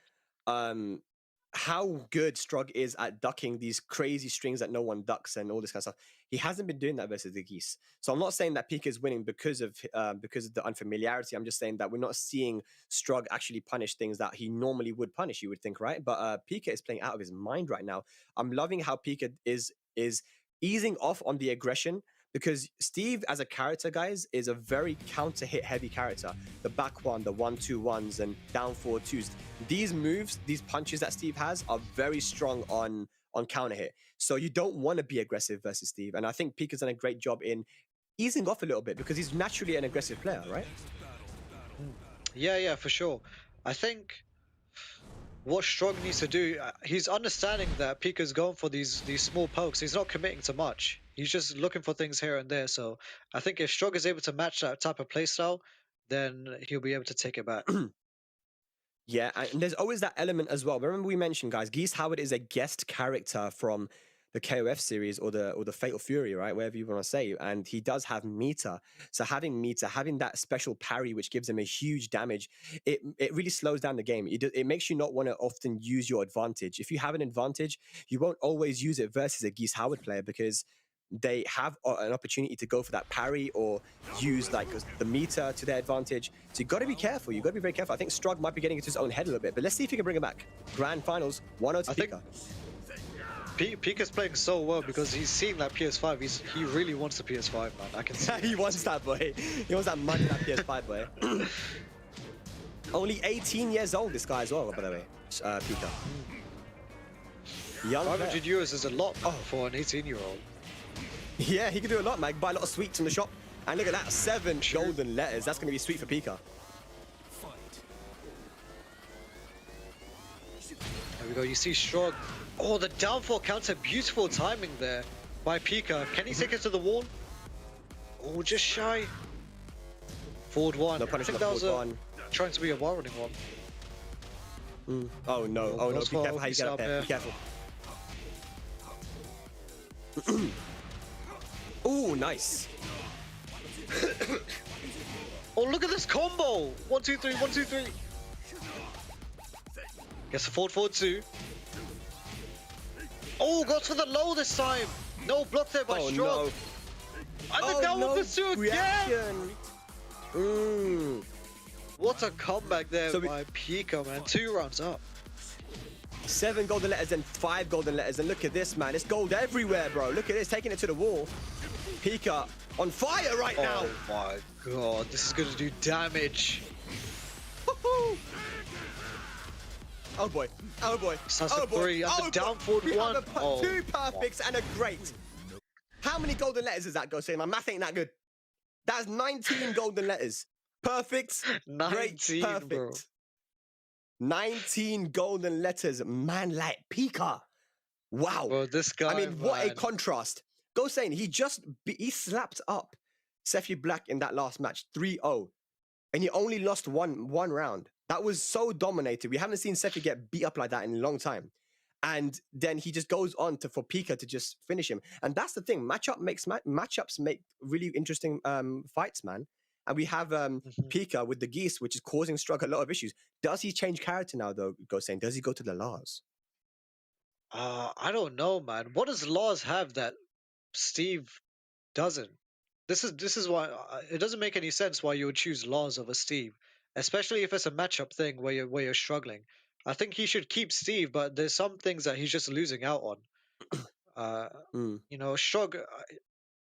how good Strug is at ducking these crazy strings that no one ducks and all this kind of stuff. He hasn't been doing that versus the Geese. So I'm not saying that Pica is winning because of the unfamiliarity. I'm just saying that we're not seeing Strug actually punish things that he normally would punish, you would think, right? But Pica is playing out of his mind right now. I'm loving how Pica is easing off on the aggression, because Steve as a character, guys, is a very counter hit heavy character. The back one, the 1-2-1s and down 4-2s. These moves, these punches that Steve has are very strong on counter hit. So you don't want to be aggressive versus Steve. And I think Pica's done a great job in easing off a little bit, because he's naturally an aggressive player, right? Yeah, for sure. I think what Strong needs to do, he's understanding that Pica's going for these small pokes. He's not committing to much. He's just looking for things here and there. So I think if Strong is able to match that type of playstyle, then he'll be able to take it back. Yeah, and there's always that element as well. Remember we mentioned, guys, Geese Howard is a guest character from the KOF series or the Fatal Fury, right? Whatever you want to say. And he does have meter. So having meter, having that special parry, which gives him a huge damage, it really slows down the game. It makes you not want to often use your advantage. If you have an advantage, you won't always use it versus a Geese Howard player because they have an opportunity to go for that parry or use like the meter to their advantage. So you've got to be careful. You've got to be very careful. I think Strug might be getting into his own head a little bit, but let's see if he can bring it back. Grand finals, 1-0 to Pica. Pica's playing so well because he's seeing that PS5. He really wants the PS5, man. I can see. He wants that, boy. He wants that money, that PS5, boy. Only 18 years old, this guy as well, by the way. Pica. Young 500 euros is a lot for an 18-year-old. Yeah, he can do a lot, man. Buy a lot of sweets from the shop. And look at that, 7 golden letters. That's going to be sweet for Pica. There we go. You see Strong. Oh, the downfall counter. Beautiful timing there by Pica. Can he take it to the wall? Oh, just shy. Forward one. No I punishment, think that was forward one. trying to be a warning one. Oh no, oh no, be careful how you get up there. Be careful. Ooh, nice. Oh, look at this combo! 1, 2, 3, 1, 2, 3. Gets a forward 2. Oh, got for the low this time. No block there by Strong. No. And the down with the 2 again. Mm. What a comeback there by Pica, man. 2 rounds up. 7 golden letters and 5 golden letters, and look at this, man. It's gold everywhere, bro. Look at this, taking it to the wall. Pica on fire right now. Oh my god, this is gonna do damage. Oh boy, oh boy, oh boy, 3 and the down forward 1. 2 perfects and a great. How many golden letters does that go? Say, my math ain't that good. That's 19 golden letters. Perfect, 19, great, perfect. bro. 19 golden letters, man, like Pica. Wow. Bro, this guy, I mean, man. what a contrast. Go saying he slapped up Sephi Black in that last match, 3-0. And he only lost one round. That was so dominated. We haven't seen Sephi get beat up like that in a long time. And then he just goes on for Pica to just finish him. And that's the thing. Matchups make really interesting fights, man. And we have Pica with the Geese, which is causing Strug a lot of issues. Does he change character now, though, Go saying? Does he go to the Lars? I don't know, man. What does Lars have that Steve doesn't? This is why it doesn't make any sense why you would choose Lars over Steve, especially if it's a matchup thing where you're struggling. I think he should keep Steve, but there's some things that he's just losing out on. You know, Strug,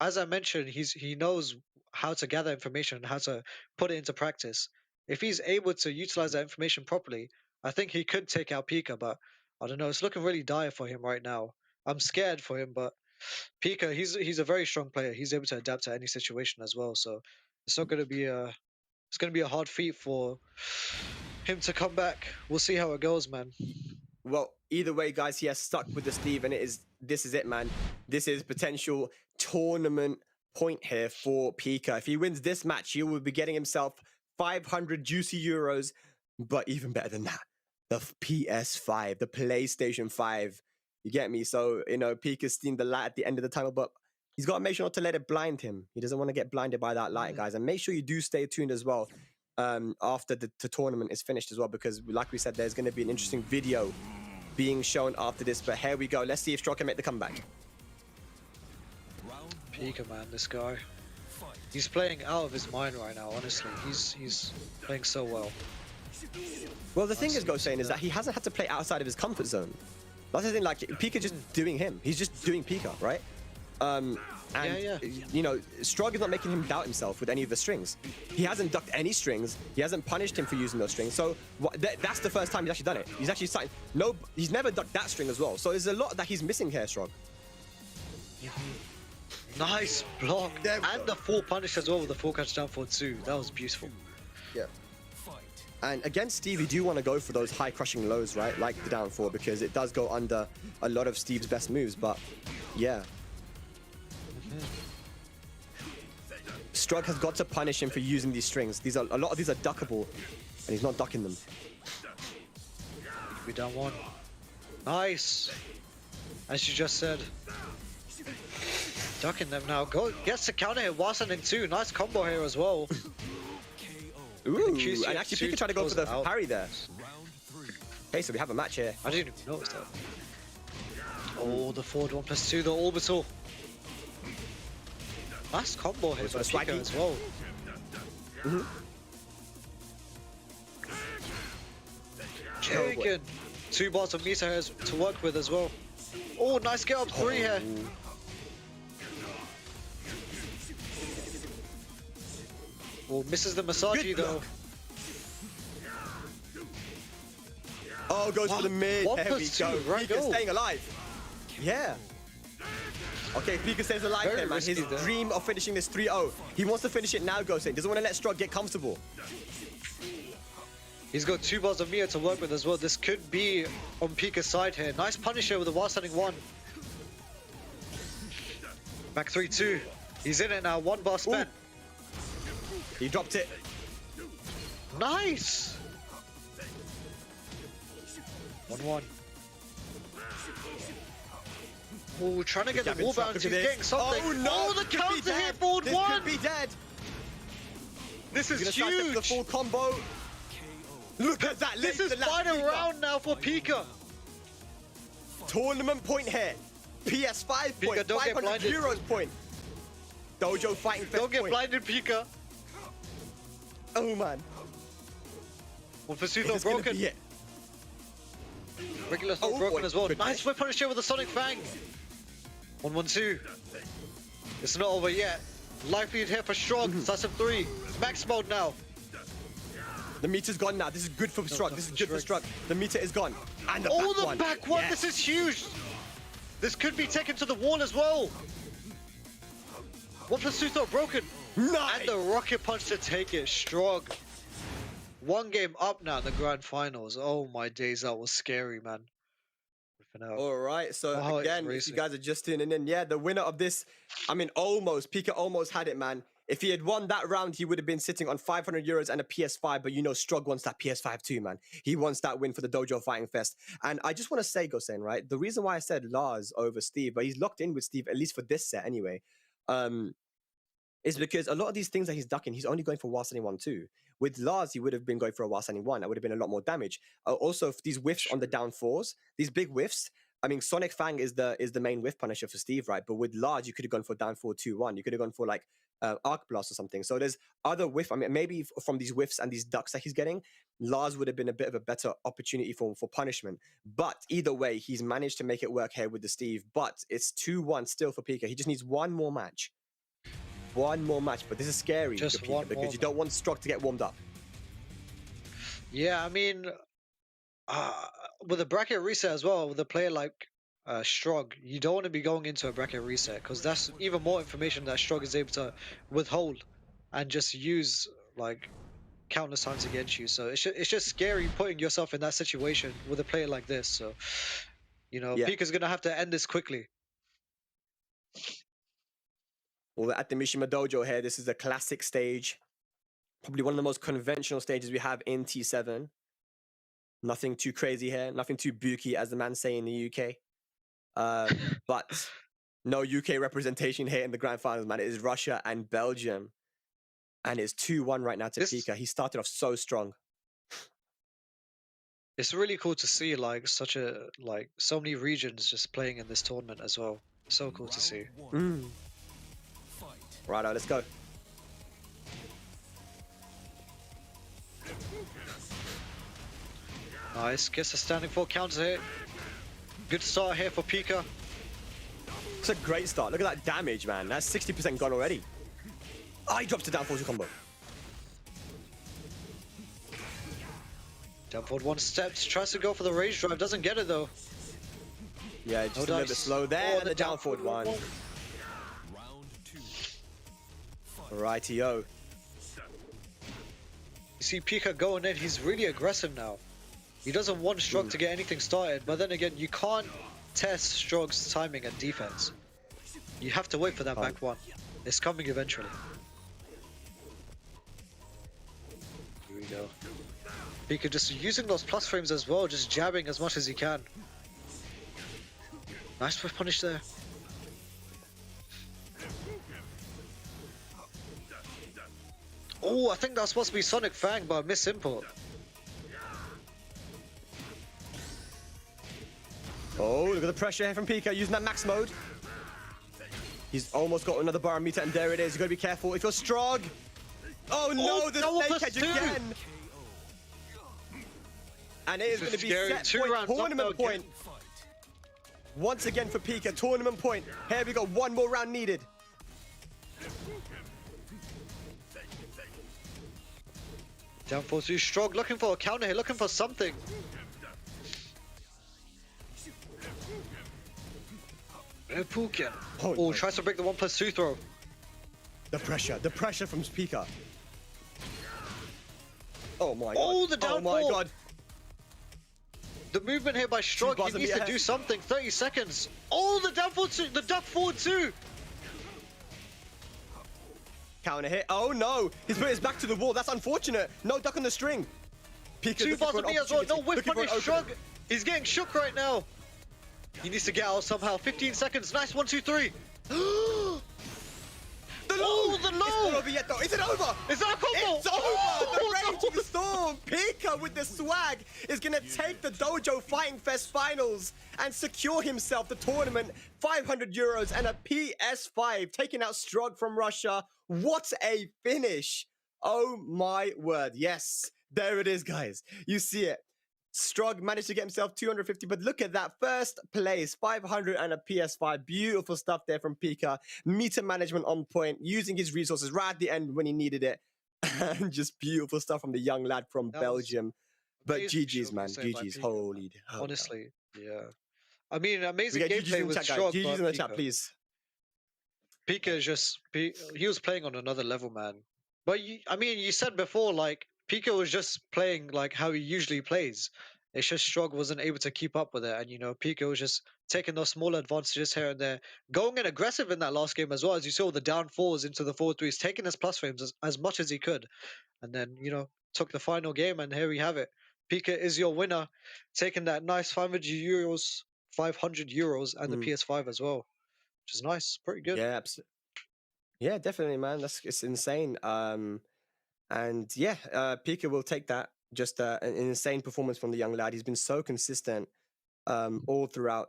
as I mentioned, he knows how to gather information and how to put it into practice. If he's able to utilize that information properly, I think he could take out Pica, but I don't know. It's looking really dire for him right now. I'm scared for him, but Pica, he's a very strong player. He's able to adapt to any situation as well. So it's not going to be a hard feat for him to come back. We'll see how it goes, man. Well, either way, guys, he has stuck with the Steve, and this is it, man. This is potential tournament point here for Pica. If he wins this match, he will be getting himself 500 juicy euros, but even better than that, the PS5, the PlayStation 5. You get me? So, you know, Pica's seen the light at the end of the tunnel, but he's got to make sure not to let it blind him. He doesn't want to get blinded by that light, guys. And make sure you do stay tuned as well after the tournament is finished as well, because like we said, there's going to be an interesting video being shown after this. But here we go. Let's see if Strong can make the comeback. Pica, man, this guy. He's playing out of his mind right now, honestly. He's playing so well. Well, the thing is, Go saying, is that he hasn't had to play outside of his comfort zone. That's the thing, like, Pica just doing him. He's just doing Pica, right? You know, Strug is not making him doubt himself with any of the strings. He hasn't ducked any strings. He hasn't punished him for using those strings. So that's the first time he's actually done it. He's actually starting. No, he's never ducked that string as well. So there's a lot that he's missing here, Strug. Nice block. And the full punish as well with the full catch down for 2. That was beautiful. Yeah. And against Steve, you do want to go for those high crushing lows, right? Like the down 4, because it does go under a lot of Steve's best moves. But yeah. Strug has got to punish him for using these strings. A lot of these are duckable, and he's not ducking them. We down 1. Nice. As you just said. Ducking them now. Gets the counter hit while sending 2. Nice combo here as well. Ooh, and actually Pica tried to go for the parry there. Okay, so we have a match here. I didn't even notice that. Oh, the forward 1+2, the orbital. Nice combo here for Pica as well. Taken. 2 bars of meter here to work with as well. Oh, nice get up 3 here. Oh, misses the Masaji though. Oh, goes for the mid. There we go. Right, Pica's staying alive. Yeah. Okay, Pica stays alive Very there, man. risky His there. dream of finishing this 3-0. He wants to finish it now, Gosei. Doesn't want to let Strug get comfortable. He's got 2 bars of meter to work with as well. This could be on Pica's side here. Nice punish here with the while standing 1. Back 3-2. He's in it now. 1 bar spent. Ooh. He dropped it. Nice. 1-1. Oh, trying to get the wall bounce. He's getting something. Oh no! Oh, the counter hit forward This 1. could be dead. This is He's gonna try huge. the full combo. Look at that. This is final round now for Pica. Tournament point here. PS5 Pica, point. don't get 500 blinded. euros point. Dojo fighting fest Don't get point. blinded, Pica. Oh man. Well, Pursuit This is gonna broken. be it. Regular throw Oh, broken boy. as well. Good Nice catch. whip punish here with the Sonic Fang. 1-1-2. It's not over yet. Life lead here for Strong. Decisive 3. Max mode now. The meter's gone now. This is good for Strug. This is good for Strug. The meter is gone. And the Oh, back the one. back one. Yes. This is huge. This could be taken to the wall as well. 1+2 broken. Nice. And the rocket punch to take it. Strong. 1 game up now in the grand finals. Oh my days, that was scary, man. All right, so Oh, it's again, if you racing. guys are just tuning in, yeah, the winner of this, I mean, Pica almost had it, man. If he had won that round, he would have been sitting on 500 euros and a PS5, but you know, Strug wants that PS5 too, man. He wants that win for the Dojo Fighting Fest. And I just want to say, Gosen, right, the reason why I said Lars over Steve, but he's locked in with Steve, at least for this set anyway, is because a lot of these things that he's ducking, he's only going for while standing 1-2. With Lars, he would have been going for a while standing 1. That would have been a lot more damage. Also, these whiffs on the down 4s, these big whiffs, I mean, Sonic Fang is the main whiff punisher for Steve, right? But with Lars, you could have gone for down 4-2-1. You could have gone for like Arc Blast or something. So there's other whiff. I mean, maybe from these whiffs and these ducks that he's getting, Lars would have been a bit of a better opportunity for punishment. But either way, he's managed to make it work here with the Steve. But it's 2-1 still for Pica. He just needs one more match. One more match. But this is scary Just for Pica one because more, you don't want Strug to get warmed up. Yeah, I mean, with a bracket reset as well, with a player like Strug, you don't want to be going into a bracket reset because that's even more information that Strug is able to withhold and just use like countless times against you. So it's just scary putting yourself in that situation with a player like this. So, you know, Yeah. Pica's going to have to end this quickly. Well, we're at the Mishima Dojo here. This is a classic stage. Probably one of the most conventional stages we have in T7. Nothing too crazy here. Nothing too booky, as the man say in the UK. But no UK representation here in the grand finals, man. It is Russia and Belgium. And it's 2-1 right now to Pica. He started off so strong. It's really cool to see like so many regions just playing in this tournament as well. So cool to see. Righto, let's go. Nice, gets a standing 4 counter hit. Good start here for Pica. It's a great start. Look at that damage, man. That's 60% gone already. Oh, he drops the down 4-2 combo. Down forward 1 steps, tries to go for the rage drive, doesn't get it though. Yeah, just No a little dice. bit slow there. Oh, And the down forward one. Round 2. Rightio. You see Pica going in, he's really aggressive now. He doesn't want Strug to get anything started, but then again, you can't test Strug's timing and defense. You have to wait for that back one. It's coming eventually. Here we go. Pica just using those plus frames as well, just jabbing as much as he can. Nice whiff punish there. Oh, I think that's supposed to be Sonic Fang, but miss import. Oh, look at the pressure here from Pica using that max mode. He's almost got another barometer, and there it is. You gotta be careful. If you're Strug. Oh no, the snake edge again. And it is going to be set point, tournament point. Once again for Pica, tournament point. Here we go, one more round needed. Down 4-2, Strug looking for a counter here, looking for something. Puka. Oh, tries to break the 1+2 throw. The pressure from Pica. Oh my god. Oh, the downfall. Oh my god. The movement here by Strug, he needs to do something. 30 seconds. Oh, the downfall too, the duck forward too. Counter hit. Oh no, he's put his back to the wall. That's unfortunate. No duck on the string. Pica two bars on me as well. No whiff on his Strug. He's getting shook right now. He needs to get out somehow. 15 seconds. Nice 1, 2, 3. The low! Oh, the low! It's not over yet though. Is it over? Is that a combo? It's over! Oh, The Raging Storm! Pica with the swag is gonna take the Dojo Fighting Fest finals and secure himself the tournament, 500 euros and a PS5, taking out Strug from Russia. What a finish! Oh my word. Yes, there it is, guys. You see it. Strug managed to get himself 250, but look at that. First place, 500 and a PS5. Beautiful stuff there from Pica. Meter management on point, using his resources right at the end when he needed it. And just beautiful stuff from the young lad from Belgium. But GG's, man. GG's. Holy. Honestly, yeah. I mean, amazing gameplay gameplay with Strug. GG's in the chat, please. Pica is just, he was playing on another level, man. But, I mean, you said before, like, Pica was just playing like how he usually plays. It's just Strug wasn't able to keep up with it. And, you know, Pica was just taking those small advantages here and there. Going in aggressive in that last game as well, as you saw the down fours into the 4-3s, taking his plus frames as much as he could. And then, you know, took the final game, and here we have it. Pica is your winner, taking that nice 500 euros, and the PS5 as well, which is nice. Pretty good. Yeah, absolutely. Yeah, definitely, man. It's insane. And yeah, Pica will take that. Just an insane performance from the young lad. He's been so consistent all throughout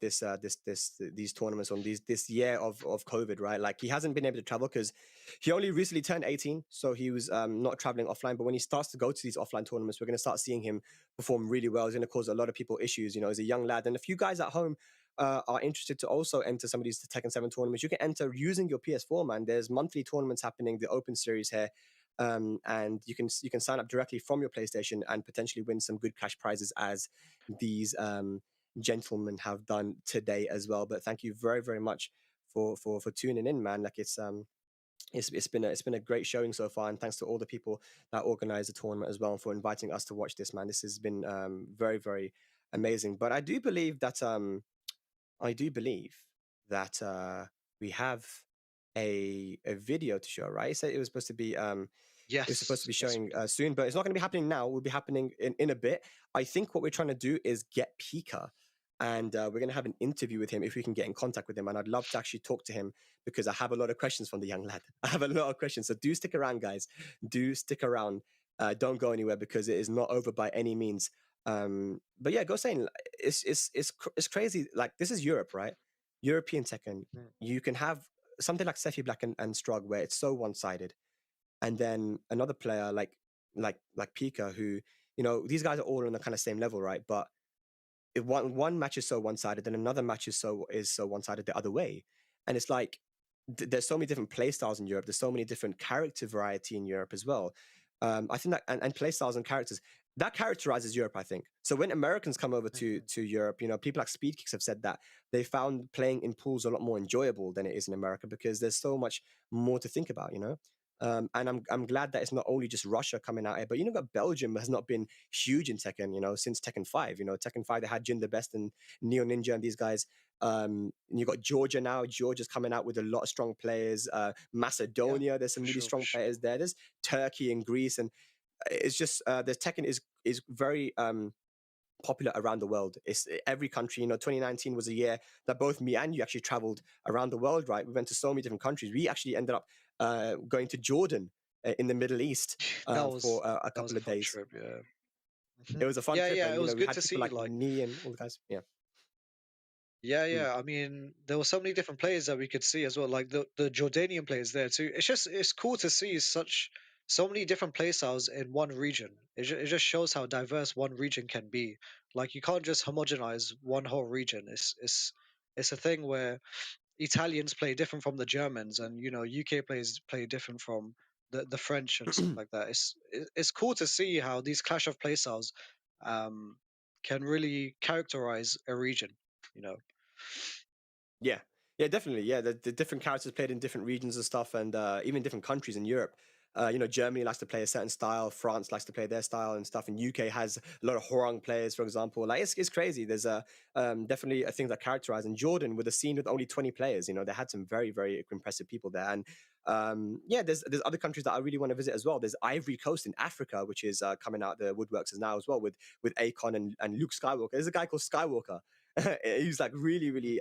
these tournaments on this year of COVID, right? Like, he hasn't been able to travel because he only recently turned 18, so he was not traveling offline. But when he starts to go to these offline tournaments, we're going to start seeing him perform really well. He's going to cause a lot of people issues, you know, as a young lad. And a few guys at home are interested to also enter some of these Tekken 7 tournaments. You can enter using your PS4, man. There's monthly tournaments happening, the Open Series here. And you can sign up directly from your PlayStation and potentially win some good cash prizes, as these gentlemen have done today as well. But thank you very, very much for tuning in, man. Like, it's been a great showing so far, and thanks to all the people that organized the tournament as well, and for inviting us to watch this, man. This has been very, very amazing. But I do believe that we have a video to show, right? So it was supposed to be yes, it's supposed to be showing soon, but it's not going to be happening now. It will be happening in a bit. I think what we're trying to do is get Pica, and we're going to have an interview with him if we can get in contact with him. And I'd love to actually talk to him because I have a lot of questions from the young lad. I have a lot of questions, so do stick around, guys. Do stick around. Don't go anywhere because it is not over by any means. But yeah, go saying it's crazy. Like, this is Europe, right? European Tekken. You can have something like Sephi Black and Strug where it's so one-sided, and then another player like Pica, who, you know, these guys are all on the kind of same level, right? But if one match is so one-sided, then another match is so one-sided the other way, and it's like there's so many different play styles in Europe. There's so many different character variety in Europe as well. I think that and play styles and characters that characterizes Europe, I think. So when Americans come over to Europe, you know, people like Speed Kicks have said that they found playing in pools a lot more enjoyable than it is in America because there's so much more to think about, you know. And I'm glad that it's not only just Russia coming out here, but that Belgium has not been huge in Tekken, since Tekken 5. Tekken 5 they had Jin the Best and Neo Ninja and these guys. And you got Georgia now. Georgia's coming out with a lot of strong players. Macedonia, there's some for really sure, strong for players there. There's Turkey and Greece, and it's just the Tekken is very popular around the world. It's every country. 2019 was a year that both me and you actually traveled around the world, right? We went to so many different countries. We actually ended up going to Jordan in the Middle East for a that was couple a of fun days. trip. Yeah. It was a fun Yeah, trip, yeah, and it was we good had to people see. like Like, Nee and all the guys. Yeah. yeah, Mm. yeah. I mean, there were so many different players that we could see as well. Like the Jordanian players there too. It's cool to see so many different play styles in one region. It just shows how diverse one region can be. Like you can't just homogenize one whole region. It's a thing where Italians play different from the Germans, and UK players play different from the French and stuff like that. It's cool to see how these clash of play styles um, can really characterize a region. You know. Yeah, yeah, definitely. Yeah, the different characters played in different regions and stuff, and even different countries in Europe. Germany likes to play a certain style. France likes to play their style and stuff. And UK has a lot of Horang players, for example. Like it's crazy. There's definitely a thing that characterize. And Jordan, with a scene with only 20 players, they had some very very impressive people there. And yeah, there's other countries that I really want to visit as well. There's Ivory Coast in Africa, which is coming out the woodworks now as well with Akon and Luke Skywalker. There's a guy called Skywalker. He's like really really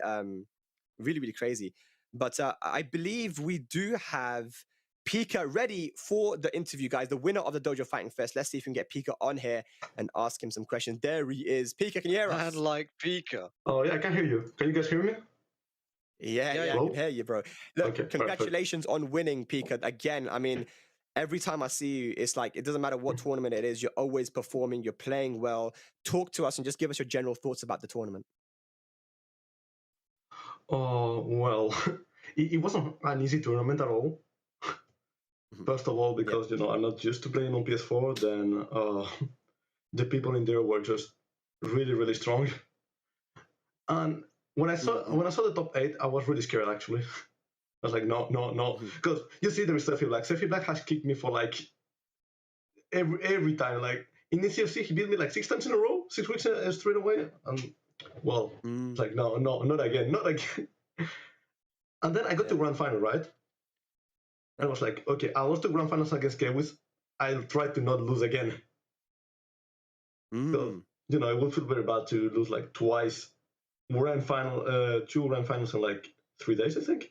really, really crazy. But I believe we do have Pica ready for the interview, guys. The winner of the Dojo Fighting Fest. Let's see if we can get Pica on here and ask him some questions. There he is. Pica, can you hear Man us? like Pica. Oh, yeah, I can hear you. Can you guys hear me? Yeah, Yeah, I yeah. can Hello? hear you, bro. Look, Okay, perfect. congratulations on winning, Pica. Again, I mean, every time I see you, it's like, it doesn't matter what tournament it is, you're always performing, you're playing well. Talk to us and just give us your general thoughts about the tournament. Oh, well, it wasn't an easy tournament at all. First of all, because, I'm not used to playing on PS4, then the people in there were just really, really strong. And when I saw the top 8, I was really scared, actually. I was like, no. Because you see, there is Steffi Black. Steffi Black has kicked me for like every time. Like in the CFC, he beat me like 6 times in a row, 6 weeks straight away. And well, it's like no, not again. And then I got to grand final, right? And I was like, okay, I lost the grand finals against Kewis. I'll try to not lose again. So, it would feel very bad to lose like twice. Two grand finals in like 3 days, I think.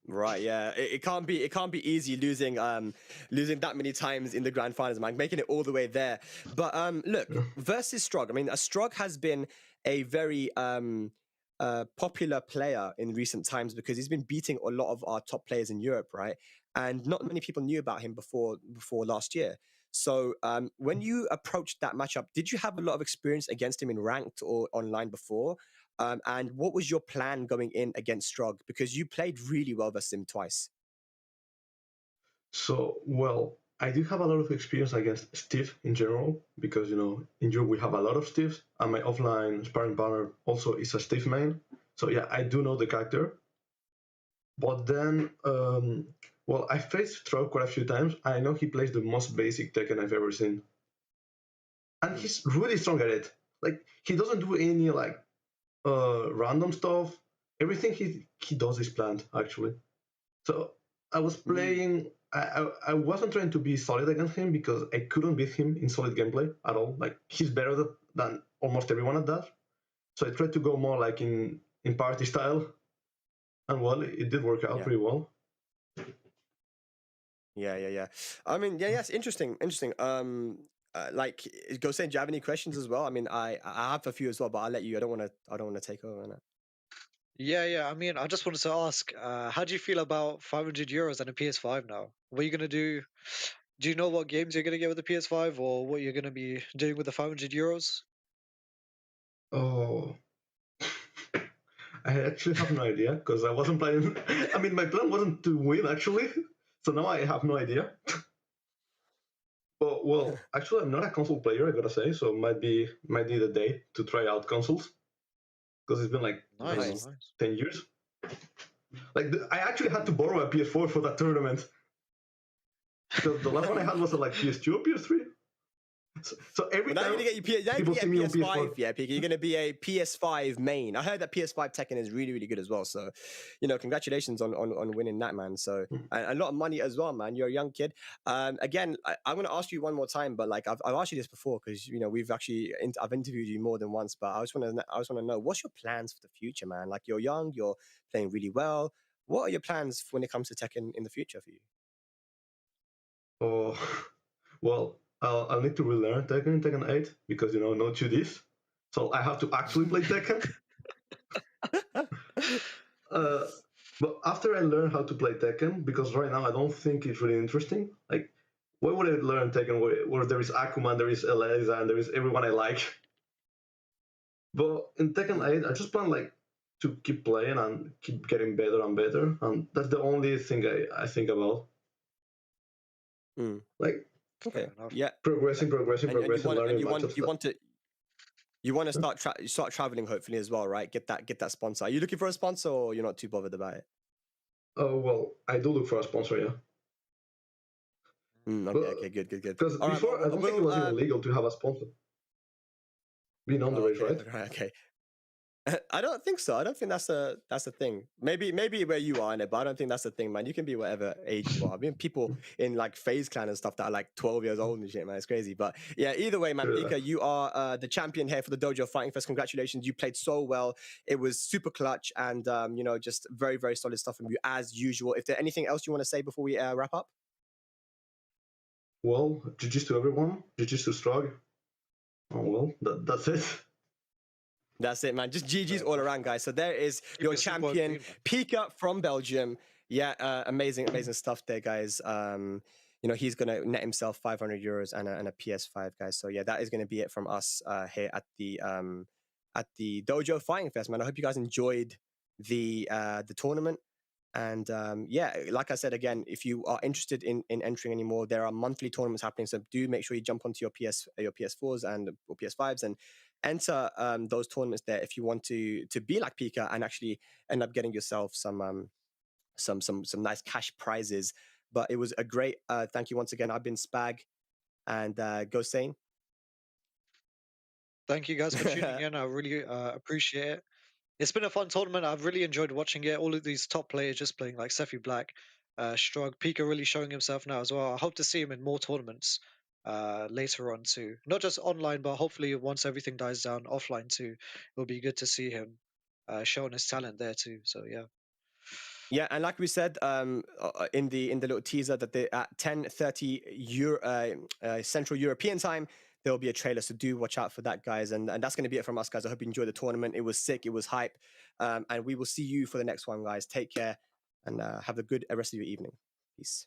Right, yeah, it can't be easy losing that many times in the grand finals, man. Making it all the way there, but look, versus Strug. I mean, Strug has been a very popular player in recent times because he's been beating a lot of our top players in Europe, right? And not many people knew about him before last year. So when you approached that matchup, did you have a lot of experience against him in ranked or online before? And what was your plan going in against Strug? Because you played really well versus him twice. So, well, I do have a lot of experience against Steve in general, because, in Europe we have a lot of Steves, and my offline sparring partner also is a Steve main. So, yeah, I do know the character. But then, well, I faced Strug quite a few times. I know he plays the most basic Tekken I've ever seen. And he's really strong at it. Like, he doesn't do any, like, random stuff. Everything he does is planned, actually. So I was playing. I wasn't trying to be solid against him because I couldn't beat him in solid gameplay at all. Like he's better than almost everyone at that. So I tried to go more like in party style, and well, it did work out pretty well. Yeah. I mean, yeah, it's interesting. Like, go say, do you have any questions as well? I mean, I have a few as well, but I'll let you. I don't want to take over on that. Yeah. I mean, I just wanted to ask, how do you feel about €500 and a PS5 now? What are you gonna do? Do you know what games you're gonna get with the PS5, or what you're gonna be doing with the €500? Oh, I actually have no idea because I wasn't playing. I mean, my plan wasn't to win actually, so now I have no idea. But well, actually, I'm not a console player. I gotta say, so might need a day to try out consoles because it's been like Nice. 10 years. Like I actually had to borrow a PS4 for that tournament. Because the last one I had was like PS2 or PS3. So every Well, now time you're gonna get people see me on PS5, PS4, yeah, Pica. You're gonna be a PS5 main. I heard that PS5 Tekken is really, really good as well. So, congratulations on winning that, man. So, and a lot of money as well, man. You're a young kid. Again, I'm gonna ask you one more time, but like I've asked you this before because we've actually I've interviewed you more than once, but I just want to know what's your plans for the future, man. Like you're young, you're playing really well. What are your plans when it comes to Tekken in the future for you? oh, well, I'll need to relearn Tekken 8 because no 2Ds. So I have to actually play Tekken. But after I learn how to play Tekken, because right now I don't think it's really interesting. Like, why would I learn Tekken where there is Akuma, there is Eliza, and there is everyone I like? But in Tekken 8, I just plan like to keep playing and keep getting better and better, and that's the only thing I think about. Like, Okay, enough. yeah, progressing, learning you want to start traveling hopefully as well, right? Get that sponsor. Are you looking for a sponsor or you're not too bothered about it? Oh well, I do look for a sponsor, yeah. Okay, good. Because All right, before I don't think it was even legal to have a sponsor. Being underage, right? Okay. I don't think so. I don't think that's a thing. Maybe where you are in it, but I don't think that's the thing, man. You can be whatever age you are. I mean, people in like FaZe Clan and stuff that are like 12 years old and shit, man. It's crazy. But yeah, either way, man, Pica, you are the champion here for the DOJO Fighting Fest. Congratulations. You played so well. It was super clutch and just very, very solid stuff from you as usual. If there's anything else you want to say before we wrap up? Well, GG's to everyone. GG's to Strog. Oh well, that's it. That's it, man. Just GG's all around, guys. So there is your champion, Pica from Belgium. Yeah, amazing stuff there, guys. He's gonna net himself 500 euros and a PS5, guys. So yeah, that is gonna be it from us here at the DOJO Fighting Fest, man. I hope you guys enjoyed the tournament. And like I said again, if you are interested in entering anymore, there are monthly tournaments happening. So do make sure you jump onto your PS4s or PS5s and enter those tournaments there if you want to be like Pica and actually end up getting yourself some nice cash prizes. But it was a great thank you once again. I've been Spag, and go Sane. Thank you guys for tuning in. I really appreciate it. It's been a fun tournament. I've really enjoyed watching it. All of these top players just playing like Sephi Black, Strug, Pica really showing himself now as well. I hope to see him in more tournaments later on too. Not just online, but hopefully once everything dies down, offline too. It'll be good to see him showing his talent there too. So yeah. Yeah, and like we said in the little teaser that at 10:30 Central European time, there'll be a trailer. So do watch out for that, guys. And that's going to be it from us, guys. I hope you enjoyed the tournament. It was sick. It was hype. And we will see you for the next one, guys. Take care and have a good rest of your evening. Peace.